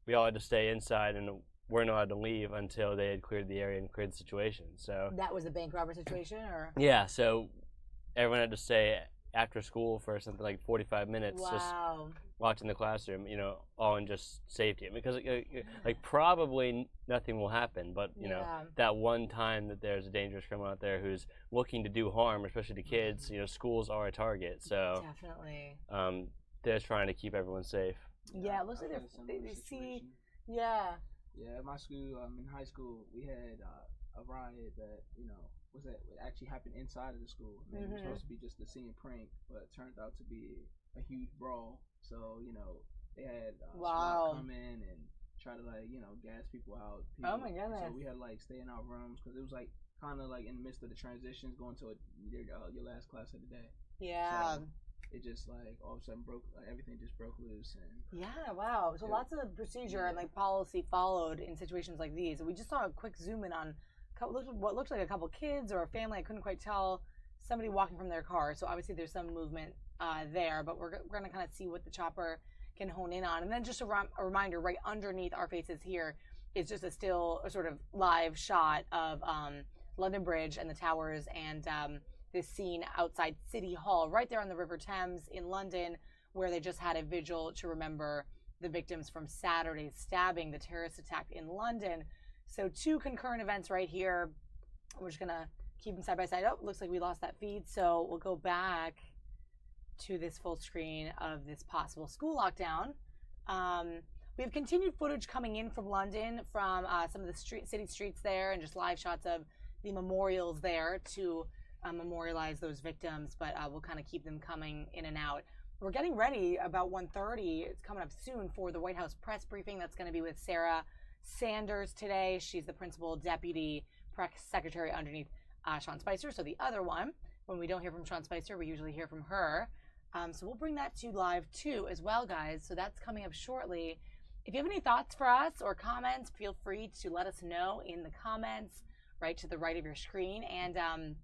we all had to stay inside and weren't allowed to leave until they had cleared the area and cleared the situation. So that was a bank robber situation, or yeah. So everyone had to stay after school for something like 45 minutes, just locked in the classroom, all in just safety. Because probably nothing will happen, but that one time that there's a dangerous criminal out there who's looking to do harm, especially to kids, schools are a target. So definitely, they're trying to keep everyone safe. Yeah, it looks like they see. Yeah. Yeah, at my school, in high school, we had a riot that actually happened inside of the school. It was supposed to be just a scene prank, but it turned out to be a huge brawl. So they had SWAT come in and try to gas people out. Oh my goodness! So we had to stay in our rooms because it was kind of in the midst of the transitions, going to your last class of the day. Yeah. So it just all of a sudden everything just broke loose. And yeah, wow. So lots of procedure and policy followed in situations like these. We just saw a quick zoom in on what looked like a couple kids or a family. I couldn't quite tell. Somebody walking from their car. So obviously there's some movement there, but we're going to kind of see what the chopper can hone in on. And then just a reminder, right underneath our faces here is just a sort of live shot of London Bridge and the towers and this scene outside City Hall, right there on the River Thames in London, where they just had a vigil to remember the victims from Saturday's stabbing, the terrorist attack in London. So 2 concurrent events right here. We're just gonna keep them side by side. Oh, looks like we lost that feed, so we'll go back to this full screen of this possible school lockdown. We have continued footage coming in from London, from some of the city streets there, and just live shots of the memorials there to memorialize those victims, but we'll kind of keep them coming in and out. We're getting ready about 1:30. It's coming up soon for the White House press briefing. That's going to be with Theresa Sanders today. She's the principal deputy press secretary underneath Sean Spicer. So the other one, when we don't hear from Sean Spicer, we usually hear from her. So we'll bring that to you live too as well, guys. So that's coming up shortly. If you have any thoughts for us or comments, feel free to let us know in the comments right to the right of your screen. And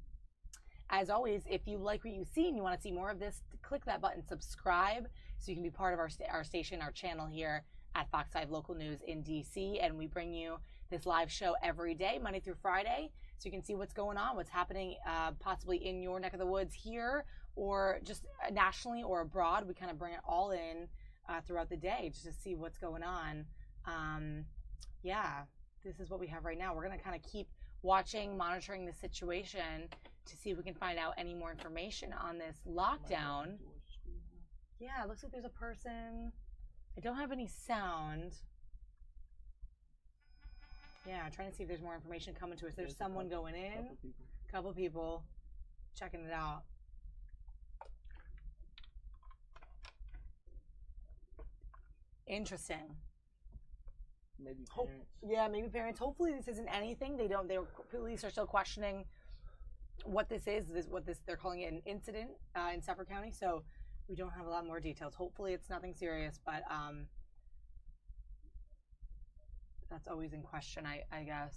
as always, if you like what you see and you want to see more of this, click that button, subscribe, so you can be part of our station, our channel here at Fox 5 Local News in DC. And we bring you this live show every day, Monday through Friday, so you can see what's going on, what's happening possibly in your neck of the woods here, or just nationally or abroad. We kind of bring it all in throughout the day just to see what's going on. Yeah, this is what we have right now. We're going to kind of keep watching, monitoring the situation to see if we can find out any more information on this lockdown. Yeah, it looks like there's a person. I don't have any sound. Yeah, trying to see if there's more information coming to us. There's someone going in. A couple people checking it out. Interesting. Maybe parents. Yeah, maybe parents. Hopefully this isn't anything. Their police are still questioning what this is. They're calling it an incident in Suffolk County. So we don't have a lot more details. Hopefully it's nothing serious, but that's always in question, I guess.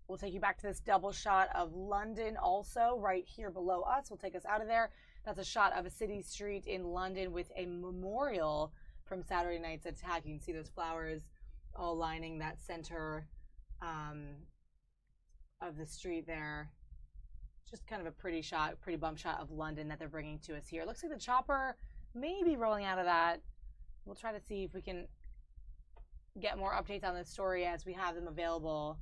We'll take you back to this double shot of London also right here below us. We'll take us out of there. That's a shot of a city street in London with a memorial from Saturday night's attack. You can see those flowers all lining that center of the street there. Just kind of a pretty bump shot of London that they're bringing to us here. It looks like the chopper may be rolling out of that. We'll try to see if we can get more updates on this story as we have them available.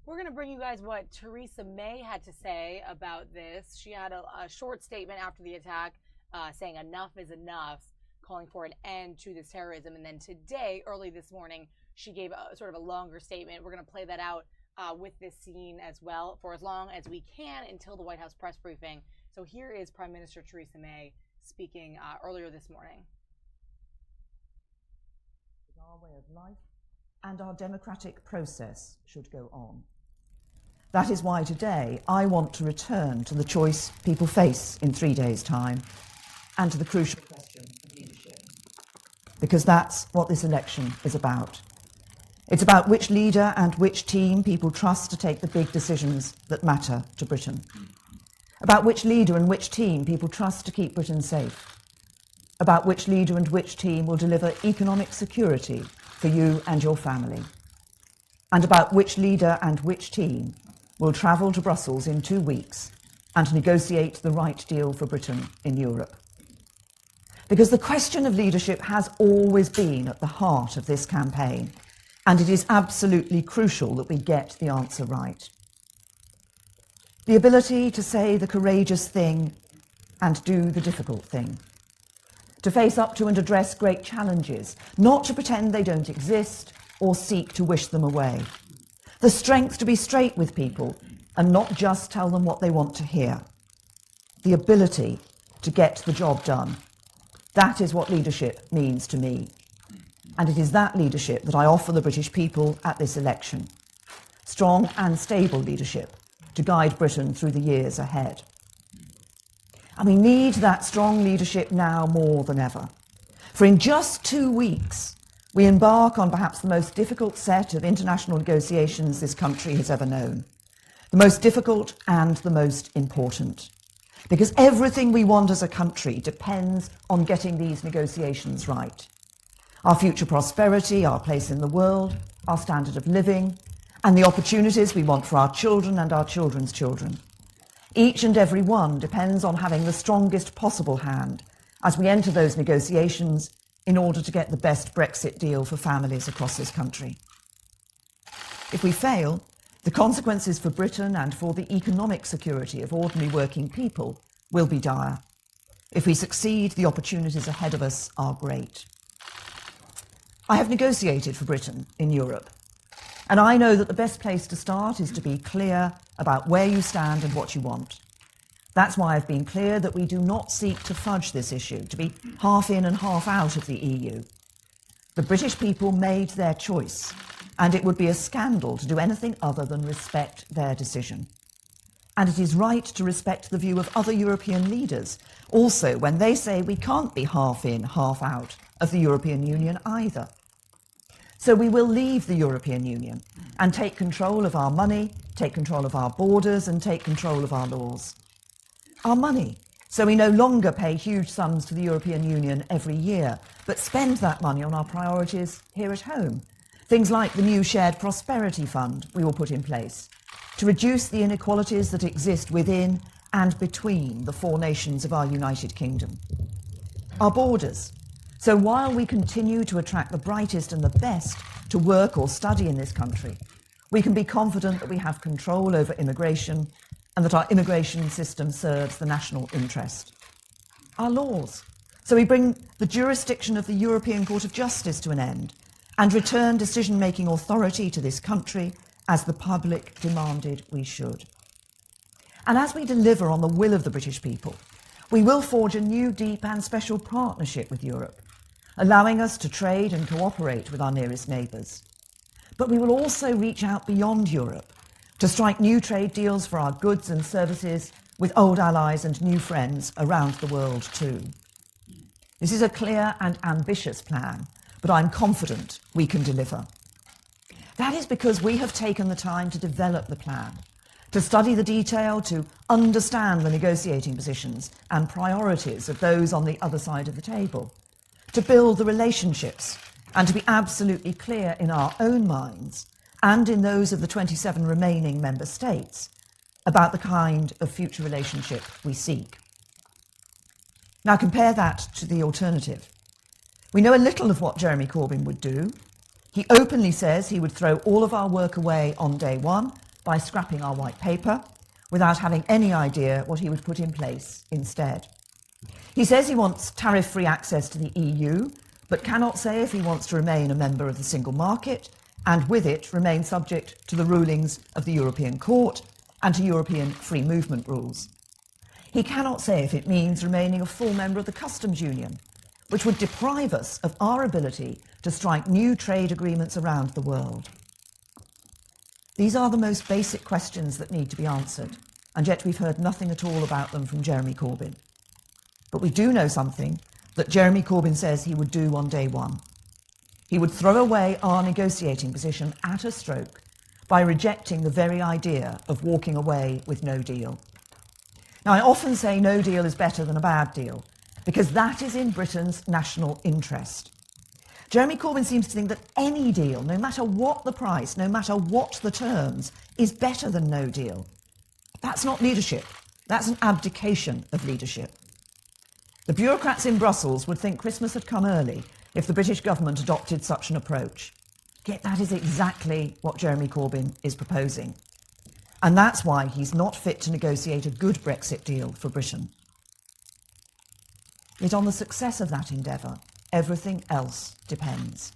We're going to bring you guys what Theresa May had to say about this. She had a short statement after the attack saying enough is enough, calling for an end to this terrorism. And then today, early this morning, she gave sort of a longer statement. We're going to play that out with this scene as well for as long as we can until the White House press briefing. So here is Prime Minister Theresa May speaking earlier this morning. Our way of life and our democratic process should go on. That is why today I want to return to the choice people face in 3 days' time and to the crucial question of leadership. Because that's what this election is about. It's about which leader and which team people trust to take the big decisions that matter to Britain. About which leader and which team people trust to keep Britain safe. About which leader and which team will deliver economic security for you and your family. And about which leader and which team will travel to Brussels in 2 weeks and negotiate the right deal for Britain in Europe. Because the question of leadership has always been at the heart of this campaign, and it is absolutely crucial that we get the answer right. The ability to say the courageous thing and do the difficult thing. To face up to and address great challenges, not to pretend they don't exist or seek to wish them away. The strength to be straight with people and not just tell them what they want to hear. The ability to get the job done. That is what leadership means to me. And it is that leadership that I offer the British people at this election. Strong and stable leadership to guide Britain through the years ahead. And we need that strong leadership now more than ever. For in just 2 weeks, we embark on perhaps the most difficult set of international negotiations this country has ever known. The most difficult and the most important. Because everything we want as a country depends on getting these negotiations right. Our future prosperity, our place in the world, our standard of living, and the opportunities we want for our children and our children's children. Each and every one depends on having the strongest possible hand as we enter those negotiations in order to get the best Brexit deal for families across this country. If we fail, the consequences for Britain and for the economic security of ordinary working people will be dire. If we succeed, the opportunities ahead of us are great. I have negotiated for Britain in Europe, and I know that the best place to start is to be clear about where you stand and what you want. That's why I've been clear that we do not seek to fudge this issue, to be half in and half out of the EU. The British people made their choice, and it would be a scandal to do anything other than respect their decision. And it is right to respect the view of other European leaders, also when they say we can't be half in, half out of the European Union either. So we will leave the European Union and take control of our money, take control of our borders, and take control of our laws. Our money, so we no longer pay huge sums to the European Union every year, but spend that money on our priorities here at home. Things like the new Shared Prosperity Fund we will put in place to reduce the inequalities that exist within and between the 4 nations of our United Kingdom. Our borders, so while we continue to attract the brightest and the best to work or study in this country, we can be confident that we have control over immigration and that our immigration system serves the national interest. Our laws, so we bring the jurisdiction of the European Court of Justice to an end and return decision-making authority to this country as the public demanded we should. And as we deliver on the will of the British people, we will forge a new, deep and special partnership with Europe, allowing us to trade and cooperate with our nearest neighbours. But we will also reach out beyond Europe to strike new trade deals for our goods and services with old allies and new friends around the world too. This is a clear and ambitious plan, but I'm confident we can deliver. That is because we have taken the time to develop the plan, to study the detail, to understand the negotiating positions and priorities of those on the other side of the table, to build the relationships, and to be absolutely clear in our own minds and in those of the 27 remaining member states about the kind of future relationship we seek. Now compare that to the alternative. We know a little of what Jeremy Corbyn would do. He openly says he would throw all of our work away on day one by scrapping our white paper without having any idea what he would put in place instead. He says he wants tariff-free access to the EU, but cannot say if he wants to remain a member of the single market and with it remain subject to the rulings of the European Court and to European free movement rules. He cannot say if it means remaining a full member of the customs union, which would deprive us of our ability to strike new trade agreements around the world. These are the most basic questions that need to be answered, and yet we've heard nothing at all about them from Jeremy Corbyn. But we do know something that Jeremy Corbyn says he would do on day one. He would throw away our negotiating position at a stroke by rejecting the very idea of walking away with no deal. Now, I often say no deal is better than a bad deal, because that is in Britain's national interest. Jeremy Corbyn seems to think that any deal, no matter what the price, no matter what the terms, is better than no deal. That's not leadership. That's an abdication of leadership. The bureaucrats in Brussels would think Christmas had come early if the British government adopted such an approach. Yet that is exactly what Jeremy Corbyn is proposing. And that's why he's not fit to negotiate a good Brexit deal for Britain. Yet on the success of that endeavour, everything else depends.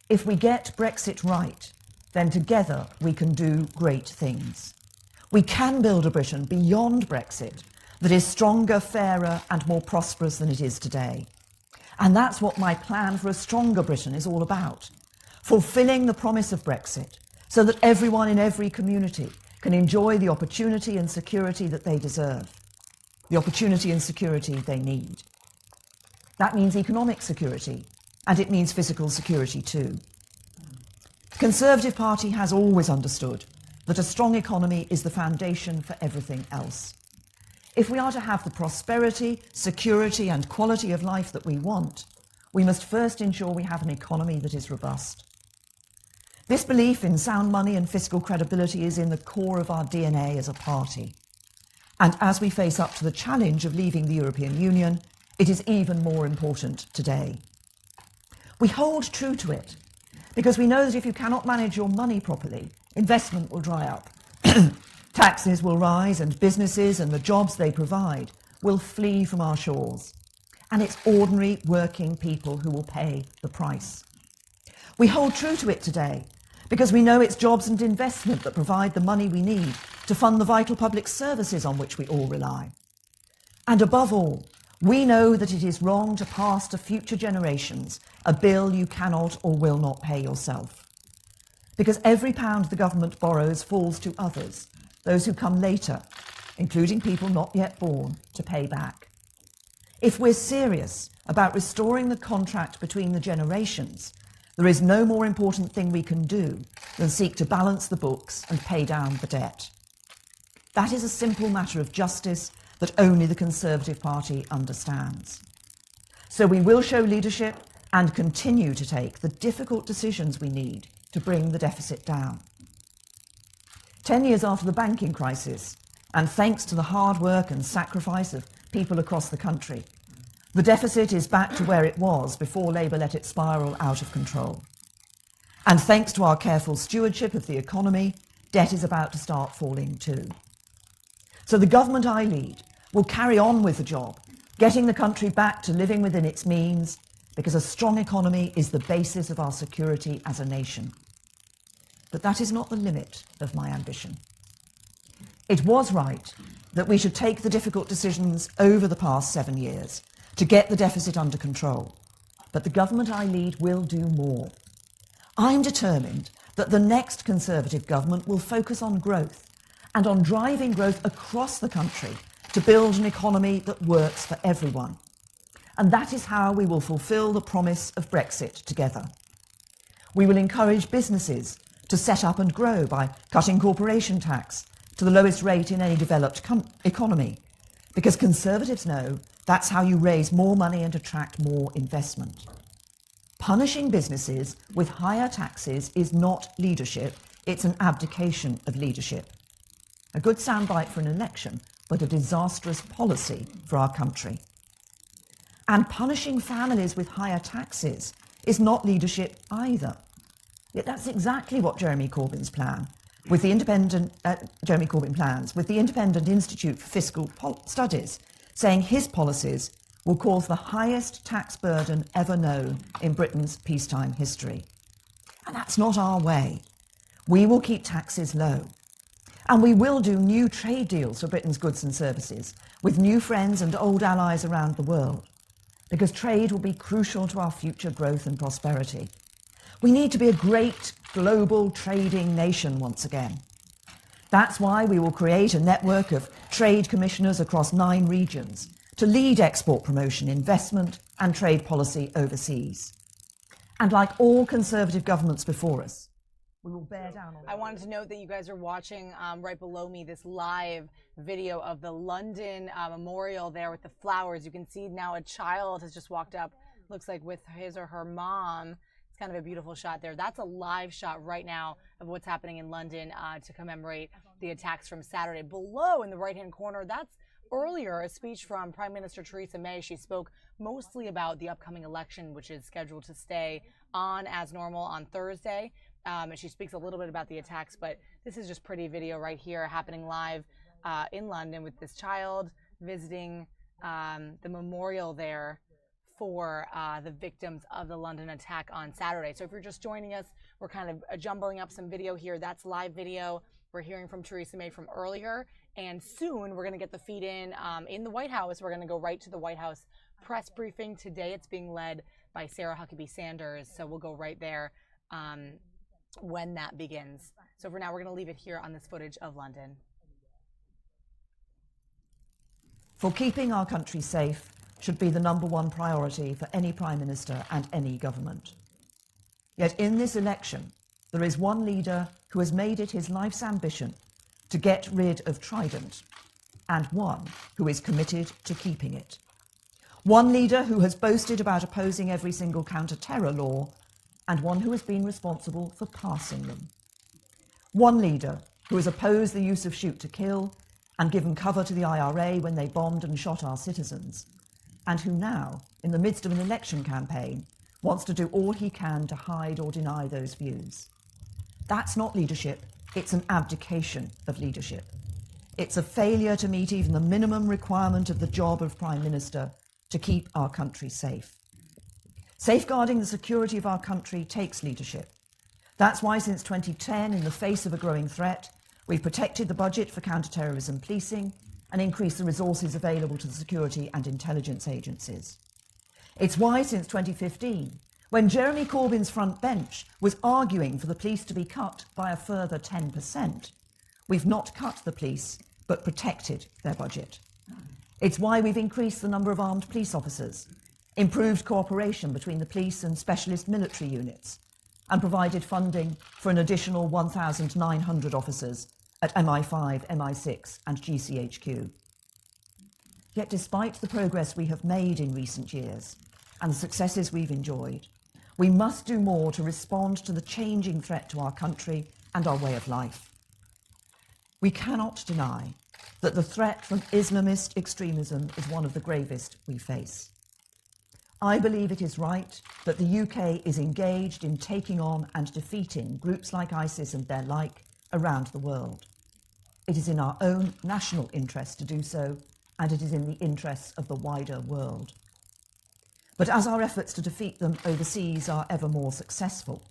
If we get Brexit right, then together we can do great things. We can build a Britain beyond Brexit that is stronger, fairer, and more prosperous than it is today. And that's what my plan for a stronger Britain is all about. Fulfilling the promise of Brexit so that everyone in every community can enjoy the opportunity and security that they deserve, the opportunity and security they need. That means economic security, and it means physical security too. The Conservative Party has always understood that a strong economy is the foundation for everything else. If we are to have the prosperity, security, and quality of life that we want, we must first ensure we have an economy that is robust. This belief in sound money and fiscal credibility is in the core of our DNA as a party. And as we face up to the challenge of leaving the European Union, it is even more important today. We hold true to it because we know that if you cannot manage your money properly, investment will dry up. Taxes will rise and businesses and the jobs they provide will flee from our shores. And it's ordinary working people who will pay the price. We hold true to it today because we know it's jobs and investment that provide the money we need to fund the vital public services on which we all rely. And above all, we know that it is wrong to pass to future generations a bill you cannot or will not pay yourself. Because every pound the government borrows falls to others, those who come later, including people not yet born, to pay back. If we're serious about restoring the contract between the generations, there is no more important thing we can do than seek to balance the books and pay down the debt. That is a simple matter of justice that only the Conservative Party understands. So we will show leadership and continue to take the difficult decisions we need to bring the deficit down. 10 years after the banking crisis, and thanks to the hard work and sacrifice of people across the country, the deficit is back to where it was before Labour let it spiral out of control. And thanks to our careful stewardship of the economy, debt is about to start falling too. So the government I lead will carry on with the job, getting the country back to living within its means, because a strong economy is the basis of our security as a nation. But that is not the limit of my ambition. It was right that we should take the difficult decisions over the past 7 years to get the deficit under control. But the government I lead will do more. I'm determined that the next Conservative government will focus on growth and on driving growth across the country to build an economy that works for everyone. And that is how we will fulfil the promise of Brexit together. We will encourage businesses to set up and grow by cutting corporation tax to the lowest rate in any developed economy, because Conservatives know that's how you raise more money and attract more investment. Punishing businesses with higher taxes is not leadership, it's an abdication of leadership. A good soundbite for an election, but a disastrous policy for our country. And punishing families with higher taxes is not leadership either. Yet that's exactly what Jeremy Corbyn's plan, with the Independent Institute for Fiscal Studies, saying his policies will cause the highest tax burden ever known in Britain's peacetime history. And that's not our way. We will keep taxes low. And we will do new trade deals for Britain's goods and services with new friends and old allies around the world, because trade will be crucial to our future growth and prosperity. We need to be a great global trading nation once again. That's why we will create a network of trade commissioners across 9 regions to lead export promotion, investment and trade policy overseas. And like all Conservative governments before us, we will bear down on. I wanted to note that you guys are watching right below me this live video of the London memorial there with the flowers. You can see now a child has just walked up, looks like with his or her mom. It's kind of a beautiful shot there. That's a live shot right now of what's happening in London to commemorate the attacks from Saturday. Below in the right-hand corner, that's earlier a speech from Prime Minister Theresa May. She spoke mostly about the upcoming election, which is scheduled to stay on as normal on Thursday. And she speaks a little bit about the attacks, but this is just pretty video right here happening live in London with this child visiting the memorial there for the victims of the London attack on Saturday. So if you're just joining us, we're kind of jumbling up some video here. That's live video. We're hearing from Theresa May from earlier, and soon we're going to get the feed in the White House. We're going to go right to the White House press briefing today. It's being led by Sarah Huckabee Sanders, so we'll go right there when that begins. So for now, we're going to leave it here on this footage of London. For keeping our country safe should be the #1 priority for any Prime Minister and any government. Yet in this election, there is one leader who has made it his life's ambition to get rid of Trident, and one who is committed to keeping it. One leader who has boasted about opposing every single counter-terror law, and one who has been responsible for passing them. One leader who has opposed the use of shoot to kill and given cover to the IRA when they bombed and shot our citizens, and who now, in the midst of an election campaign, wants to do all he can to hide or deny those views. That's not leadership, it's an abdication of leadership. It's a failure to meet even the minimum requirement of the job of Prime Minister to keep our country safe. Safeguarding the security of our country takes leadership. That's why since 2010, in the face of a growing threat, we've protected the budget for counter-terrorism policing and increased the resources available to the security and intelligence agencies. It's why since 2015, when Jeremy Corbyn's front bench was arguing for the police to be cut by a further 10%, we've not cut the police, but protected their budget. It's why we've increased the number of armed police officers, improved cooperation between the police and specialist military units, and provided funding for an additional 1,900 officers at MI5, MI6 and GCHQ. Yet despite the progress we have made in recent years and the successes we've enjoyed, we must do more to respond to the changing threat to our country and our way of life. We cannot deny that the threat from Islamist extremism is one of the gravest we face. I believe it is right that the UK is engaged in taking on and defeating groups like ISIS and their like around the world. It is in our own national interest to do so, and it is in the interests of the wider world. But as our efforts to defeat them overseas are ever more successful,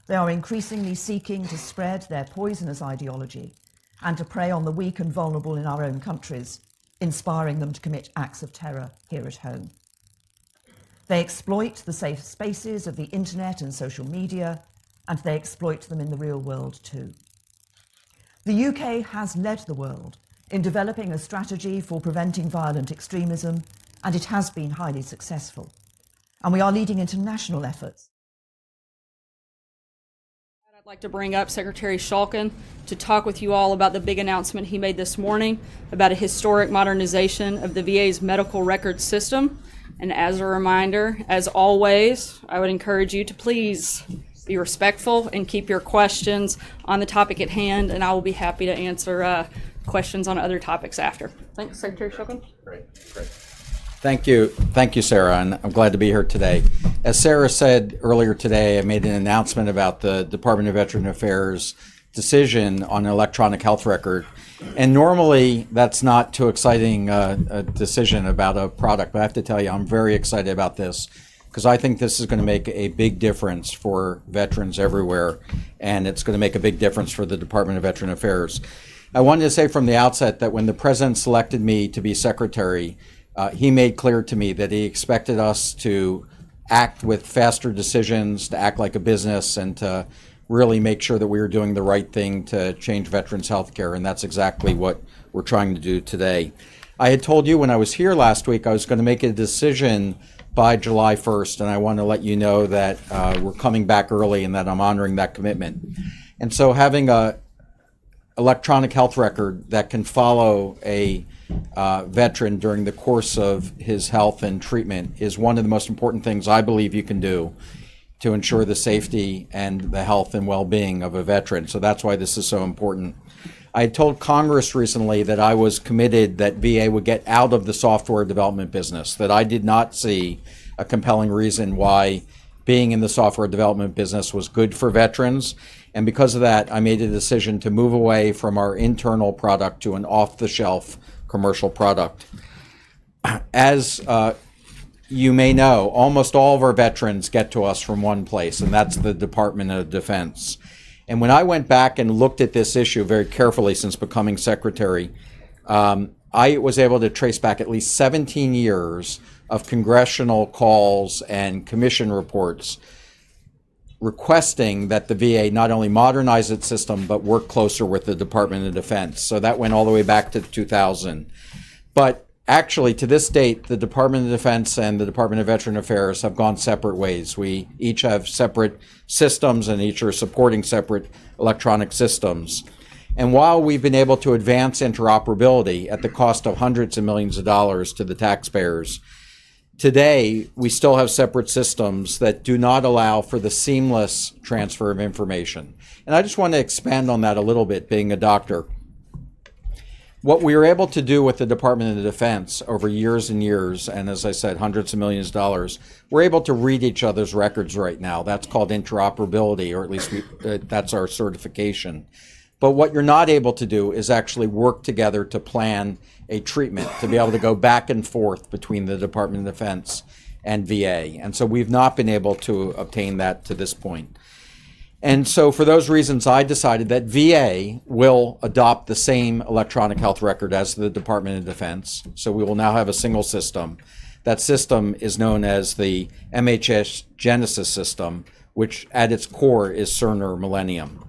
they are increasingly seeking to spread their poisonous ideology and to prey on the weak and vulnerable in our own countries, inspiring them to commit acts of terror here at home. They exploit the safe spaces of the internet and social media, and they exploit them in the real world too. The UK has led the world in developing a strategy for preventing violent extremism, and it has been highly successful. And we are leading international efforts. I'd like to bring up Secretary Shulkin to talk with you all about the big announcement he made this morning about a historic modernization of the VA's medical record system. And as a reminder, as always, I would encourage you to please be respectful and keep your questions on the topic at hand, and I will be happy to answer questions on other topics after. Thanks, Secretary Shulkin. Great. Thank you, Sarah, and I'm glad to be here today. As Sarah said earlier today, I made an announcement about the Department of Veteran Affairs decision on an electronic health record. And normally that's not too exciting a decision about a product, but I have to tell you, I'm very excited about this because I think this is going to make a big difference for veterans everywhere, and it's going to make a big difference for the Department of Veteran Affairs. I wanted to say from the outset that when the President selected me to be Secretary, he made clear to me that he expected us to act with faster decisions, to act like a business, and to really make sure that we were doing the right thing to change veterans' health care, and that's exactly what we're trying to do today. I had told you when I was here last week I was going to make a decision by July 1st, and I want to let you know that we're coming back early and that I'm honoring that commitment. And so having a electronic health record that can follow a veteran during the course of his health and treatment is one of the most important things I believe you can do to ensure the safety and the health and well-being of a veteran. So that's why this is so important. I told Congress recently that I was committed that VA would get out of the software development business, that I did not see a compelling reason why being in the software development business was good for veterans. And because of that, I made a decision to move away from our internal product to an off-the-shelf commercial product. As you may know, almost all of our veterans get to us from one place, and that's the Department of Defense. And when I went back and looked at this issue very carefully since becoming secretary, I was able to trace back at least 17 years of congressional calls and commission reports requesting that the VA not only modernize its system, but work closer with the Department of Defense. So that went all the way back to 2000. But actually, to this date, the Department of Defense and the Department of Veteran Affairs have gone separate ways. We each have separate systems and each are supporting separate electronic systems. And while we've been able to advance interoperability at the cost of hundreds of millions of dollars to the taxpayers, today we still have separate systems that do not allow for the seamless transfer of information. And I just want to expand on that a little bit, being a doctor. What we were able to do with the Department of Defense over years and years, and as I said, hundreds of millions of dollars, we're able to read each other's records right now. That's called interoperability, or at least that's our certification. But what you're not able to do is actually work together to plan a treatment, to be able to go back and forth between the Department of Defense and VA. And so we've not been able to obtain that to this point. And so for those reasons, I decided that VA will adopt the same electronic health record as the Department of Defense. So we will now have a single system. That system is known as the MHS Genesis system, which at its core is Cerner Millennium.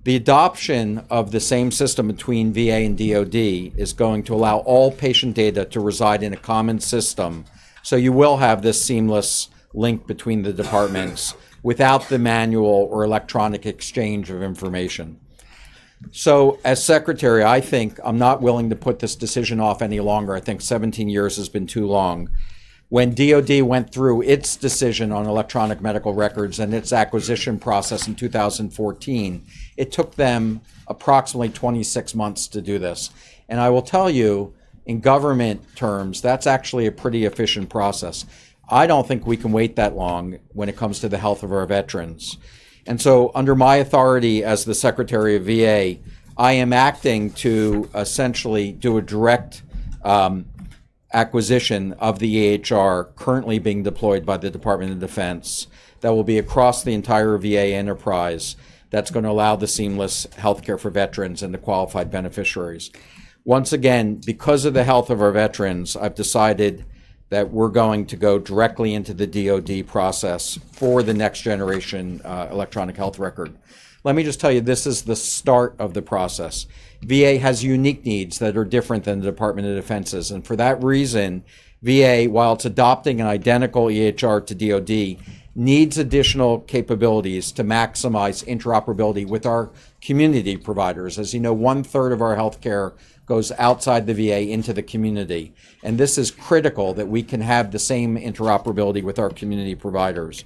The adoption of the same system between VA and DoD is going to allow all patient data to reside in a common system. So you will have this seamless link between the departments without the manual or electronic exchange of information. So as secretary, I think I'm not willing to put this decision off any longer. I think 17 years has been too long. When DoD went through its decision on electronic medical records and its acquisition process in 2014, it took them approximately 26 months to do this. And I will tell you, in government terms, that's actually a pretty efficient process. I don't think we can wait that long when it comes to the health of our veterans. And so under my authority as the Secretary of VA, I am acting to essentially do a direct acquisition of the EHR currently being deployed by the Department of Defense that will be across the entire VA enterprise that's going to allow the seamless healthcare for veterans and the qualified beneficiaries. Once again, because of the health of our veterans, I've decided that we're going to go directly into the DoD process for the next generation electronic health record. Let me just tell you, this is the start of the process. VA has unique needs that are different than the Department of Defense's, and for that reason, VA, while it's adopting an identical EHR to DoD, needs additional capabilities to maximize interoperability with our community providers. As you know, 1/3 of our healthcare goes outside the VA into the community, and this is critical that we can have the same interoperability with our community providers.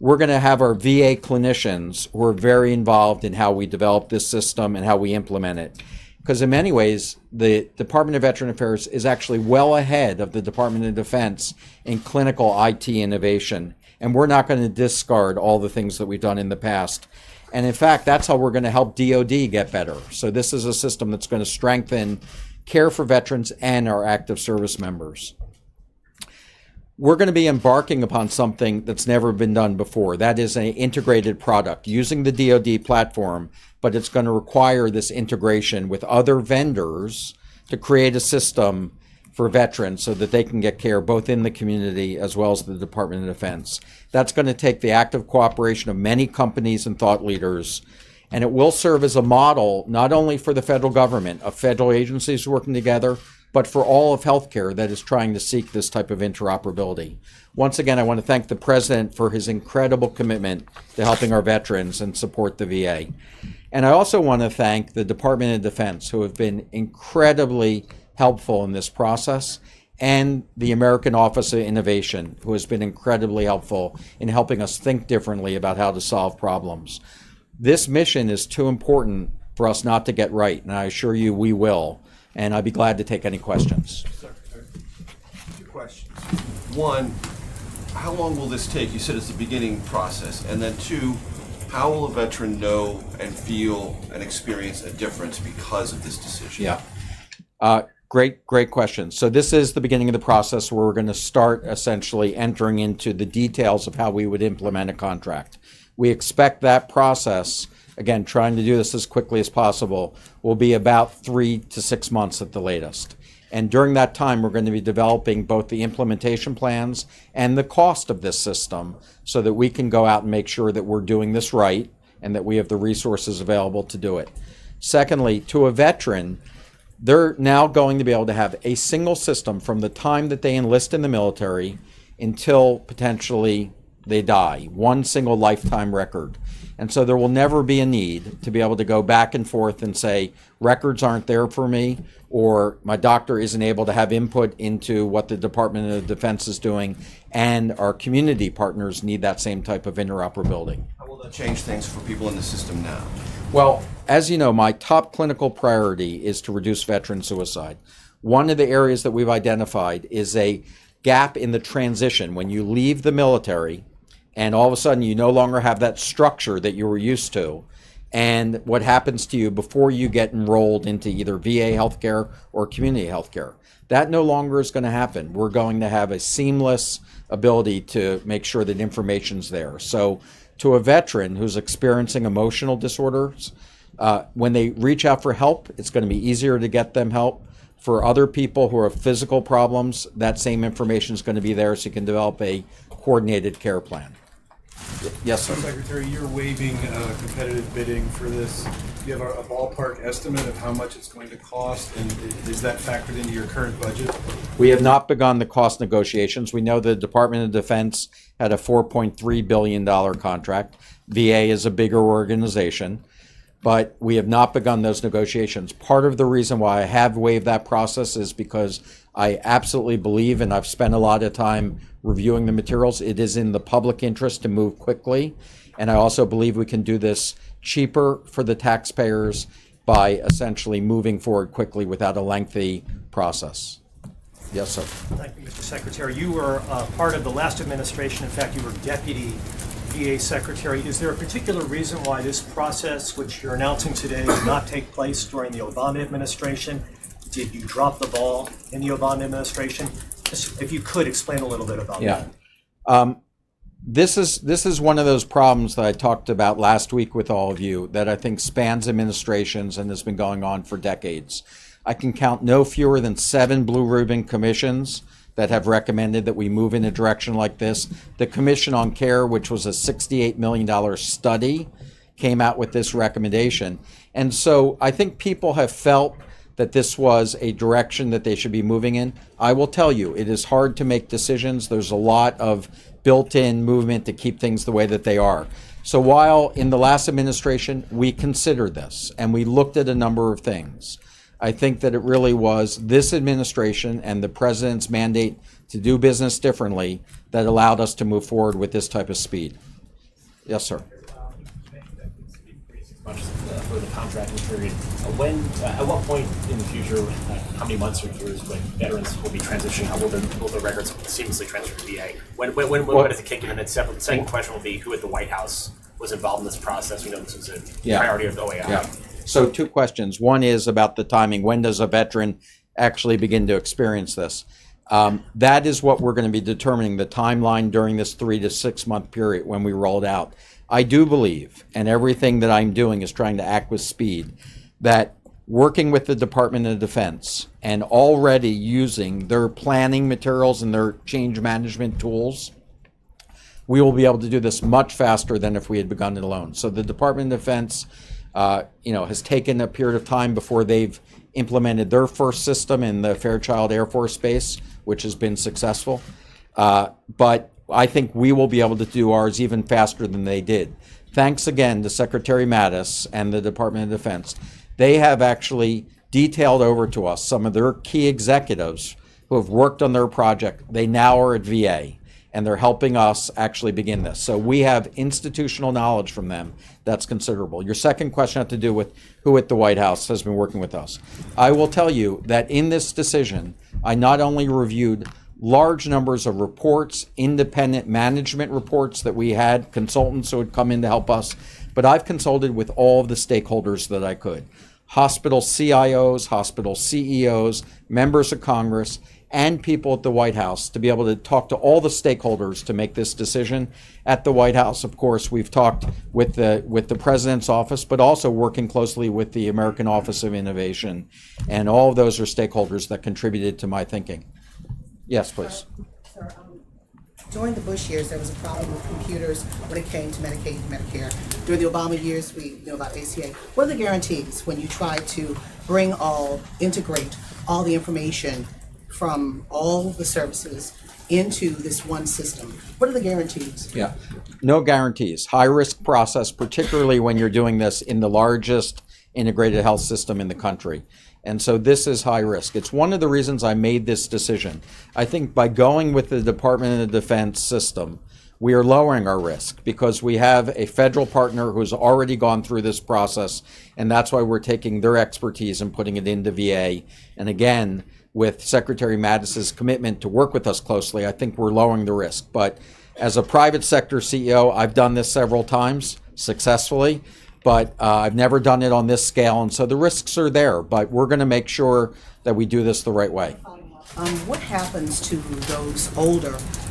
We're going to have our VA clinicians who are very involved in how we develop this system and how we implement it. Because in many ways, the Department of Veteran Affairs is actually well ahead of the Department of Defense in clinical IT innovation. And we're not going to discard all the things that we've done in the past. And in fact, that's how we're going to help DoD get better. So this is a system that's going to strengthen care for veterans and our active service members. We're going to be embarking upon something that's never been done before. That is an integrated product using the DoD platform, but it's going to require this integration with other vendors to create a system for veterans so that they can get care both in the community as well as the Department of Defense. That's going to take the active cooperation of many companies and thought leaders, and it will serve as a model not only for the federal government of federal agencies working together, but for all of healthcare that is trying to seek this type of interoperability. Once again, I want to thank the President for his incredible commitment to helping our veterans and support the VA. And I also want to thank the Department of Defense, who have been incredibly helpful in this process, and the American Office of Innovation, who has been incredibly helpful in helping us think differently about how to solve problems. This mission is too important for us not to get right, and I assure you we will. And I'd be glad to take any questions. Two questions. One, how long will this take? You said it's the beginning process. And then two, how will a veteran know and feel and experience a difference because of this decision? Yeah. Great question. So this is the beginning of the process where we're going to start essentially entering into the details of how we would implement a contract. We expect that process, again, trying to do this as quickly as possible, will be about 3 to 6 months at the latest. And during that time, we're going to be developing both the implementation plans and the cost of this system so that we can go out and make sure that we're doing this right and that we have the resources available to do it. Secondly, to a veteran, they're now going to be able to have a single system from the time that they enlist in the military until potentially they die, one single lifetime record. And so there will never be a need to be able to go back and forth and say, records aren't there for me, or my doctor isn't able to have input into what the Department of Defense is doing, and our community partners need that same type of interoperability. How will that change things for people in the system now? Well, as you know, my top clinical priority is to reduce veteran suicide. One of the areas that we've identified is a gap in the transition when you leave the military and all of a sudden you no longer have that structure that you were used to, and what happens to you before you get enrolled into either VA healthcare or community healthcare. That no longer is going to happen. We're going to have a seamless ability to make sure that information's there. So to a veteran who's experiencing emotional disorders, when they reach out for help, it's going to be easier to get them help. For other people who have physical problems, that same information is going to be there so you can develop a coordinated care plan. Yes, sir. Secretary, you're waiving competitive bidding for this. Do you have a ballpark estimate of how much it's going to cost, and is that factored into your current budget? We have not begun the cost negotiations. We know the Department of Defense had a $4.3 billion contract. VA is a bigger organization, but we have not begun those negotiations. Part of the reason why I have waived that process is because I absolutely believe, and I've spent a lot of time reviewing the materials, it is in the public interest to move quickly. And I also believe we can do this cheaper for the taxpayers by essentially moving forward quickly without a lengthy process. Yes, sir. Thank you, Mr. Secretary. You were part of the last administration. In fact, you were Deputy VA Secretary. Is there a particular reason why this process, which you're announcing today, did not take place during the Obama administration? Did you drop the ball in the Obama administration? Just, if you could explain a little bit about that. This is one of those problems that I talked about last week with all of you that I think spans administrations and has been going on for decades. I can count no fewer than 7 blue ribbon commissions that have recommended that we move in a direction like this. The Commission on Care, which was a $68 million study, came out with this recommendation. And so I think people have felt that this was a direction that they should be moving in. I will tell you, it is hard to make decisions. There's a lot of built-in movement to keep things the way that they are. So while in the last administration, we considered this and we looked at a number of things, I think that it really was this administration and the president's mandate to do business differently that allowed us to move forward with this type of speed. Yes, sir. For the contracting period, at what point in the future, how many months or years when veterans will be transitioning, how will the records seamlessly transfer to VA? When does it kick in? And then the second question will be, who at the White House was involved in this process? We know this is a priority of the OAI. Yeah. So 2 questions. One is about the timing. When does a veteran actually begin to experience this? That is what we're going to be determining, the timeline during this 3 to 6 month period when we roll it out. I do believe, and everything that I'm doing is trying to act with speed, that working with the Department of Defense and already using their planning materials and their change management tools, we will be able to do this much faster than if we had begun it alone. So the Department of Defense has taken a period of time before they've implemented their first system in the Fairchild Air Force Base, which has been successful. But I think we will be able to do ours even faster than they did. Thanks again to Secretary Mattis and the Department of Defense. They have actually detailed over to us some of their key executives who have worked on their project. They now are at VA, and they're helping us actually begin this. So we have institutional knowledge from them that's considerable. Your second question had to do with who at the White House has been working with us. I will tell you that in this decision, I not only reviewed large numbers of reports, independent management reports that we had, consultants who would come in to help us, but I've consulted with all of the stakeholders that I could. hospital CIOs, hospital CEOs, members of Congress, and people at the White House to be able to talk to all the stakeholders to make this decision. At the White House, of course, we've talked with the President's office, but also working closely with the American Office of Innovation. And all of those are stakeholders that contributed to my thinking. Yes, please. Sir, during the Bush years, there was a problem with computers when it came to Medicaid and Medicare. During the Obama years, we know about ACA. What are the guarantees when you try to integrate all the information from all the services into this one system? What are the guarantees? Yeah, no guarantees. High risk process, particularly when you're doing this in the largest integrated health system in the country. And so this is high risk. It's one of the reasons I made this decision. I think by going with the Department of Defense system, we are lowering our risk because we have a federal partner who's already gone through this process, and that's why we're taking their expertise and putting it into VA. And again, with Secretary Mattis's commitment to work with us closely, I think we're lowering the risk. But as a private sector CEO, I've done this several times successfully, but I've never done it on this scale, and so the risks are there, but we're going to make sure that we do this the right way. What happens to those older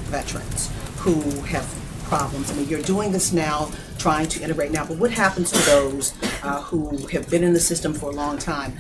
veterans who have problems? I mean, you're doing this now, trying to integrate now, but what happens to those who have been in the system for a long time?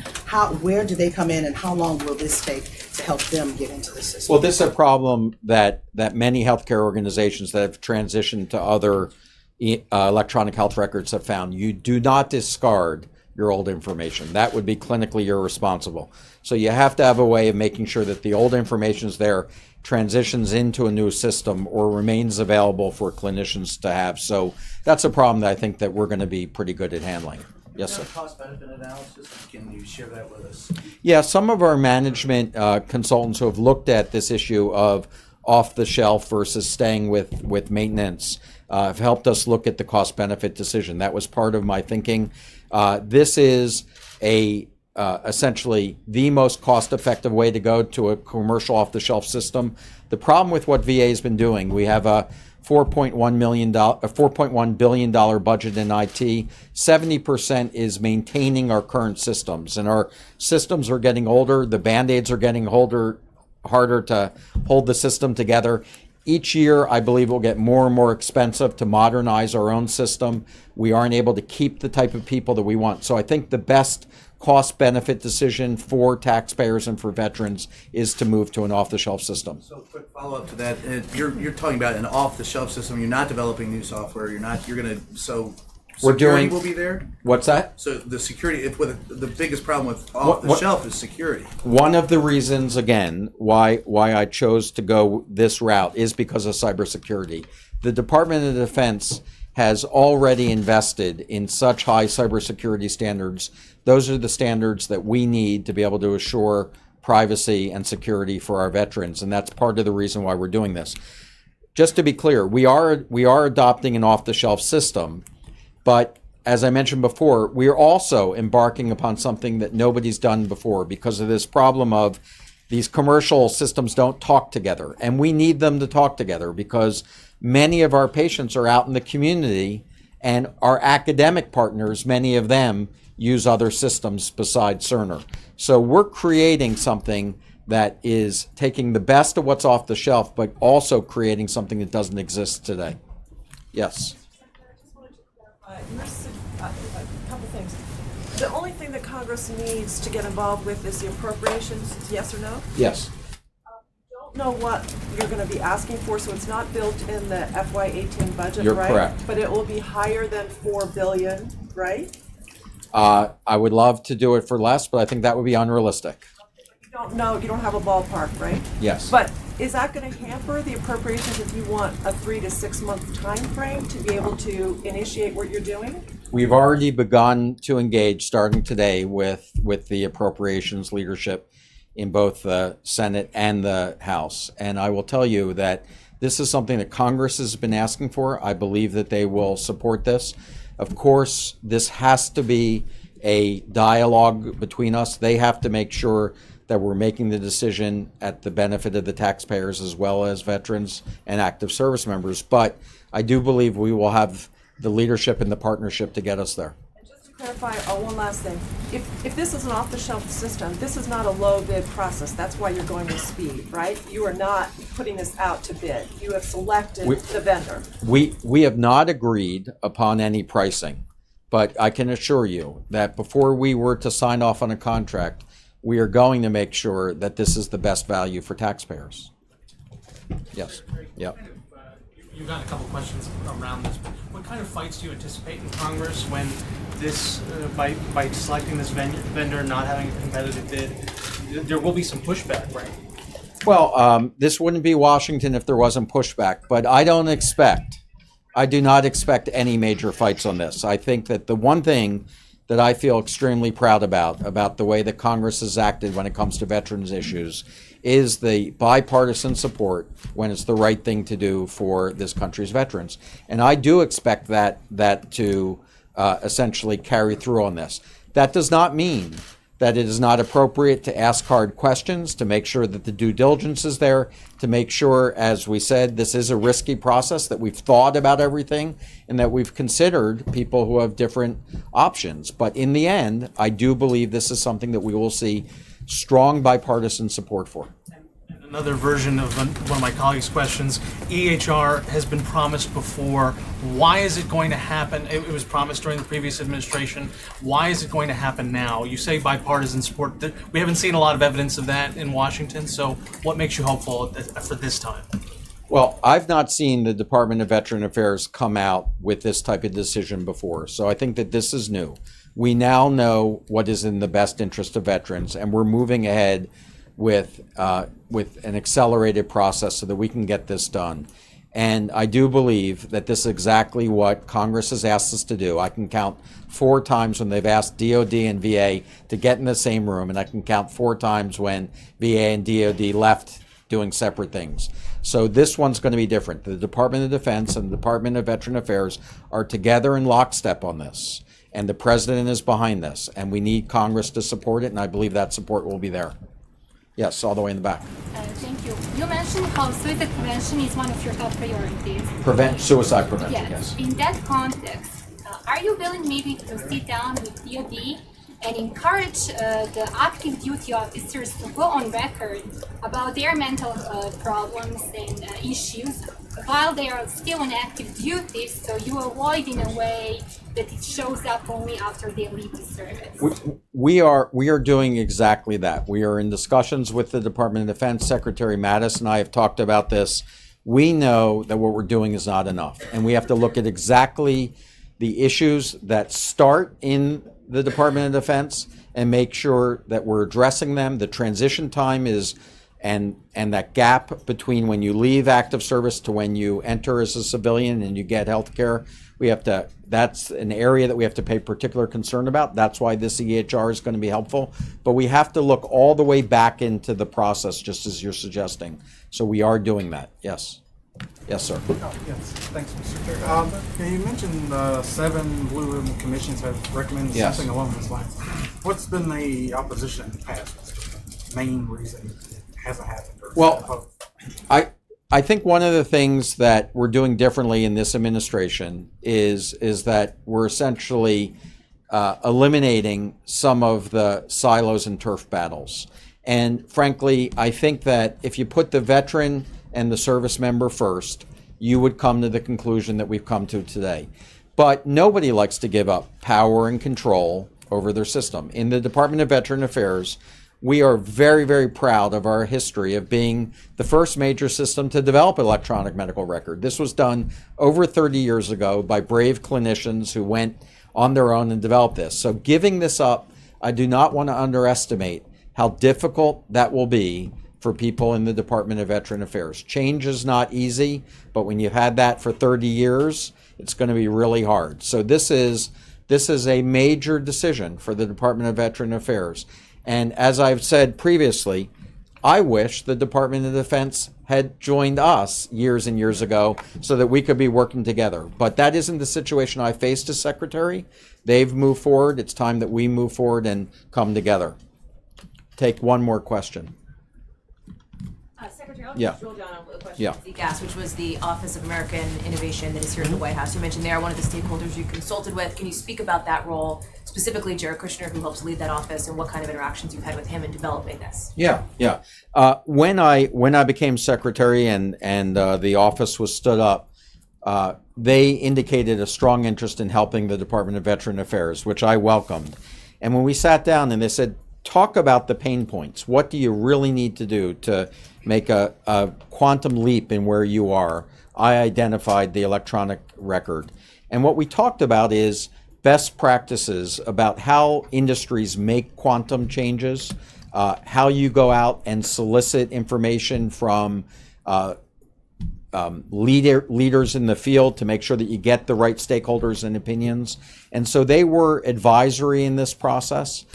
Where do they come in, and how long will this take to help them get into the system? Well, this is a problem that many healthcare organizations that have transitioned to other electronic health records have found. You do not discard your old information. That would be clinically irresponsible. So you have to have a way of making sure that the old information is there, transitions into a new system, or remains available for clinicians to have. So that's a problem that I think that we're going to be pretty good at handling. Yes, sir. Cost-benefit analysis, can you share that with us? Yeah, some of our management consultants who have looked at this issue of off-the-shelf versus staying with maintenance have helped us look at the cost-benefit decision. That was part of my thinking. This is essentially the most cost-effective way to go to a commercial off-the-shelf system. The problem with what VA has been doing, we have a $4.1 billion budget in IT. 70% is maintaining our current systems, and our systems are getting older. The Band-Aids are getting harder to hold the system together. Each year, I believe it will get more and more expensive to modernize our own system. We aren't able to keep the type of people that we want. So I think the best cost-benefit decision for taxpayers and for veterans is to move to an off-the-shelf system. So quick follow-up to that. You're talking about an off-the-shelf system. You're not developing new software. Security will be there? What's that? So the security, the biggest problem with off-the-shelf is security. One of the reasons, again, why I chose to go this route is because of cybersecurity. The Department of Defense has already invested in such high cybersecurity standards. Those are the standards that we need to be able to assure privacy and security for our veterans, and that's part of the reason why we're doing this. Just to be clear, we are adopting an off-the-shelf system, but as I mentioned before, we are also embarking upon something that nobody's done before because of this problem of these commercial systems don't talk together, and we need them to talk together because many of our patients are out in the community, and our academic partners, many of them, use other systems besides Cerner. So we're creating something that is taking the best of what's off the shelf, but also creating something that doesn't exist today. Yes. A couple things. The only thing that Congress needs to get involved with is the appropriations, yes or no? Yes. Don't know what you're going to be asking for, so it's not built in the FY18 budget, You're right? correct. But it will be higher than $4 billion, right? I would love to do it for less, but I think that would be unrealistic. You don't know, you don't have a ballpark, right? Yes. But is that going to hamper the appropriations if you want a 3 to 6 month time frame to be able to initiate what you're doing? We've already begun to engage, starting today, with the appropriations leadership in both the Senate and the House. And I will tell you that this is something that Congress has been asking for. I believe that they will support this. Of course, this has to be a dialogue between us. They have to make sure that we're making the decision at the benefit of the taxpayers as well as veterans and active service members. But I do believe we will have the leadership and the partnership to get us there. And just to clarify one last thing. If this is an off-the-shelf system, this is not a low bid process. That's why you're going with speed, right? You are not putting this out to bid. You have selected the vendor. We have not agreed upon any pricing, but I can assure you that before we were to sign off on a contract, we are going to make sure that this is the best value for taxpayers. Yes. Yep. You've got a couple questions around this. What kind of fights do you anticipate in Congress when this, by selecting this vendor, not having a competitive bid, there will be some pushback, right? Well, this wouldn't be Washington if there wasn't pushback, but I do not expect any major fights on this. I think that the one thing that I feel extremely proud about the way that Congress has acted when it comes to veterans issues is the bipartisan support when it's the right thing to do for this country's veterans. And I do expect that to essentially carry through on this. That does not mean that it is not appropriate to ask hard questions, to make sure that the due diligence is there, to make sure, as we said, this is a risky process, that we've thought about everything and that we've considered people who have different options. But in the end, I do believe this is something that we will see strong bipartisan support for. Another version of one of my colleagues' questions, EHR has been promised before. Why is it going to happen? It was promised during the previous administration. Why is it going to happen now? You say bipartisan support. We haven't seen a lot of evidence of that in Washington, so what makes you hopeful for this time? Well, I've not seen the Department of Veteran Affairs come out with this type of decision before, so I think that this is new. We now know what is in the best interest of veterans, and we're moving ahead with an accelerated process so that we can get this done. And I do believe that this is exactly what Congress has asked us to do. I can count 4 times when they've asked DOD and VA to get in the same room, and I can count 4 times when VA and DOD left doing separate things. So this one's going to be different. The Department of Defense and the Department of Veteran Affairs are together in lockstep on this, and the President is behind this, and we need Congress to support it, and I believe that support will be there. Yes, all the way in the back. Thank you. You mentioned how suicide prevention is one of your top priorities. Suicide prevention, yes. In that context, are you willing maybe to sit down with DOD and encourage the active duty officers to go on record about their mental problems and issues while they are still on active duty, so you avoid in a way that it shows up only after they leave the service? We are doing exactly that. We are in discussions with the Department of Defense. Secretary Mattis and I have talked about this. We know that what we're doing is not enough, and we have to look at exactly the issues that start in the Department of Defense and make sure that we're addressing them. The transition time is and that gap between when you leave active service to when you enter as a civilian and you get health care, that's an area that we have to pay particular concern about. That's why this EHR is going to be helpful. But we have to look all the way back into the process, just as you're suggesting. So we are doing that, yes. Yes, sir. Yes, thanks, Mr. Chair. You mentioned 7 Blue Ribbon commissions have recommended something along those lines. What's been the opposition in the past? What's the main reason it hasn't happened? Well, I think one of the things that we're doing differently in this administration is that we're essentially eliminating some of the silos and turf battles. And frankly, I think that if you put the veteran and the service member first, you would come to the conclusion that we've come to today. But nobody likes to give up power and control over their system. In the Department of Veteran Affairs, we are very, very proud of our history of being the first major system to develop electronic medical record. This was done over 30 years ago by brave clinicians who went on their own and developed this. So giving this up, I do not want to underestimate how difficult that will be for people in the Department of Veteran Affairs. Change is not easy, but when you've had that for 30 years, it's going to be really hard. So this is a major decision for the Department of Veteran Affairs. And as I've said previously, I wish the Department of Defense had joined us years and years ago so that we could be working together. But that isn't the situation I faced as Secretary. They've moved forward. It's time that we move forward and come together. Take one more question. Secretary, I'll Yeah. just drill down on a question Yeah. Zeke asked, which was the Office of American Innovation that is here at the White House. You mentioned they are one of the stakeholders you consulted with. Can you speak about that role, specifically Jared Kushner, who helps lead that office, and what kind of interactions you've had with him in developing this? Yeah. When I became secretary and the office was stood up, they indicated a strong interest in helping the Department of Veteran Affairs, which I welcomed. And when we sat down and they said, talk about the pain points. What do you really need to do to make a quantum leap in where you are? I identified the electronic record. And what we talked about is best practices about how industries make quantum changes, how you go out and solicit information from leaders in the field to make sure that you get the right stakeholders and opinions. And so they were advisory in this process.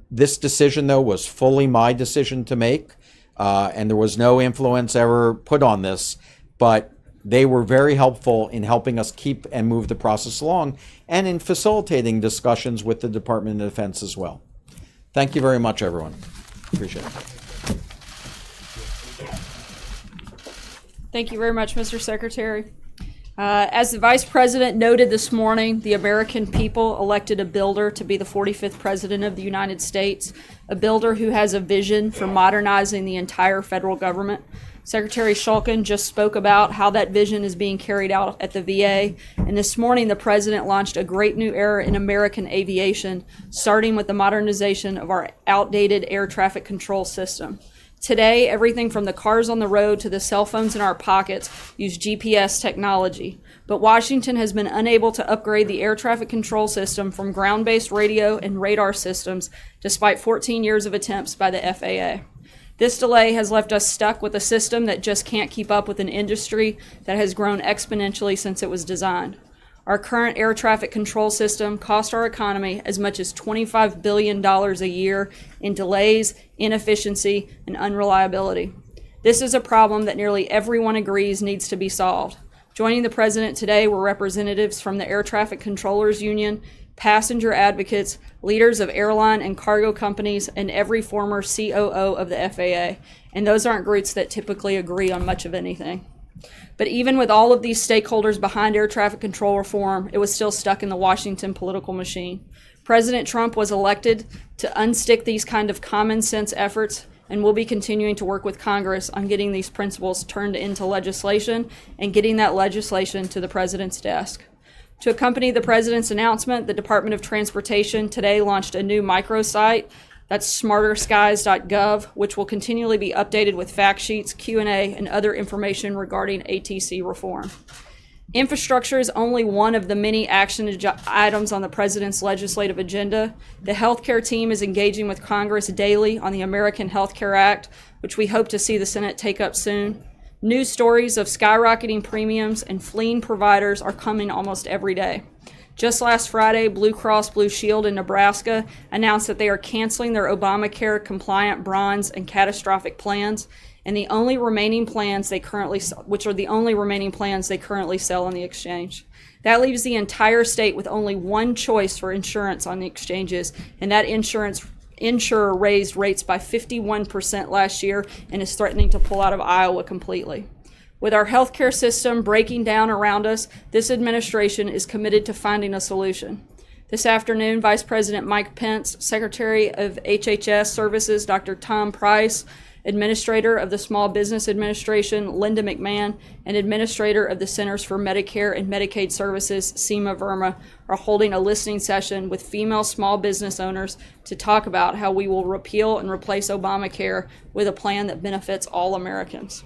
This decision, though, was fully my decision to make, and there was no influence ever put on this, but they were very helpful in helping us keep and move the process along and in facilitating discussions with the Department of Defense as well. Thank you very much, everyone. Appreciate it. Thank you very much, Mr. Secretary. As the Vice President noted this morning, the American people elected a builder to be the 45th President of the United States, a builder who has a vision for modernizing the entire federal government. Secretary Shulkin just spoke about how that vision is being carried out at the VA, and this morning the President launched a great new era in American aviation, starting with the modernization of our outdated air traffic control system. Today, everything from the cars on the road to the cell phones in our pockets use GPS technology. But Washington has been unable to upgrade the air traffic control system from ground-based radio and radar systems, despite 14 years of attempts by the FAA. This delay has left us stuck with a system that just can't keep up with an industry that has grown exponentially since it was designed. Our current air traffic control system costs our economy as much as $25 billion a year in delays, inefficiency, and unreliability. This is a problem that nearly everyone agrees needs to be solved. Joining the President today were representatives from the Air Traffic Controllers Union, passenger advocates, leaders of airline and cargo companies, and every former COO of the FAA. And those aren't groups that typically agree on much of anything. But even with all of these stakeholders behind air traffic control reform, it was still stuck in the Washington political machine. President Trump was elected to unstick these kind of common sense efforts, and we'll be continuing to work with Congress on getting these principles turned into legislation and getting that legislation to the President's desk. To accompany the President's announcement, the Department of Transportation today launched a new microsite. That's smarterskies.gov, which will continually be updated with fact sheets, Q&A, and other information regarding ATC reform. Infrastructure is only one of the many action items on the President's legislative agenda. The healthcare team is engaging with Congress daily on the American Health Care Act, which we hope to see the Senate take up soon. News stories of skyrocketing premiums and fleeing providers are coming almost every day. Just last Friday, Blue Cross Blue Shield in Nebraska announced that they are canceling their Obamacare compliant bronze and catastrophic plans, and the only remaining plans they currently sell on the exchange. That leaves the entire state with only one choice for insurance on the exchanges, and that insurer raised rates by 51% last year and is threatening to pull out of Iowa completely. With our healthcare system breaking down around us, this administration is committed to finding a solution. This afternoon, Vice President Mike Pence, Secretary of HHS Services Dr. Tom Price, Administrator of the Small Business Administration Linda McMahon, and Administrator of the Centers for Medicare and Medicaid Services Seema Verma are holding a listening session with female small business owners to talk about how we will repeal and replace Obamacare with a plan that benefits all Americans.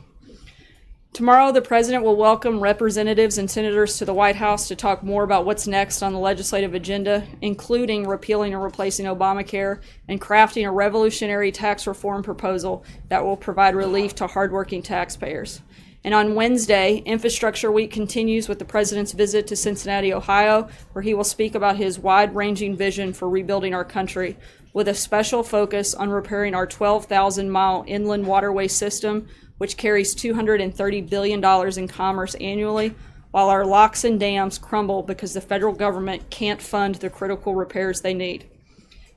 Tomorrow, the President will welcome representatives and senators to the White House to talk more about what's next on the legislative agenda, including repealing and replacing Obamacare and crafting a revolutionary tax reform proposal that will provide relief to hardworking taxpayers. And on Wednesday, Infrastructure Week continues with the President's visit to Cincinnati, Ohio, where he will speak about his wide-ranging vision for rebuilding our country, with a special focus on repairing our 12,000-mile inland waterway system, which carries $230 billion in commerce annually, while our locks and dams crumble because the federal government can't fund the critical repairs they need.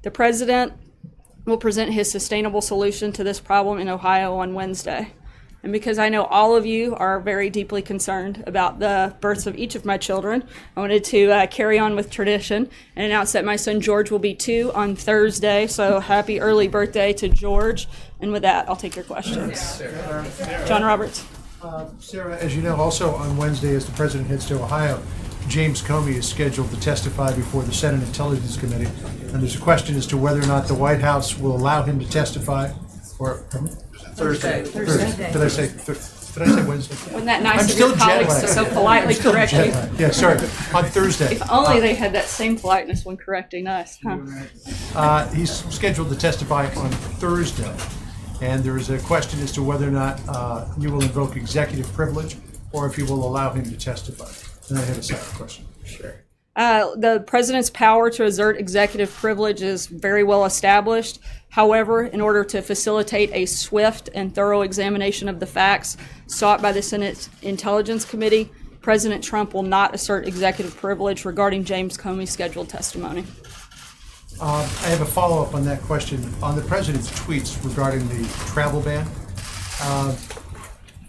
The President will present his sustainable solution to this problem in Ohio on Wednesday. and because I know all of you are very deeply concerned about the births of each of my children, I wanted to carry on with tradition and announce that my son George will be 2 on Thursday, so happy early birthday to George. And with that, I'll take your questions. John Roberts. Sarah, as you know, also on Wednesday, as the president heads to Ohio, James Comey is scheduled to testify before the Senate Intelligence Committee. And there's a question as to whether or not the White House will allow him to testify, or Thursday. Did I say Wednesday? Wasn't that nice of your colleagues to so politely correct you? Yeah, sorry, on Thursday. If only they had that same politeness when correcting us, huh? He's scheduled to testify on Thursday. And there is a question as to whether or not you will invoke executive privilege or if you will allow him to testify. And I have a second question. Sure. The president's power to exert executive privilege is very well established. However, in order to facilitate a swift and thorough examination of the facts sought by the Senate Intelligence Committee, President Trump will not assert executive privilege regarding James Comey's scheduled testimony. I have a follow-up on that question. On the president's tweets regarding the travel ban,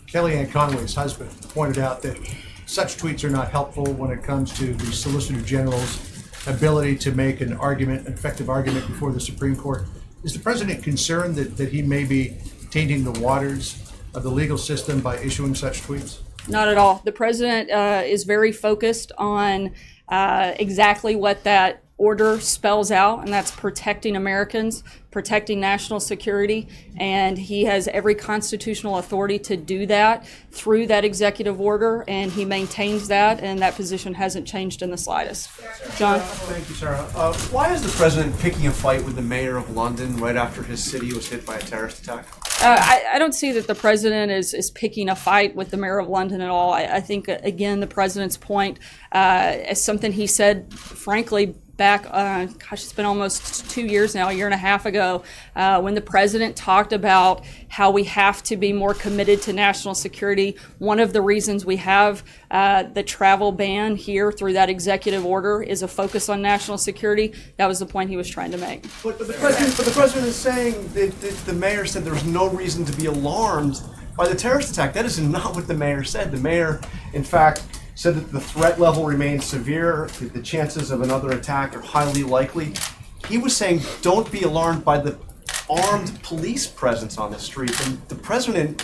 Kellyanne Conway's husband pointed out that such tweets are not helpful when it comes to the Solicitor General's ability to make an argument, an effective argument before the Supreme Court. Is the president concerned that he may be tainting the waters of the legal system by issuing such tweets? Not at all. The president is very focused on exactly what that order spells out, and that's protecting Americans, protecting national security, and he has every constitutional authority to do that through that executive order, and he maintains that, and that position hasn't changed in the slightest. John? Thank you, Sarah. Why is the president picking a fight with the mayor of London right after his city was hit by a terrorist attack? I don't see that the president is picking a fight with the mayor of London at all. I think, again, the president's point, as something he said, frankly, back, it's been almost 2 years now, a year and a half ago, when the president talked about how we have to be more committed to national security. One of the reasons we have the travel ban here through that executive order is a focus on national security. That was the point he was trying to make. But the president is saying that the mayor said there was no reason to be alarmed by the terrorist attack. That is not what the mayor said. The mayor, in fact, said that the threat level remains severe, that the chances of another attack are highly likely. He was saying don't be alarmed by the armed police presence on the street, and the president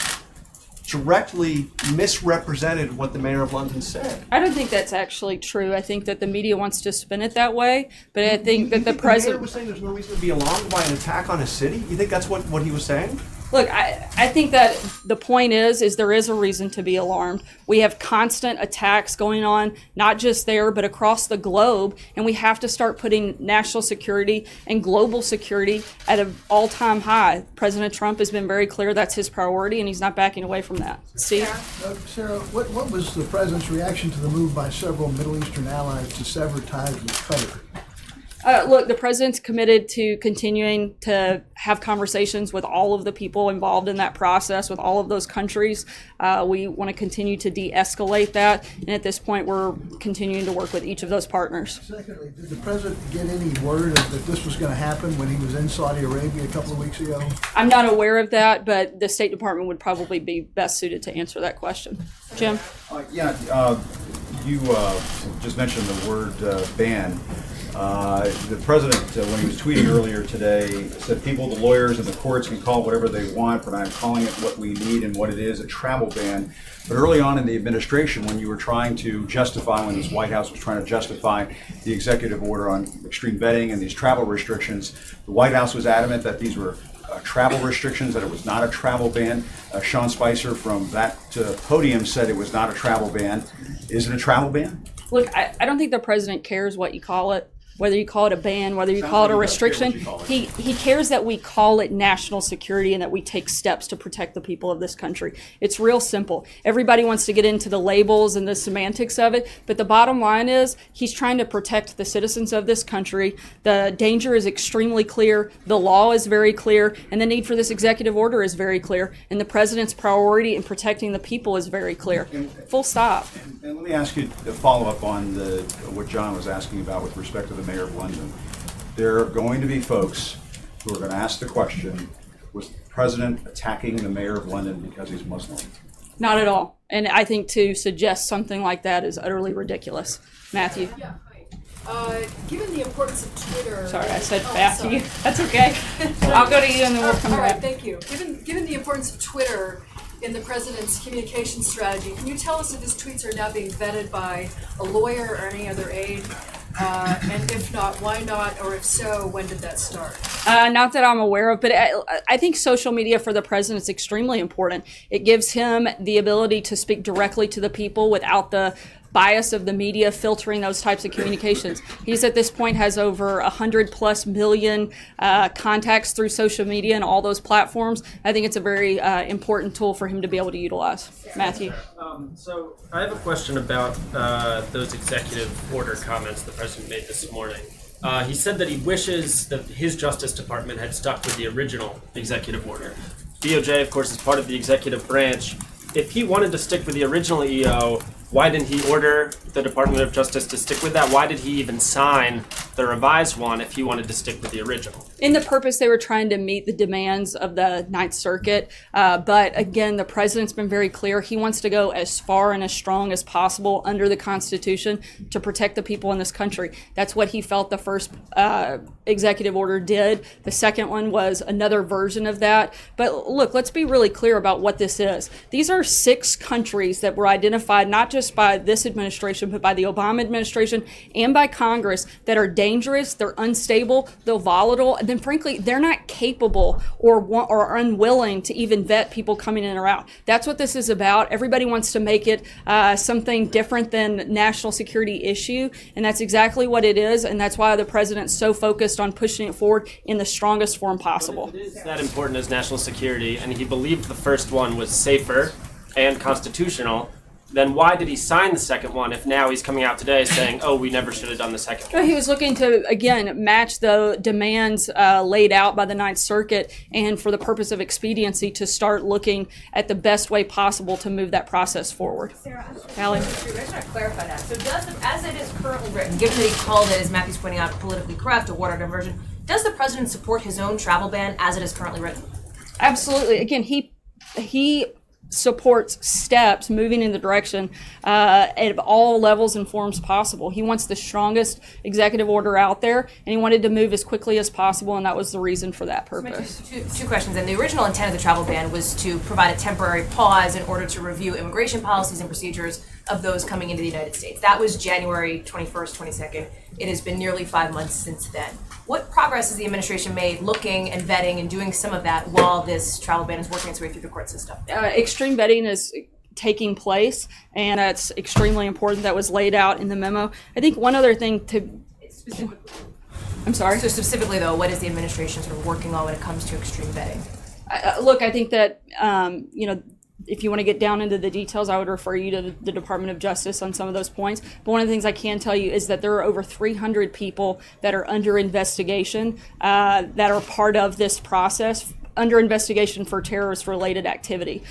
directly misrepresented what the mayor of London said. I don't think that's actually true. I think that the media wants to spin it that way, but I think that the president... The mayor was saying there's no reason to be alarmed by an attack on a city? You think that's what he was saying? Look, I think that the point is there is a reason to be alarmed. We have constant attacks going on, not just there, but across the globe, and we have to start putting national security and global security at an all-time high. President Trump has been very clear that's his priority, and he's not backing away from that. Steve? Sarah, what was the president's reaction to the move by several Middle Eastern allies to sever ties with Qatar? Look, the president's committed to continuing to have conversations with all of the people involved in that process, with all of those countries. We want to continue to de-escalate that, and at this point, we're continuing to work with each of those partners. Secondly, did the president get any word that this was going to happen when he was in Saudi Arabia a couple of weeks ago? I'm not aware of that, but the State Department would probably be best suited to answer that question. Jim? You just mentioned the word ban. The president, when he was tweeting earlier today, said people, the lawyers, and the courts can call it whatever they want, but I'm calling it what we need and what it is, a travel ban. But early on in the administration, when you were trying to justify, when this White House was trying to justify the executive order on extreme vetting and these travel restrictions, the White House was adamant that these were travel restrictions, that it was not a travel ban. Sean Spicer from that podium said it was not a travel ban. Is it a travel ban? Look, I don't think the president cares what you call it. Whether you call it a ban, whether you call it a restriction, he cares that we call it national security and that we take steps to protect the people of this country. It's real simple. Everybody wants to get into the labels and the semantics of it, but the bottom line is he's trying to protect the citizens of this country. The danger is extremely clear, the law is very clear, and the need for this executive order is very clear, and the president's priority in protecting the people is very clear. Full stop. And let me ask you to follow up on what John was asking about with respect to the mayor of London. There are going to be folks who are going to ask the question, was president attacking the mayor of London because he's Muslim? Not at all. And I think to suggest something like that is utterly ridiculous. Matthew. Yeah. Given the importance of Twitter. Sorry, I said Matthew. That's okay. I'll go to you and then we'll come back. All right, back. thank you. Given the importance of Twitter in the president's communication strategy, can you tell us if his tweets are now being vetted by a lawyer or any other aid? And if not, why not? Or if so, when did that start? Not that I'm aware of, but I think social media for the president is extremely important. It gives him the ability to speak directly to the people without the bias of the media filtering those types of communications. He's at this point has over 100+ million contacts through social media and all those platforms. I think it's a very important tool for him to be able to utilize. Matthew. So I have a question about those executive order comments the president made this morning. He said that he wishes that his Justice Department had stuck with the original executive order. DOJ, of course, is part of the executive branch. If he wanted to stick with the original EO, why didn't he order the Department of Justice to stick with that? Why did he even sign the revised one if he wanted to stick with the original? In the purpose, they were trying to meet the demands of the Ninth Circuit. But again, the president's been very clear. He wants to go as far and as strong as possible under the Constitution to protect the people in this country. That's what he felt the first executive order did. The second one was another version of that. But look, let's be really clear about what this is. These are 6 countries that were identified not just by this administration, but by the Obama administration and by Congress that are dangerous, they're unstable, they're volatile, and then frankly, they're not capable or unwilling to even vet people coming in or out. That's what this is about. Everybody wants to make it something different than national security issue, and that's exactly what it is, and that's why the president's so focused on pushing it forward in the strongest form possible. But if it is that important as national security, and he believed the first one was safer and constitutional, then why did he sign the second one if now he's coming out today saying, oh, we never should have done the second one? He was looking to, again, match the demands laid out by the Ninth Circuit and for the purpose of expediency to start looking at the best way possible to move that process forward. Sarah, Allie? I just want to clarify that. So as it is currently written, given that he called it, as Matthew's pointing out, politically correct, a watered down version, does the president support his own travel ban as it is currently written? Absolutely. Again, he supports steps moving in the direction at all levels and forms possible. He wants the strongest executive order out there, and he wanted to move as quickly as possible, and that was the reason for that purpose. Two questions. And the original intent of the travel ban was to provide a temporary pause in order to review immigration policies and procedures of those coming into the United States. That was January 21st, 22nd. It has been nearly 5 months since then. What progress has the administration made looking and vetting and doing some of that while this travel ban is working its way through the court system? Extreme vetting is taking place, and that's extremely important. That was laid out in the memo. I think one other thing I'm sorry? So specifically, though, what is the administration sort of working on when it comes to extreme vetting? Look, I think that, if you want to get down into the details, I would refer you to the Department of Justice on some of those points. But one of the things I can tell you is that there are over 300 people that are under investigation that are part of this process, under investigation for terrorist-related activity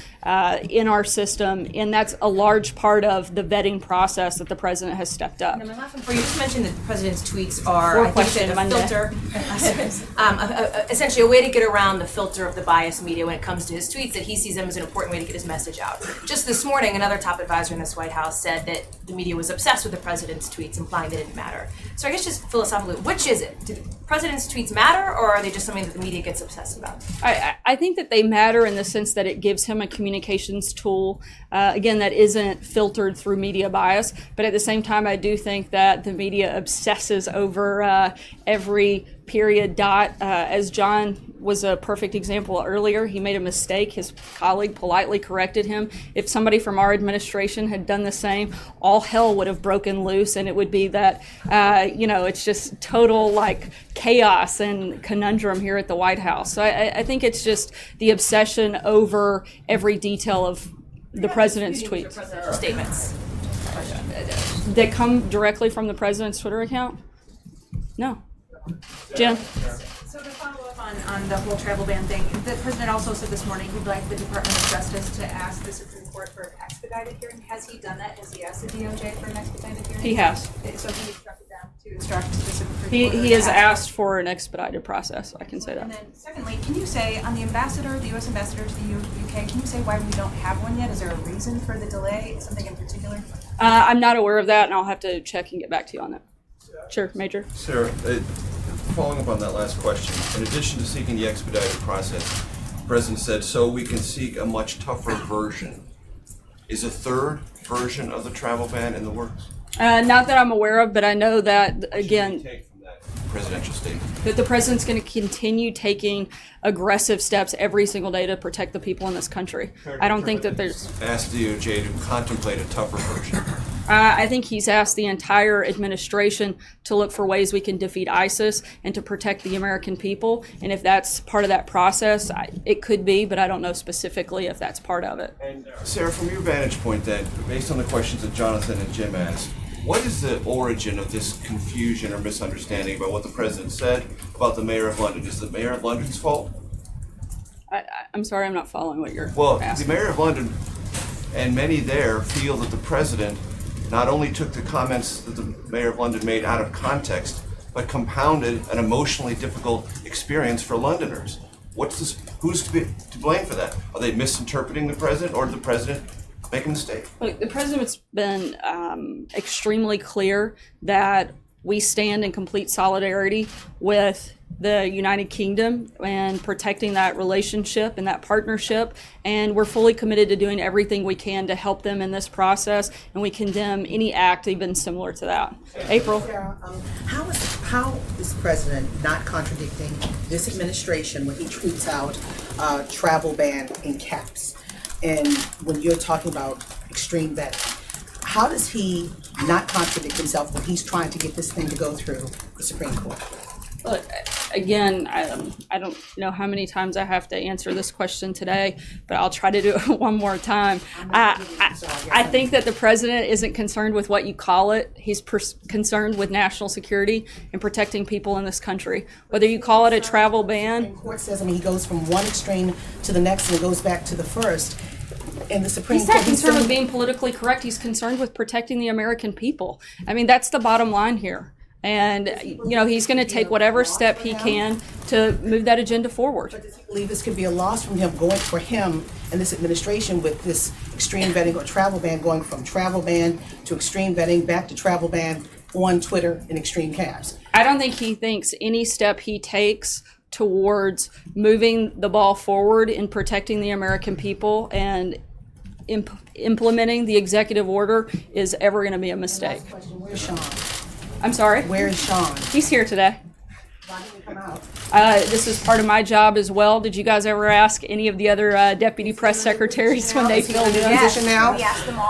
in our system, and that's a large part of the vetting process that the president has stepped up. And my last one for you, just mentioned that the president's tweets are, I think, a filter, essentially a way to get around the filter of the biased media when it comes to his tweets, that he sees them as an important way to get his message out. Just this morning, another top advisor in this White House said that the media was obsessed with the president's tweets, implying they didn't matter. So I guess just philosophically, which is it? Do the president's tweets matter, or are they just something that the media gets obsessed about? I think that they matter in the sense that it gives him a communications tool, again, that isn't filtered through media bias. But at the same time, I do think that the media obsesses over every period dot. As John was a perfect example earlier, he made a mistake. His colleague politely corrected him. If somebody from our administration had done the same, all hell would have broken loose, and it would be that, it's just total chaos and conundrum here at the White House. So I think it's just the obsession over every detail of the president's tweets. Statements that come directly from the president's Twitter account? No. Jen? So to follow up on the whole travel ban thing. The president also said this morning he'd like the Department of Justice to ask the Supreme Court for an expedited hearing. Has he done that? Has he asked the DOJ for an expedited hearing? He has. So he instructed them to instruct the Supreme Court. He has asked for an expedited process. I can say that. And then, secondly, can you say on the U.S. ambassador to the UK, can you say why we don't have one yet? Is there a reason for the delay? Something in particular? I'm not aware of that, and I'll have to check and get back to you on that. Sure, Major. Sarah, following up on that last question, in addition to seeking the expedited process, the President said, so we can seek a much tougher version. Is a third version of the travel ban in the works? Not that I'm aware of, but I know that, again, Presidential statement. that the president's going to continue taking aggressive steps every single day to protect the people in this country. I don't think that there's... Asked DOJ to contemplate a tougher version. I think he's asked the entire administration to look for ways we can defeat ISIS and to protect the American people. And if that's part of that process, it could be, but I don't know specifically if that's part of it. And Sarah, from your vantage point then, based on the questions that Jonathan and Jim asked, what is the origin of this confusion or misunderstanding about what the president said about the mayor of London? Is the mayor of London's fault? I'm sorry, I'm not following what you're asking. Well, the mayor of London and many there feel that the president not only took the comments that the mayor of London made out of context, but compounded an emotionally difficult experience for Londoners. Who's to blame for that? Are they misinterpreting the president, or did the president make a mistake? Look, the president's been extremely clear that we stand in complete solidarity with the United Kingdom and protecting that relationship and that partnership, and we're fully committed to doing everything we can to help them in this process, and we condemn any act even similar to that. April? Sarah, how is the president not contradicting this administration when he tweets out travel ban in caps? And when you're talking about extreme vetting, how does he not contradict himself when he's trying to get this thing to go through the Supreme Court? Look, again, I don't know how many times I have to answer this question today, but I'll try to do it one more time. I think that the president isn't concerned with what you call it. He's concerned with national security and protecting people in this country. Whether you call it a travel ban. The court says, he goes from one extreme to the next and it goes back to the first. And the Supreme Court, he's not concerned with being politically correct. He's concerned with protecting the American people. I mean, that's the bottom line here. And, he's going to take whatever step he can to move that agenda forward. But does he believe this could be a loss from him, going for him and this administration with this extreme vetting or travel ban, going from travel ban to extreme vetting back to travel ban on Twitter and extreme caps? I don't think he thinks any step he takes towards moving the ball forward in protecting the American people and implementing the executive order is ever going to be a mistake. Where's Sean? I'm sorry? Where is Sean? He's here today. Why didn't he come out? This is part of my job as well. Did you guys ever ask any of the other deputy press secretaries when they filled in? Position now?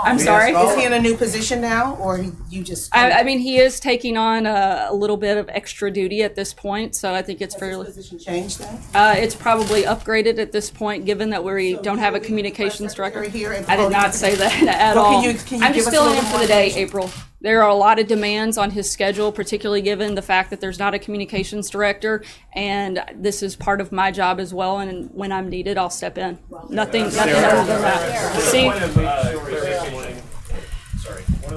I'm sorry? Is he in a new position now, or you just? I mean, he is taking on a little bit of extra duty at this point, so I think it's fairly. Has his position changed then? It's probably upgraded at this point, given that we don't have a communications director. I did not say that at all. Can you I'm give just us a filling little in for more the day, information? April. There are a lot of demands on his schedule, particularly given the fact that there's not a communications director, and this is part of my job as well, and when I'm needed, I'll step in. Nothing other than that. See? One of the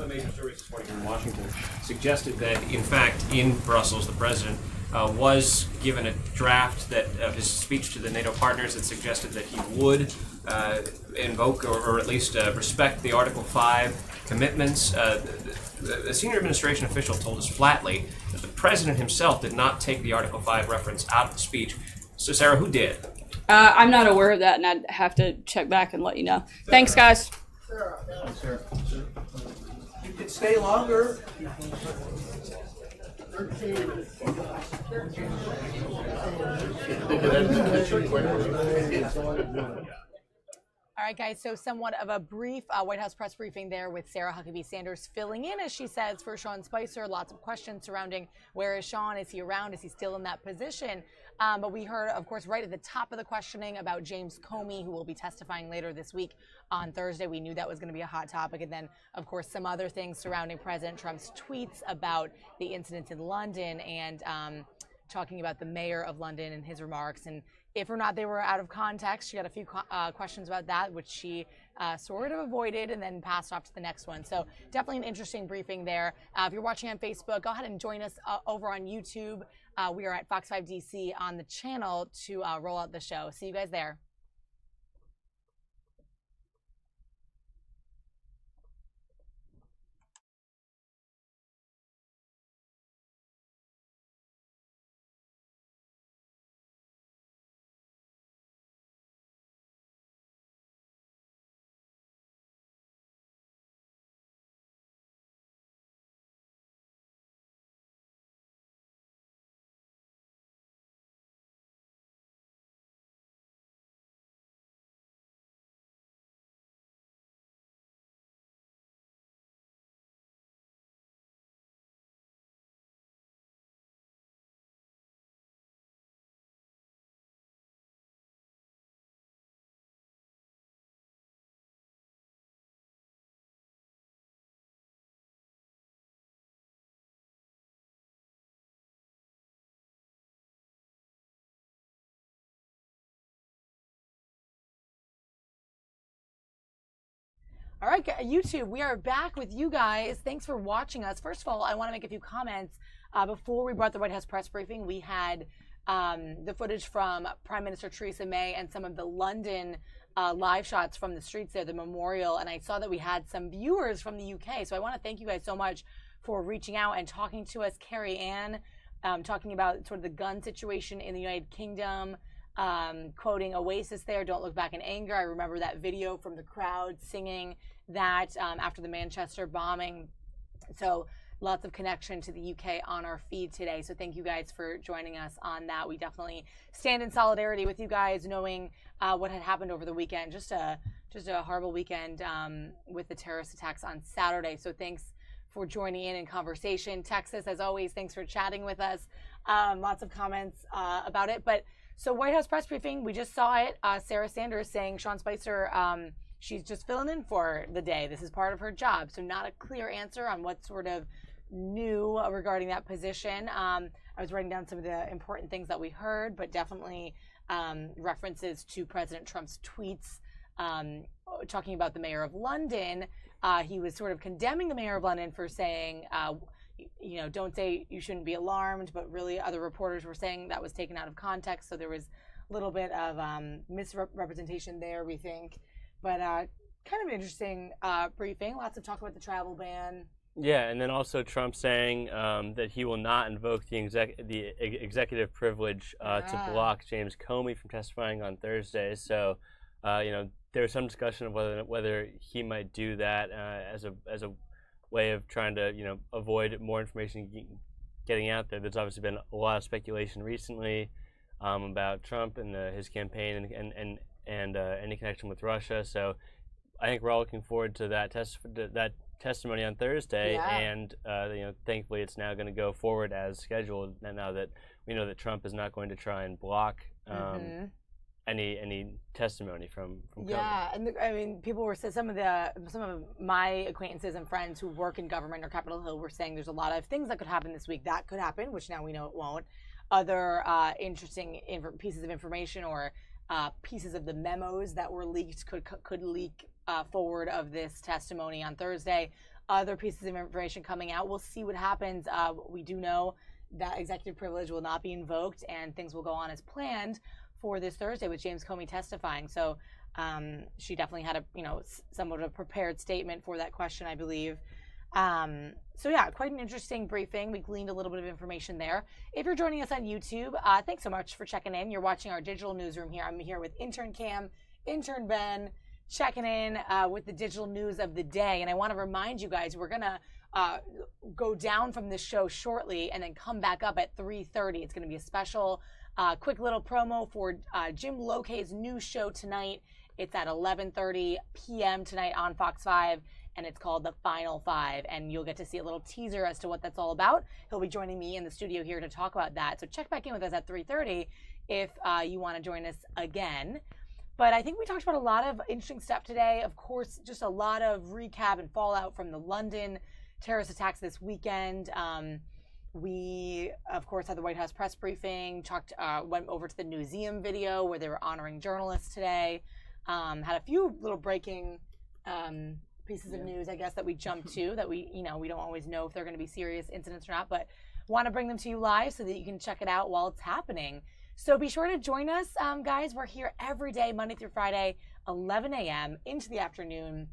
major stories this morning in Washington suggested that, in fact, in Brussels, the president was given a draft of his speech to the NATO partners that suggested that he would invoke or at least respect the Article 5 commitments. The senior administration official told us flatly that the president himself did not take the Article 5 reference out of the speech. So, Sarah, who did? I'm not aware of that, and I'd have to check back and let you know. Thanks, guys. Sarah. You could stay longer. All right, guys, so somewhat of a brief White House press briefing there with Sarah Huckabee Sanders filling in, as she says, for Sean Spicer. Lots of questions surrounding where is Sean? Is he around? Is he still in that position? But we heard, of course, right at the top of the questioning about James Comey, who will be testifying later this week on Thursday. We knew that was going to be a hot topic. And then, of course, some other things surrounding President Trump's tweets about the incident in London and talking about the mayor of London and his remarks, and if or not they were out of context. She got a few questions about that, which she sort of avoided and then passed off to the next one. So definitely an interesting briefing there. If you're watching on Facebook, go ahead and join us over on YouTube. We are at Fox 5 DC on the channel to roll out the show. See you guys there. All right, YouTube, we are back with you guys. Thanks for watching us. First of all, I want to make a few comments. Before we brought the White House press briefing, we had the footage from Prime Minister Theresa May and some of the London live shots from the streets there, the memorial, and I saw that we had some viewers from the UK. So I want to thank you guys so much for reaching out and talking to us. Carrie Ann, talking about sort of the gun situation in the United Kingdom, quoting Oasis there, "Don't look back in anger." I remember that video from the crowd singing that after the Manchester bombing. So lots of connection to the UK on our feed today. So thank you guys for joining us on that. We definitely stand in solidarity with you guys, knowing what had happened over the weekend. Just a horrible weekend with the terrorist attacks on Saturday. So thanks for joining in conversation. Texas, as always, thanks for chatting with us. Lots of comments about it. But so White House press briefing, we just saw it. Sarah Sanders saying Sean Spicer, she's just filling in for the day. This is part of her job. So not a clear answer on what sort of new regarding that position. I was writing down some of the important things that we heard, but definitely references to President Trump's tweets talking about the mayor of London. He was sort of condemning the mayor of London for saying, don't say you shouldn't be alarmed, but really other reporters were saying that was taken out of context. So there was a little bit of misrepresentation there, we think. But kind of an interesting briefing. Lots of talk about the travel ban. Yeah, and then also Trump saying that he will not invoke the executive privilege to block James Comey from testifying on Thursday. So, there was some discussion of whether he might do that as a way of trying to avoid more information getting out there. There's obviously been a lot of speculation recently about Trump and his campaign and any connection with Russia. So I think we're all looking forward to that testimony on Thursday, and thankfully it's now going to go forward as scheduled. Now that we know that Trump is not going to try and block any testimony from Comey. And people were saying some of my acquaintances and friends who work in government or Capitol Hill were saying there's a lot of things that could happen this week that could happen, which now we know it won't. Other interesting pieces of information or pieces of the memos that were leaked could leak forward of this testimony on Thursday. Other pieces of information coming out. We'll see what happens. We do know that executive privilege will not be invoked and things will go on as planned for this Thursday with James Comey testifying. So she definitely had a somewhat of a prepared statement for that question, I believe. Quite an interesting briefing. We gleaned a little bit of information there. If you're joining us on YouTube, thanks so much for checking in. You're watching our digital newsroom here. I'm here with intern Cam, intern Ben, checking in with the digital news of the day. And I want to remind you guys, we're going to go down from this show shortly and then come back up at 3:30. It's going to be a special quick little promo for Jim Lokay's new show tonight. It's at 11:30 p.m. tonight on Fox 5. And it's called The Final Five, and you'll get to see a little teaser as to what that's all about. He'll be joining me in the studio here to talk about that. So check back in with us at 3:30 if you want to join us again. But I think we talked about a lot of interesting stuff today. Of course, just a lot of recap and fallout from the London terrorist attacks this weekend. We, of course, had the White House press briefing, went over to the Newseum video where they were honoring journalists today. Had a few little breaking pieces of news, I guess, that we jumped to that we don't always know if they're going to be serious incidents or not, but want to bring them to you live so that you can check it out while it's happening. So be sure to join us, guys. We're here every day, Monday through Friday, 11 a.m. into the afternoon.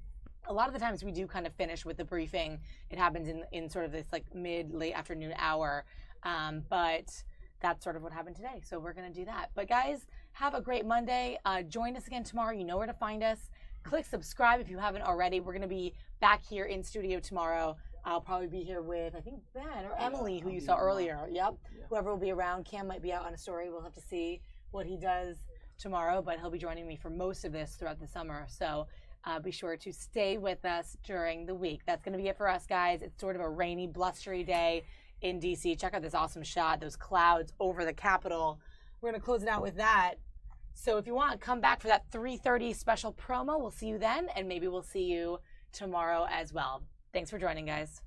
A lot of the times we do kind of finish with the briefing. It happens in sort of this like late afternoon hour. But that's sort of what happened today. So we're going to do that. But guys, have a great Monday. Join us again tomorrow. You know where to find us. Click subscribe if you haven't already. We're going to be back here in studio tomorrow. I'll probably be here with, I think, Ben or Emily, who you saw earlier. Yep. Whoever will be around. Cam might be out on a story. We'll have to see what he does tomorrow, but he'll be joining me for most of this throughout the summer. So be sure to stay with us during the week. That's going to be it for us, guys. It's sort of a rainy, blustery day in D.C. Check out this awesome shot, those clouds over the Capitol. We're going to close it out with that. So if you want, come back for that 3:30 special promo. We'll see you then, and maybe we'll see you tomorrow as well. Thanks for joining, guys.